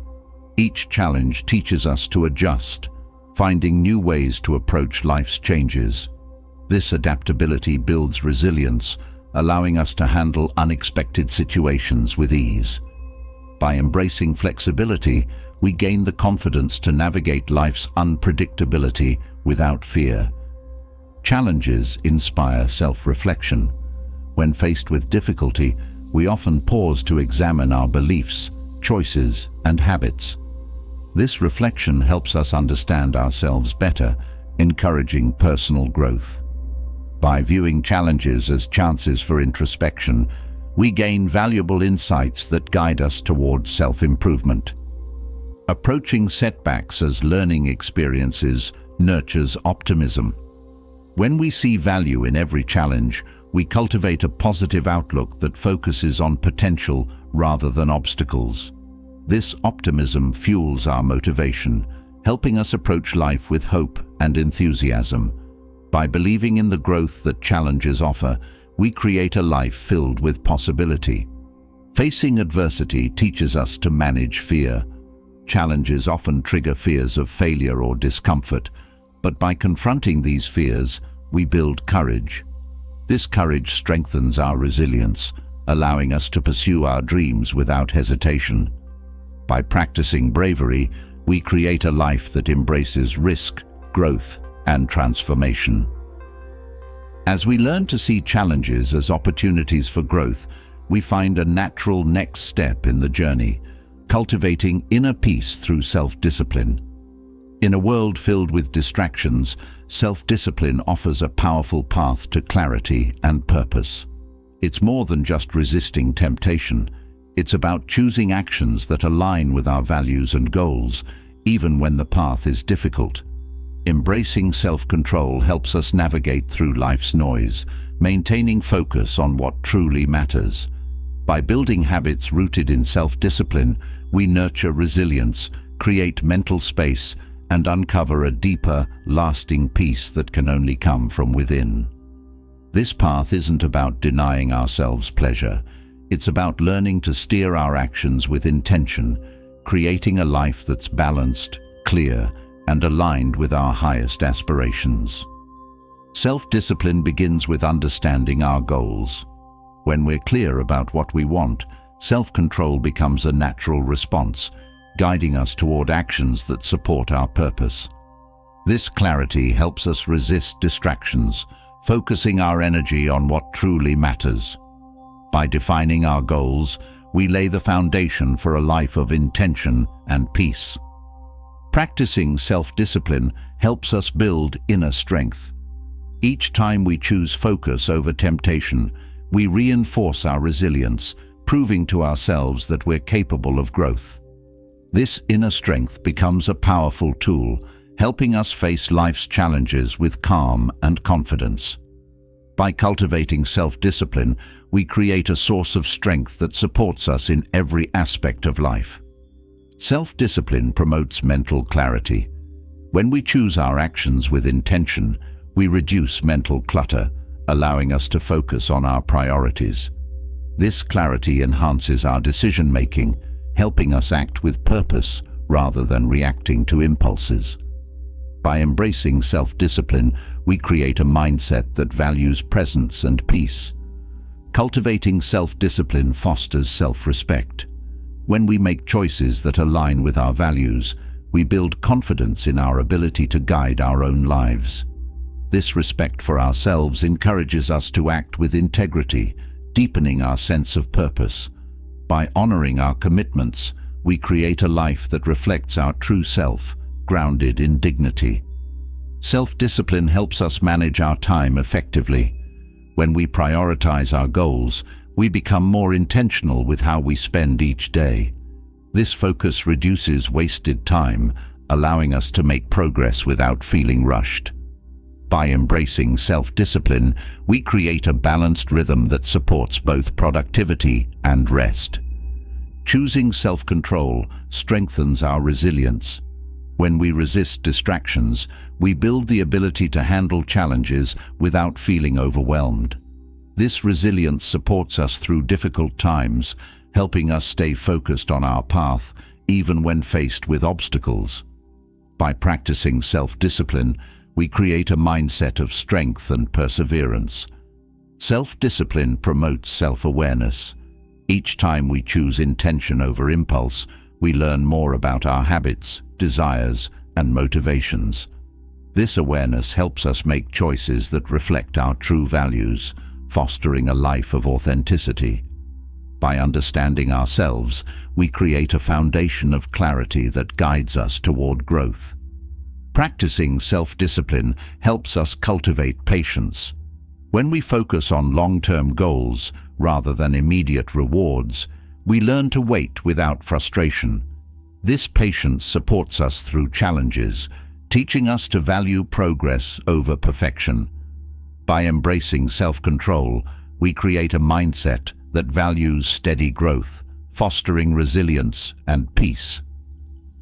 Speaker 1: Each challenge teaches us to adjust, finding new ways to approach life's changes. This adaptability builds resilience, allowing us to handle unexpected situations with ease. By embracing flexibility, we gain the confidence to navigate life's unpredictability without fear. Challenges inspire self-reflection. When faced with difficulty, we often pause to examine our beliefs, choices, and habits. This reflection helps us understand ourselves better, encouraging personal growth. By viewing challenges as chances for introspection, we gain valuable insights that guide us towards self-improvement. Approaching setbacks as learning experiences nurtures optimism. When we see value in every challenge, we cultivate a positive outlook that focuses on potential rather than obstacles. This optimism fuels our motivation, helping us approach life with hope and enthusiasm. By believing in the growth that challenges offer, we create a life filled with possibility. Facing adversity teaches us to manage fear. Challenges often trigger fears of failure or discomfort, but by confronting these fears, we build courage. This courage strengthens our resilience, allowing us to pursue our dreams without hesitation. By practicing bravery, we create a life that embraces risk, growth, and transformation. As we learn to see challenges as opportunities for growth, we find a natural next step in the journey, cultivating inner peace through self-discipline. In a world filled with distractions, self-discipline offers a powerful path to clarity and purpose. It's more than just resisting temptation. It's about choosing actions that align with our values and goals, even when the path is difficult. Embracing self-control helps us navigate through life's noise, maintaining focus on what truly matters. By building habits rooted in self-discipline, we nurture resilience, create mental space, and uncover a deeper, lasting peace that can only come from within. This path isn't about denying ourselves pleasure. It's about learning to steer our actions with intention, creating a life that's balanced, clear, and aligned with our highest aspirations. Self-discipline begins with understanding our goals. When we're clear about what we want, self-control becomes a natural response, guiding us toward actions that support our purpose. This clarity helps us resist distractions, focusing our energy on what truly matters. By defining our goals, we lay the foundation for a life of intention and peace. Practicing self-discipline helps us build inner strength. Each time we choose focus over temptation, we reinforce our resilience, proving to ourselves that we're capable of growth. This inner strength becomes a powerful tool, helping us face life's challenges with calm and confidence. By cultivating self-discipline, we create a source of strength that supports us in every aspect of life. Self-discipline promotes mental clarity. When we choose our actions with intention, we reduce mental clutter, allowing us to focus on our priorities. This clarity enhances our decision-making, helping us act with purpose rather than reacting to impulses. By embracing self-discipline, we create a mindset that values presence and peace. Cultivating self-discipline fosters self-respect. When we make choices that align with our values, we build confidence in our ability to guide our own lives. This respect for ourselves encourages us to act with integrity, deepening our sense of purpose. By honoring our commitments, we create a life that reflects our true self, grounded in dignity. Self-discipline helps us manage our time effectively. When we prioritize our goals, we become more intentional with how we spend each day. This focus reduces wasted time, allowing us to make progress without feeling rushed. By embracing self-discipline, we create a balanced rhythm that supports both productivity and rest. Choosing self-control strengthens our resilience. When we resist distractions, we build the ability to handle challenges without feeling overwhelmed. This resilience supports us through difficult times, helping us stay focused on our path, even when faced with obstacles. By practicing self-discipline, we create a mindset of strength and perseverance. Self-discipline promotes self-awareness. Each time we choose intention over impulse, we learn more about our habits, desires, and motivations. This awareness helps us make choices that reflect our true values, fostering a life of authenticity. By understanding ourselves, we create a foundation of clarity that guides us toward growth. Practicing self-discipline helps us cultivate patience. When we focus on long-term goals rather than immediate rewards, we learn to wait without frustration. This patience supports us through challenges, teaching us to value progress over perfection. By embracing self-control, we create a mindset that values steady growth, fostering resilience and peace.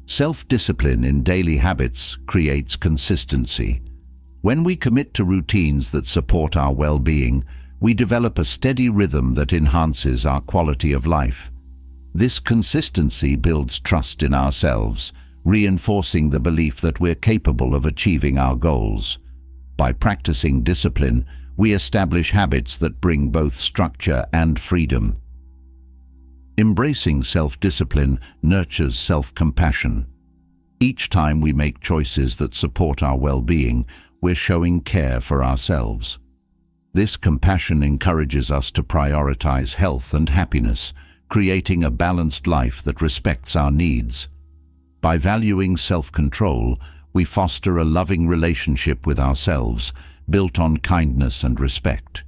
Speaker 1: Self-discipline in daily habits creates consistency. When we commit to routines that support our well-being, we develop a steady rhythm that enhances our quality of life. This consistency builds trust in ourselves, reinforcing the belief that we're capable of achieving our goals. By practicing discipline, we establish habits that bring both structure and freedom. Embracing self-discipline nurtures self-compassion. Each time we make choices that support our well-being, we're showing care for ourselves. This compassion encourages us to prioritize health and happiness, creating a balanced life that respects our needs. By valuing self-control, we foster a loving relationship with ourselves, built on kindness and respect.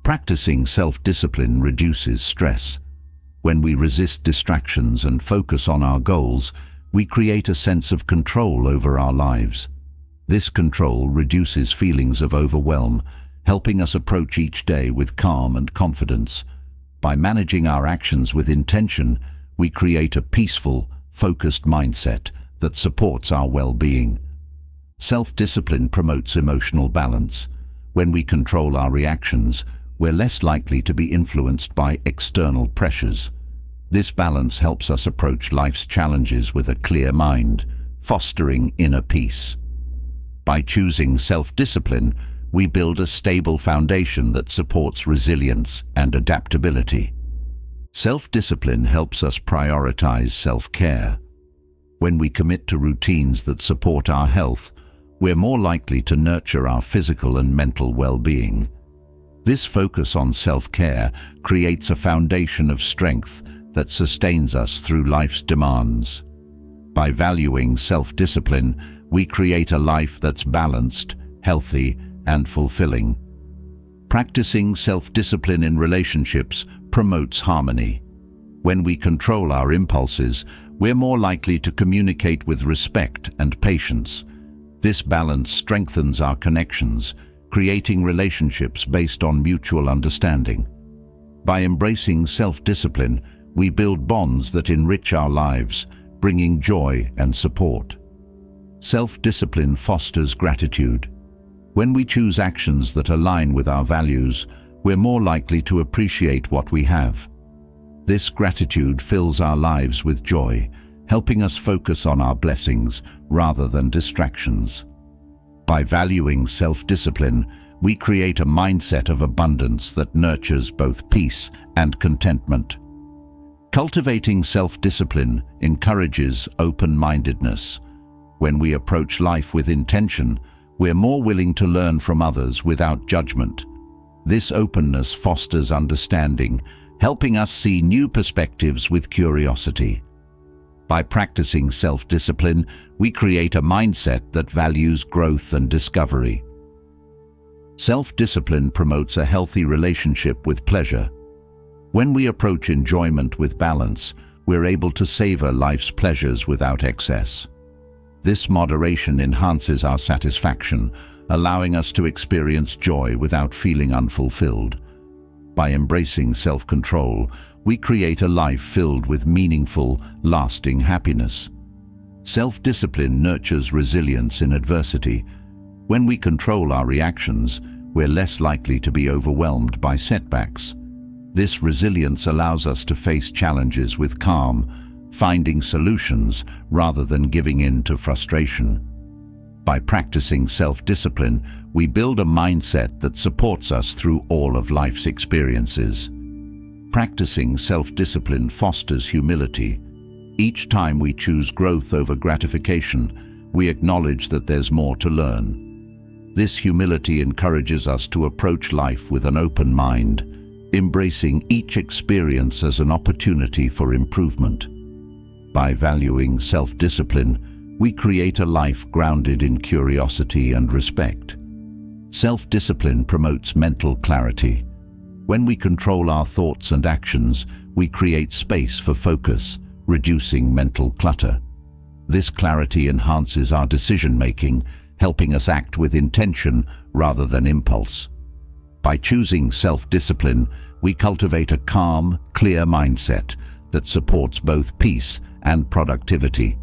Speaker 1: Practicing self-discipline reduces stress. When we resist distractions and focus on our goals, we create a sense of control over our lives. This control reduces feelings of overwhelm, helping us approach each day with calm and confidence. By managing our actions with intention, we create a peaceful, focused mindset that supports our well-being. Self-discipline promotes emotional balance. When we control our reactions, we're less likely to be influenced by external pressures. This balance helps us approach life's challenges with a clear mind, fostering inner peace. By choosing self-discipline, we build a stable foundation that supports resilience and adaptability. Self-discipline helps us prioritize self-care. When we commit to routines that support our health, we're more likely to nurture our physical and mental well-being. This focus on self-care creates a foundation of strength that sustains us through life's demands. By valuing self-discipline, we create a life that's balanced, healthy, and fulfilling. Practicing self-discipline in relationships promotes harmony. When we control our impulses, we're more likely to communicate with respect and patience. This balance strengthens our connections, creating relationships based on mutual understanding. By embracing self-discipline, we build bonds that enrich our lives, bringing joy and support. Self-discipline fosters gratitude. When we choose actions that align with our values, we're more likely to appreciate what we have. This gratitude fills our lives with joy, helping us focus on our blessings rather than distractions. By valuing self-discipline, we create a mindset of abundance that nurtures both peace and contentment. Cultivating self-discipline encourages open-mindedness. When we approach life with intention, we're more willing to learn from others without judgment. This openness fosters understanding, helping us see new perspectives with curiosity. By practicing self-discipline, we create a mindset that values growth and discovery. Self-discipline promotes a healthy relationship with pleasure. When we approach enjoyment with balance, we're able to savor life's pleasures without excess. This moderation enhances our satisfaction, allowing us to experience joy without feeling unfulfilled. By embracing self-control, we create a life filled with meaningful, lasting happiness. Self-discipline nurtures resilience in adversity. When we control our reactions, we're less likely to be overwhelmed by setbacks. This resilience allows us to face challenges with calm, finding solutions rather than giving in to frustration. By practicing self-discipline, we build a mindset that supports us through all of life's experiences. Practicing self-discipline fosters humility. Each time we choose growth over gratification, we acknowledge that there's more to learn. This humility encourages us to approach life with an open mind, embracing each experience as an opportunity for improvement. By valuing self-discipline, we create a life grounded in curiosity and respect. Self-discipline promotes mental clarity. When we control our thoughts and actions, we create space for focus, reducing mental clutter. This clarity enhances our decision-making, helping us act with intention rather than impulse. By choosing self-discipline, we cultivate a calm, clear mindset that supports both peace and productivity.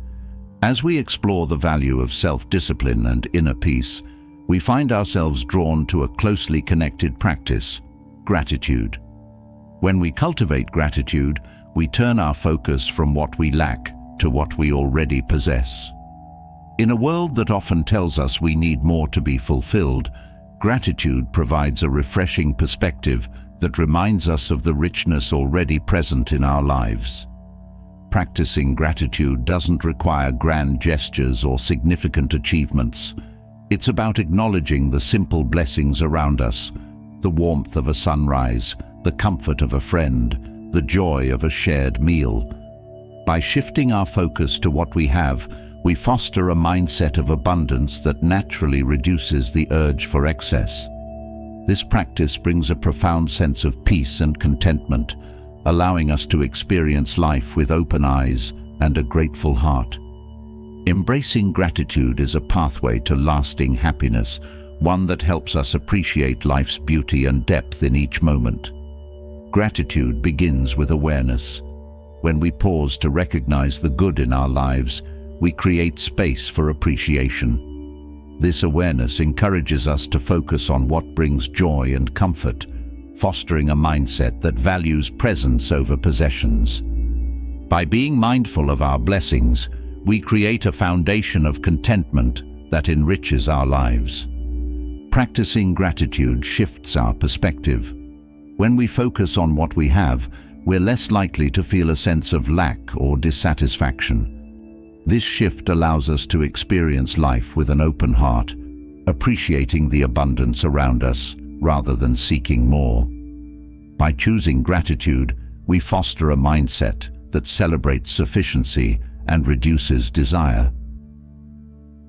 Speaker 1: As we explore the value of self-discipline and inner peace, we find ourselves drawn to a closely connected practice: gratitude. When we cultivate gratitude, we turn our focus from what we lack to what we already possess. In a world that often tells us we need more to be fulfilled, gratitude provides a refreshing perspective that reminds us of the richness already present in our lives. Practicing gratitude doesn't require grand gestures or significant achievements. It's about acknowledging the simple blessings around us: the warmth of a sunrise, the comfort of a friend, the joy of a shared meal. By shifting our focus to what we have, we foster a mindset of abundance that naturally reduces the urge for excess. This practice brings a profound sense of peace and contentment, allowing us to experience life with open eyes and a grateful heart. Embracing gratitude is a pathway to lasting happiness, one that helps us appreciate life's beauty and depth in each moment. Gratitude begins with awareness. When we pause to recognize the good in our lives, we create space for appreciation. This awareness encourages us to focus on what brings joy and comfort, fostering a mindset that values presence over possessions. By being mindful of our blessings, we create a foundation of contentment that enriches our lives. Practicing gratitude shifts our perspective. When we focus on what we have, we're less likely to feel a sense of lack or dissatisfaction. This shift allows us to experience life with an open heart, appreciating the abundance around us rather than seeking more. By choosing gratitude, we foster a mindset that celebrates sufficiency and reduces desire.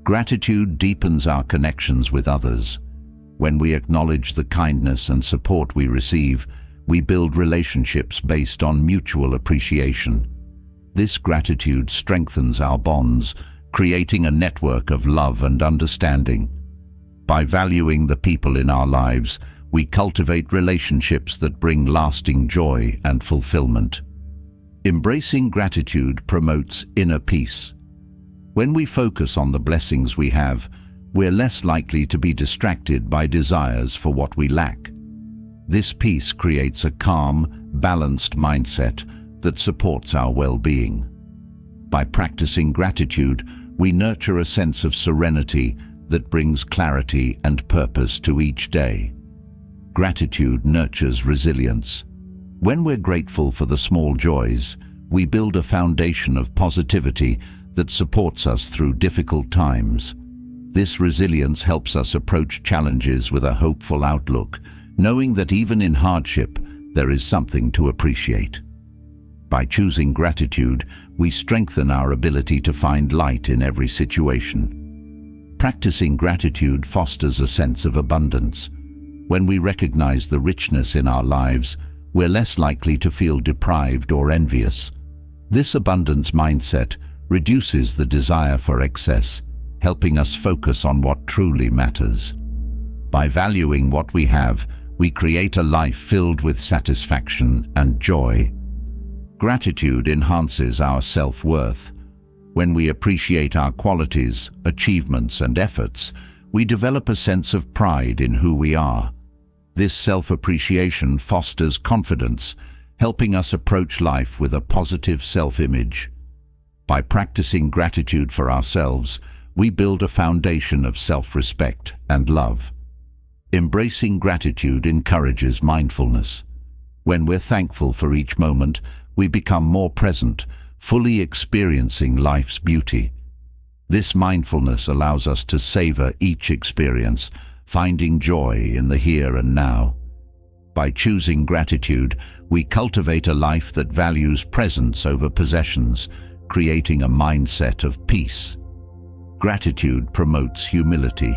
Speaker 1: Gratitude deepens our connections with others. When we acknowledge the kindness and support we receive, we build relationships based on mutual appreciation. This gratitude strengthens our bonds, creating a network of love and understanding. By valuing the people in our lives, we cultivate relationships that bring lasting joy and fulfillment. Embracing gratitude promotes inner peace. When we focus on the blessings we have, we're less likely to be distracted by desires for what we lack. This peace creates a calm, balanced mindset that supports our well-being. By practicing gratitude, we nurture a sense of serenity that brings clarity and purpose to each day. Gratitude nurtures resilience. When we're grateful for the small joys, we build a foundation of positivity that supports us through difficult times. This resilience helps us approach challenges with a hopeful outlook, knowing that even in hardship, there is something to appreciate. By choosing gratitude, we strengthen our ability to find light in every situation. Practicing gratitude fosters a sense of abundance. When we recognize the richness in our lives, we're less likely to feel deprived or envious. This abundance mindset reduces the desire for excess, helping us focus on what truly matters. By valuing what we have, we create a life filled with satisfaction and joy. Gratitude enhances our self-worth. When we appreciate our qualities, achievements, and efforts, we develop a sense of pride in who we are. This self-appreciation fosters confidence, helping us approach life with a positive self-image. By practicing gratitude for ourselves, we build a foundation of self-respect and love. Embracing gratitude encourages mindfulness. When we're thankful for each moment, we become more present, fully experiencing life's beauty. This mindfulness allows us to savor each experience, finding joy in the here and now. By choosing gratitude, we cultivate a life that values presence over possessions, creating a mindset of peace. Gratitude promotes humility.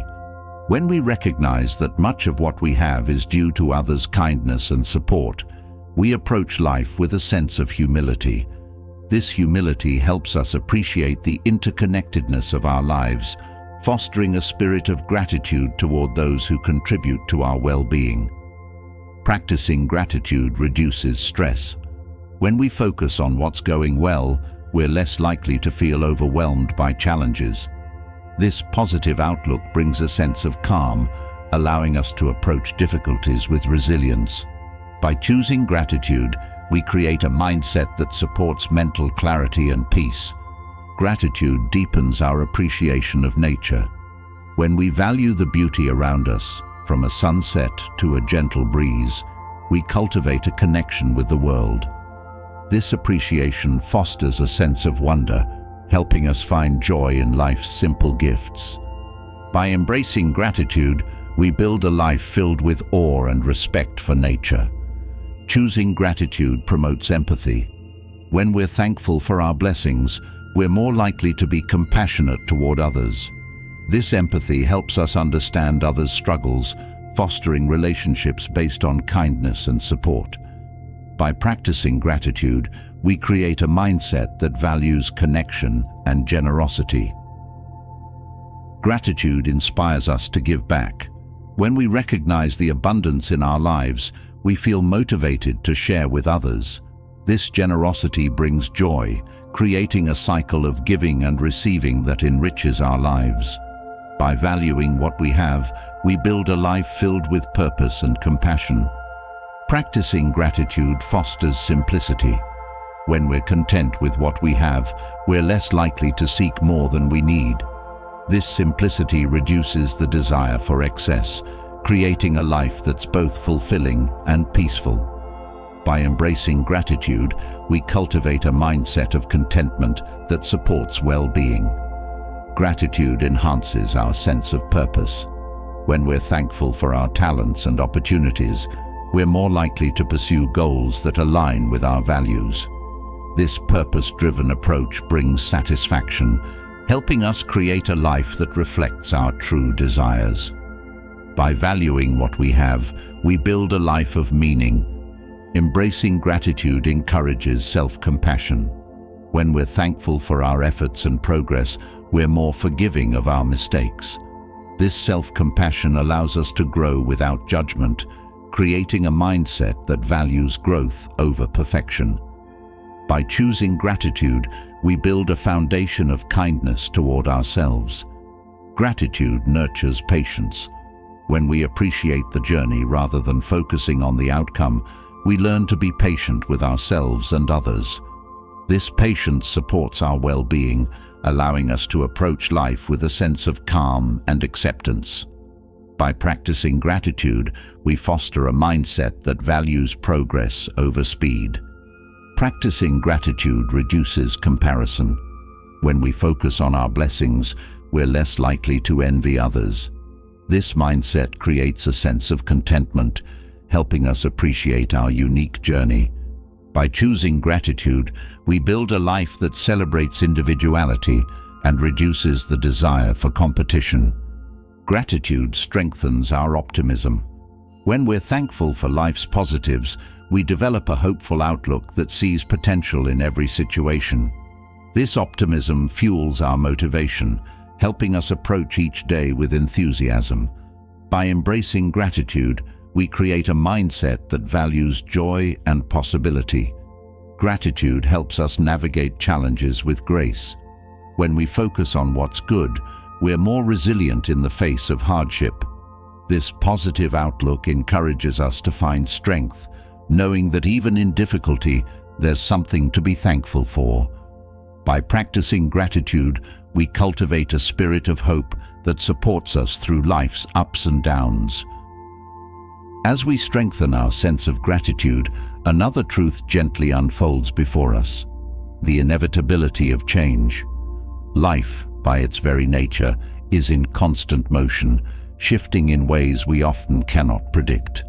Speaker 1: When we recognize that much of what we have is due to others' kindness and support, we approach life with a sense of humility. This humility helps us appreciate the interconnectedness of our lives, fostering a spirit of gratitude toward those who contribute to our well-being. Practicing gratitude reduces stress. When we focus on what's going well, we're less likely to feel overwhelmed by challenges. This positive outlook brings a sense of calm, allowing us to approach difficulties with resilience. By choosing gratitude, we create a mindset that supports mental clarity and peace. Gratitude deepens our appreciation of nature. When we value the beauty around us, from a sunset to a gentle breeze, we cultivate a connection with the world. This appreciation fosters a sense of wonder, helping us find joy in life's simple gifts. By embracing gratitude, we build a life filled with awe and respect for nature. Choosing gratitude promotes empathy. When we're thankful for our blessings, we're more likely to be compassionate toward others. This empathy helps us understand others' struggles, fostering relationships based on kindness and support. By practicing gratitude, we create a mindset that values connection and generosity. Gratitude inspires us to give back. When we recognize the abundance in our lives, we feel motivated to share with others. This generosity brings joy, creating a cycle of giving and receiving that enriches our lives. By valuing what we have, we build a life filled with purpose and compassion. Practicing gratitude fosters simplicity. When we're content with what we have, we're less likely to seek more than we need. This simplicity reduces the desire for excess, creating a life that's both fulfilling and peaceful. By embracing gratitude, we cultivate a mindset of contentment that supports well-being. Gratitude enhances our sense of purpose. When we're thankful for our talents and opportunities, we're more likely to pursue goals that align with our values. This purpose-driven approach brings satisfaction, helping us create a life that reflects our true desires. By valuing what we have, we build a life of meaning. Embracing gratitude encourages self-compassion. When we're thankful for our efforts and progress, we're more forgiving of our mistakes. This self-compassion allows us to grow without judgment, creating a mindset that values growth over perfection. By choosing gratitude, we build a foundation of kindness toward ourselves. Gratitude nurtures patience. When we appreciate the journey rather than focusing on the outcome, we learn to be patient with ourselves and others. This patience supports our well-being, allowing us to approach life with a sense of calm and acceptance. By practicing gratitude, we foster a mindset that values progress over speed. Practicing gratitude reduces comparison. When we focus on our blessings, we're less likely to envy others. This mindset creates a sense of contentment, helping us appreciate our unique journey. By choosing gratitude, we build a life that celebrates individuality and reduces the desire for competition. Gratitude strengthens our optimism. When we're thankful for life's positives, we develop a hopeful outlook that sees potential in every situation. This optimism fuels our motivation, helping us approach each day with enthusiasm. By embracing gratitude, we create a mindset that values joy and possibility. Gratitude helps us navigate challenges with grace. When we focus on what's good, we're more resilient in the face of hardship. This positive outlook encourages us to find strength, knowing that even in difficulty, there's something to be thankful for. By practicing gratitude, we cultivate a spirit of hope that supports us through life's ups and downs. As we strengthen our sense of gratitude, another truth gently unfolds before us: the inevitability of change. Life, by its very nature, is in constant motion, shifting in ways we often cannot predict.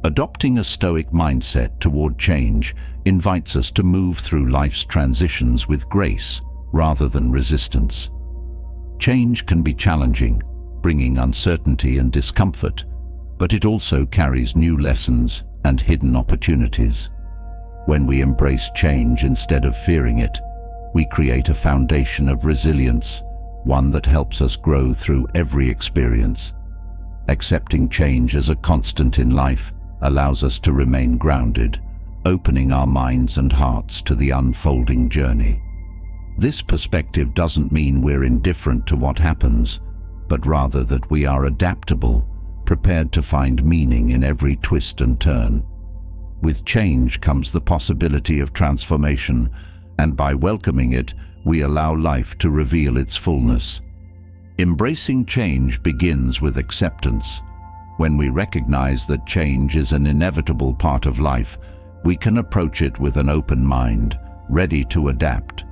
Speaker 1: Adopting a Stoic mindset toward change invites us to move through life's transitions with grace rather than resistance. Change can be challenging, bringing uncertainty and discomfort, but it also carries new lessons and hidden opportunities. When we embrace change instead of fearing it, we create a foundation of resilience, one that helps us grow through every experience. Accepting change as a constant in life allows us to remain grounded, opening our minds and hearts to the unfolding journey. This perspective doesn't mean we're indifferent to what happens, but rather that we are adaptable, prepared to find meaning in every twist and turn. With change comes the possibility of transformation, and by welcoming it, we allow life to reveal its fullness. Embracing change begins with acceptance. When we recognize that change is an inevitable part of life, we can approach it with an open mind, ready to adapt.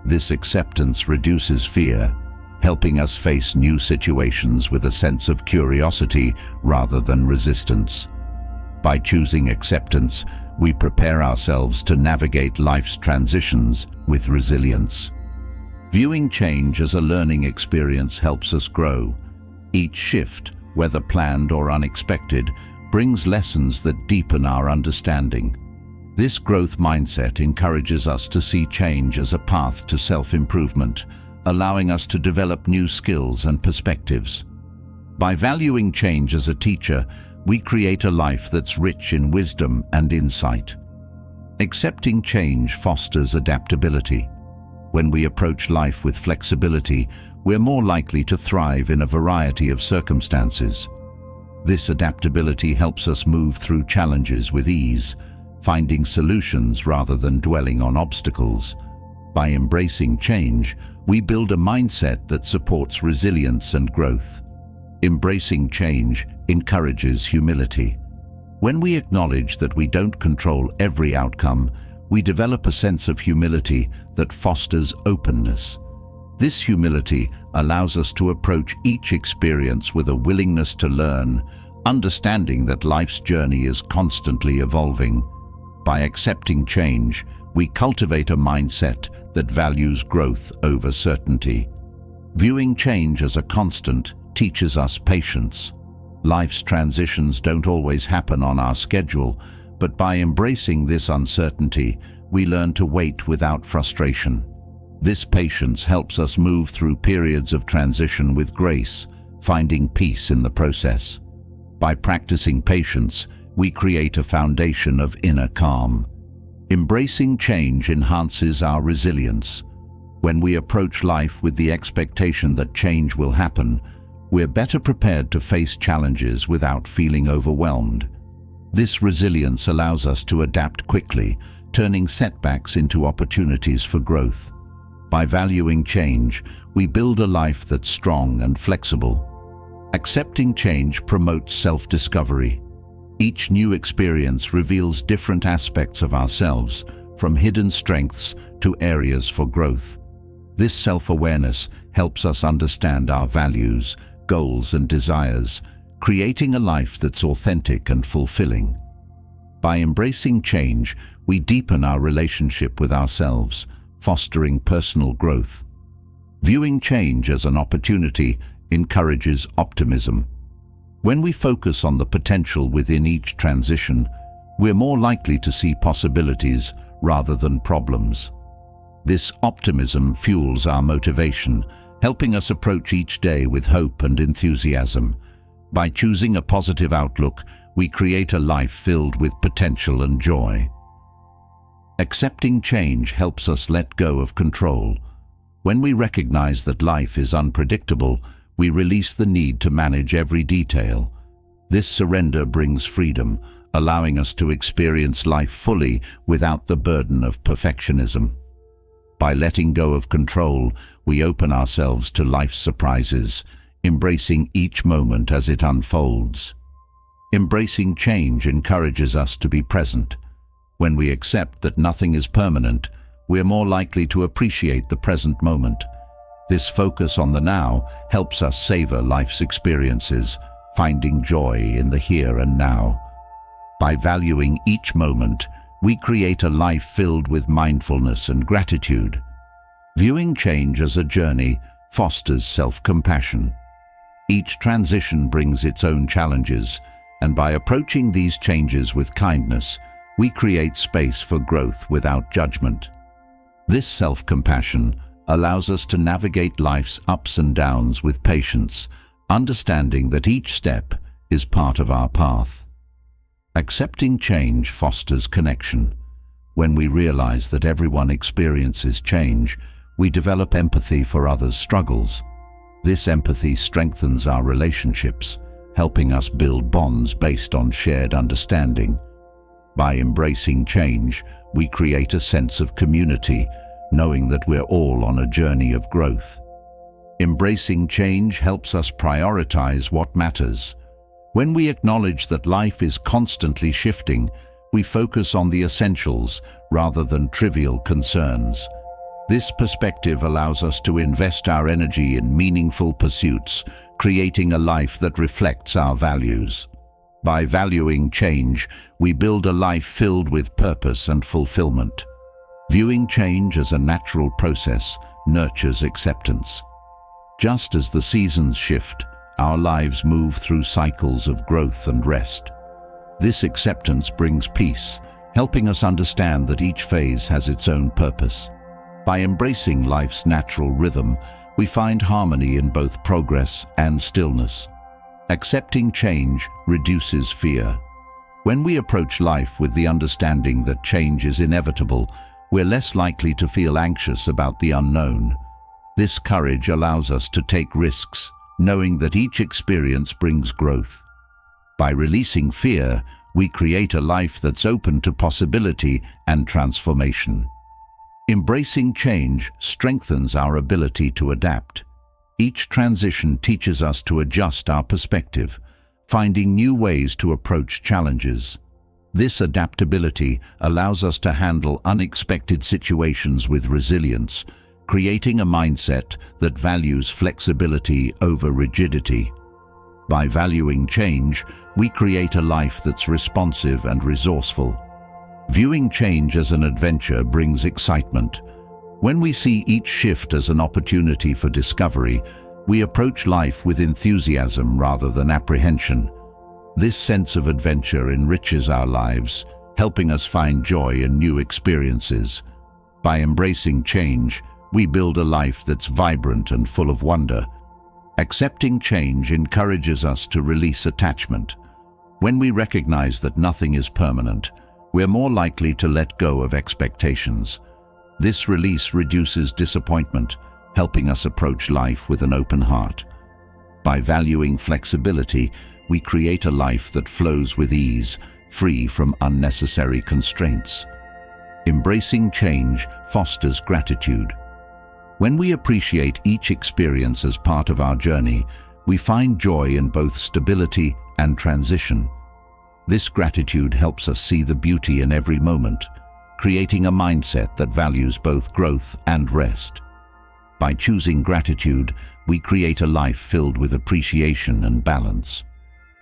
Speaker 1: This acceptance reduces fear, helping us face new situations with a sense of curiosity rather than resistance. By choosing acceptance, we prepare ourselves to navigate life's transitions with resilience. Viewing change as a learning experience helps us grow. Each shift, whether planned or unexpected, brings lessons that deepen our understanding. This growth mindset encourages us to see change as a path to self-improvement, allowing us to develop new skills and perspectives. By valuing change as a teacher, we create a life that's rich in wisdom and insight. Accepting change fosters adaptability. When we approach life with flexibility, we're more likely to thrive in a variety of circumstances. This adaptability helps us move through challenges with ease, finding solutions rather than dwelling on obstacles. By embracing change, we build a mindset that supports resilience and growth. Embracing change encourages humility. When we acknowledge that we don't control every outcome, we develop a sense of humility that fosters openness. This humility allows us to approach each experience with a willingness to learn, understanding that life's journey is constantly evolving. By accepting change, we cultivate a mindset that values growth over certainty. Viewing change as a constant teaches us patience. Life's transitions don't always happen on our schedule, but by embracing this uncertainty, we learn to wait without frustration. This patience helps us move through periods of transition with grace, finding peace in the process. By practicing patience, we create a foundation of inner calm. Embracing change enhances our resilience. When we approach life with the expectation that change will happen, we're better prepared to face challenges without feeling overwhelmed. This resilience allows us to adapt quickly, turning setbacks into opportunities for growth. By valuing change, we build a life that's strong and flexible. Accepting change promotes self-discovery. Each new experience reveals different aspects of ourselves, from hidden strengths to areas for growth. This self-awareness helps us understand our values, goals, and desires, creating a life that's authentic and fulfilling. By embracing change, we deepen our relationship with ourselves, fostering personal growth. Viewing change as an opportunity encourages optimism. When we focus on the potential within each transition, we're more likely to see possibilities rather than problems. This optimism fuels our motivation, helping us approach each day with hope and enthusiasm. By choosing a positive outlook, we create a life filled with potential and joy. Accepting change helps us let go of control. When we recognize that life is unpredictable, we release the need to manage every detail. This surrender brings freedom, allowing us to experience life fully without the burden of perfectionism. By letting go of control, we open ourselves to life's surprises, embracing each moment as it unfolds. Embracing change encourages us to be present. When we accept that nothing is permanent, we're more likely to appreciate the present moment. This focus on the now helps us savor life's experiences, finding joy in the here and now. By valuing each moment, we create a life filled with mindfulness and gratitude. Viewing change as a journey fosters self-compassion. Each transition brings its own challenges, and by approaching these changes with kindness, we create space for growth without judgment. This self-compassion allows us to navigate life's ups and downs with patience, understanding that each step is part of our path. Accepting change fosters connection. When we realize that everyone experiences change, we develop empathy for others' struggles. This empathy strengthens our relationships, helping us build bonds based on shared understanding. By embracing change, we create a sense of community, knowing that we're all on a journey of growth. Embracing change helps us prioritize what matters. When we acknowledge that life is constantly shifting, we focus on the essentials rather than trivial concerns. This perspective allows us to invest our energy in meaningful pursuits, creating a life that reflects our values. By valuing change, we build a life filled with purpose and fulfillment. Viewing change as a natural process nurtures acceptance. Just as the seasons shift, our lives move through cycles of growth and rest. This acceptance brings peace, helping us understand that each phase has its own purpose. By embracing life's natural rhythm, we find harmony in both progress and stillness. Accepting change reduces fear. When we approach life with the understanding that change is inevitable, we're less likely to feel anxious about the unknown. This courage allows us to take risks, knowing that each experience brings growth. By releasing fear, we create a life that's open to possibility and transformation. Embracing change strengthens our ability to adapt. Each transition teaches us to adjust our perspective, finding new ways to approach challenges. This adaptability allows us to handle unexpected situations with resilience, creating a mindset that values flexibility over rigidity. By valuing change, we create a life that's responsive and resourceful. Viewing change as an adventure brings excitement. When we see each shift as an opportunity for discovery, we approach life with enthusiasm rather than apprehension. This sense of adventure enriches our lives, helping us find joy in new experiences. By embracing change, we build a life that's vibrant and full of wonder. Accepting change encourages us to release attachment. When we recognize that nothing is permanent, we're more likely to let go of expectations. This release reduces disappointment, helping us approach life with an open heart. By valuing flexibility, we create a life that flows with ease, free from unnecessary constraints. Embracing change fosters gratitude. When we appreciate each experience as part of our journey, we find joy in both stability and transition. This gratitude helps us see the beauty in every moment, creating a mindset that values both growth and rest. By choosing gratitude, we create a life filled with appreciation and balance.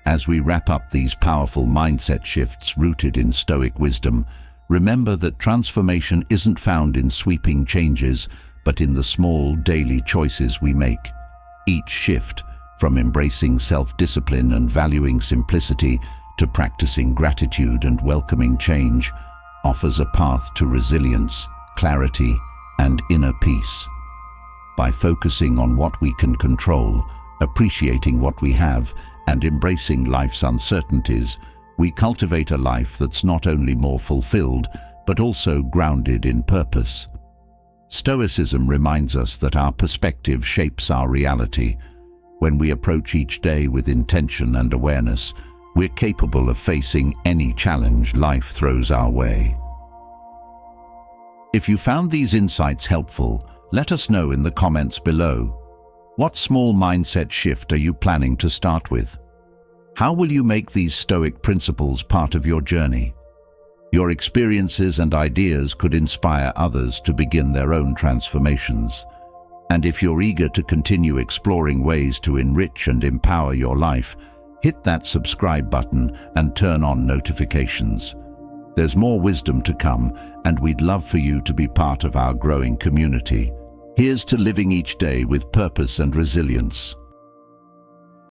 Speaker 1: As we wrap up these powerful mindset shifts rooted in Stoic wisdom, remember that transformation isn't found in sweeping changes, but in the small daily choices we make. Each shift, from embracing self-discipline and valuing simplicity to practicing gratitude and welcoming change, offers a path to resilience, clarity, and inner peace. By focusing on what we can control, appreciating what we have, and embracing life's uncertainties, we cultivate a life that's not only more fulfilled, but also grounded in purpose. Stoicism reminds us that our perspective shapes our reality. When we approach each day with intention and awareness, we're capable of facing any challenge life throws our way. If you found these insights helpful, let us know in the comments below. What small mindset shift are you planning to start with? How will you make these Stoic principles part of your journey? Your experiences and ideas could inspire others to begin their own transformations. And if you're eager to continue exploring ways to enrich and empower your life, hit that subscribe button and turn on notifications. There's more wisdom to come, and we'd love for you to be part of our growing community. Here's to living each day with purpose and resilience.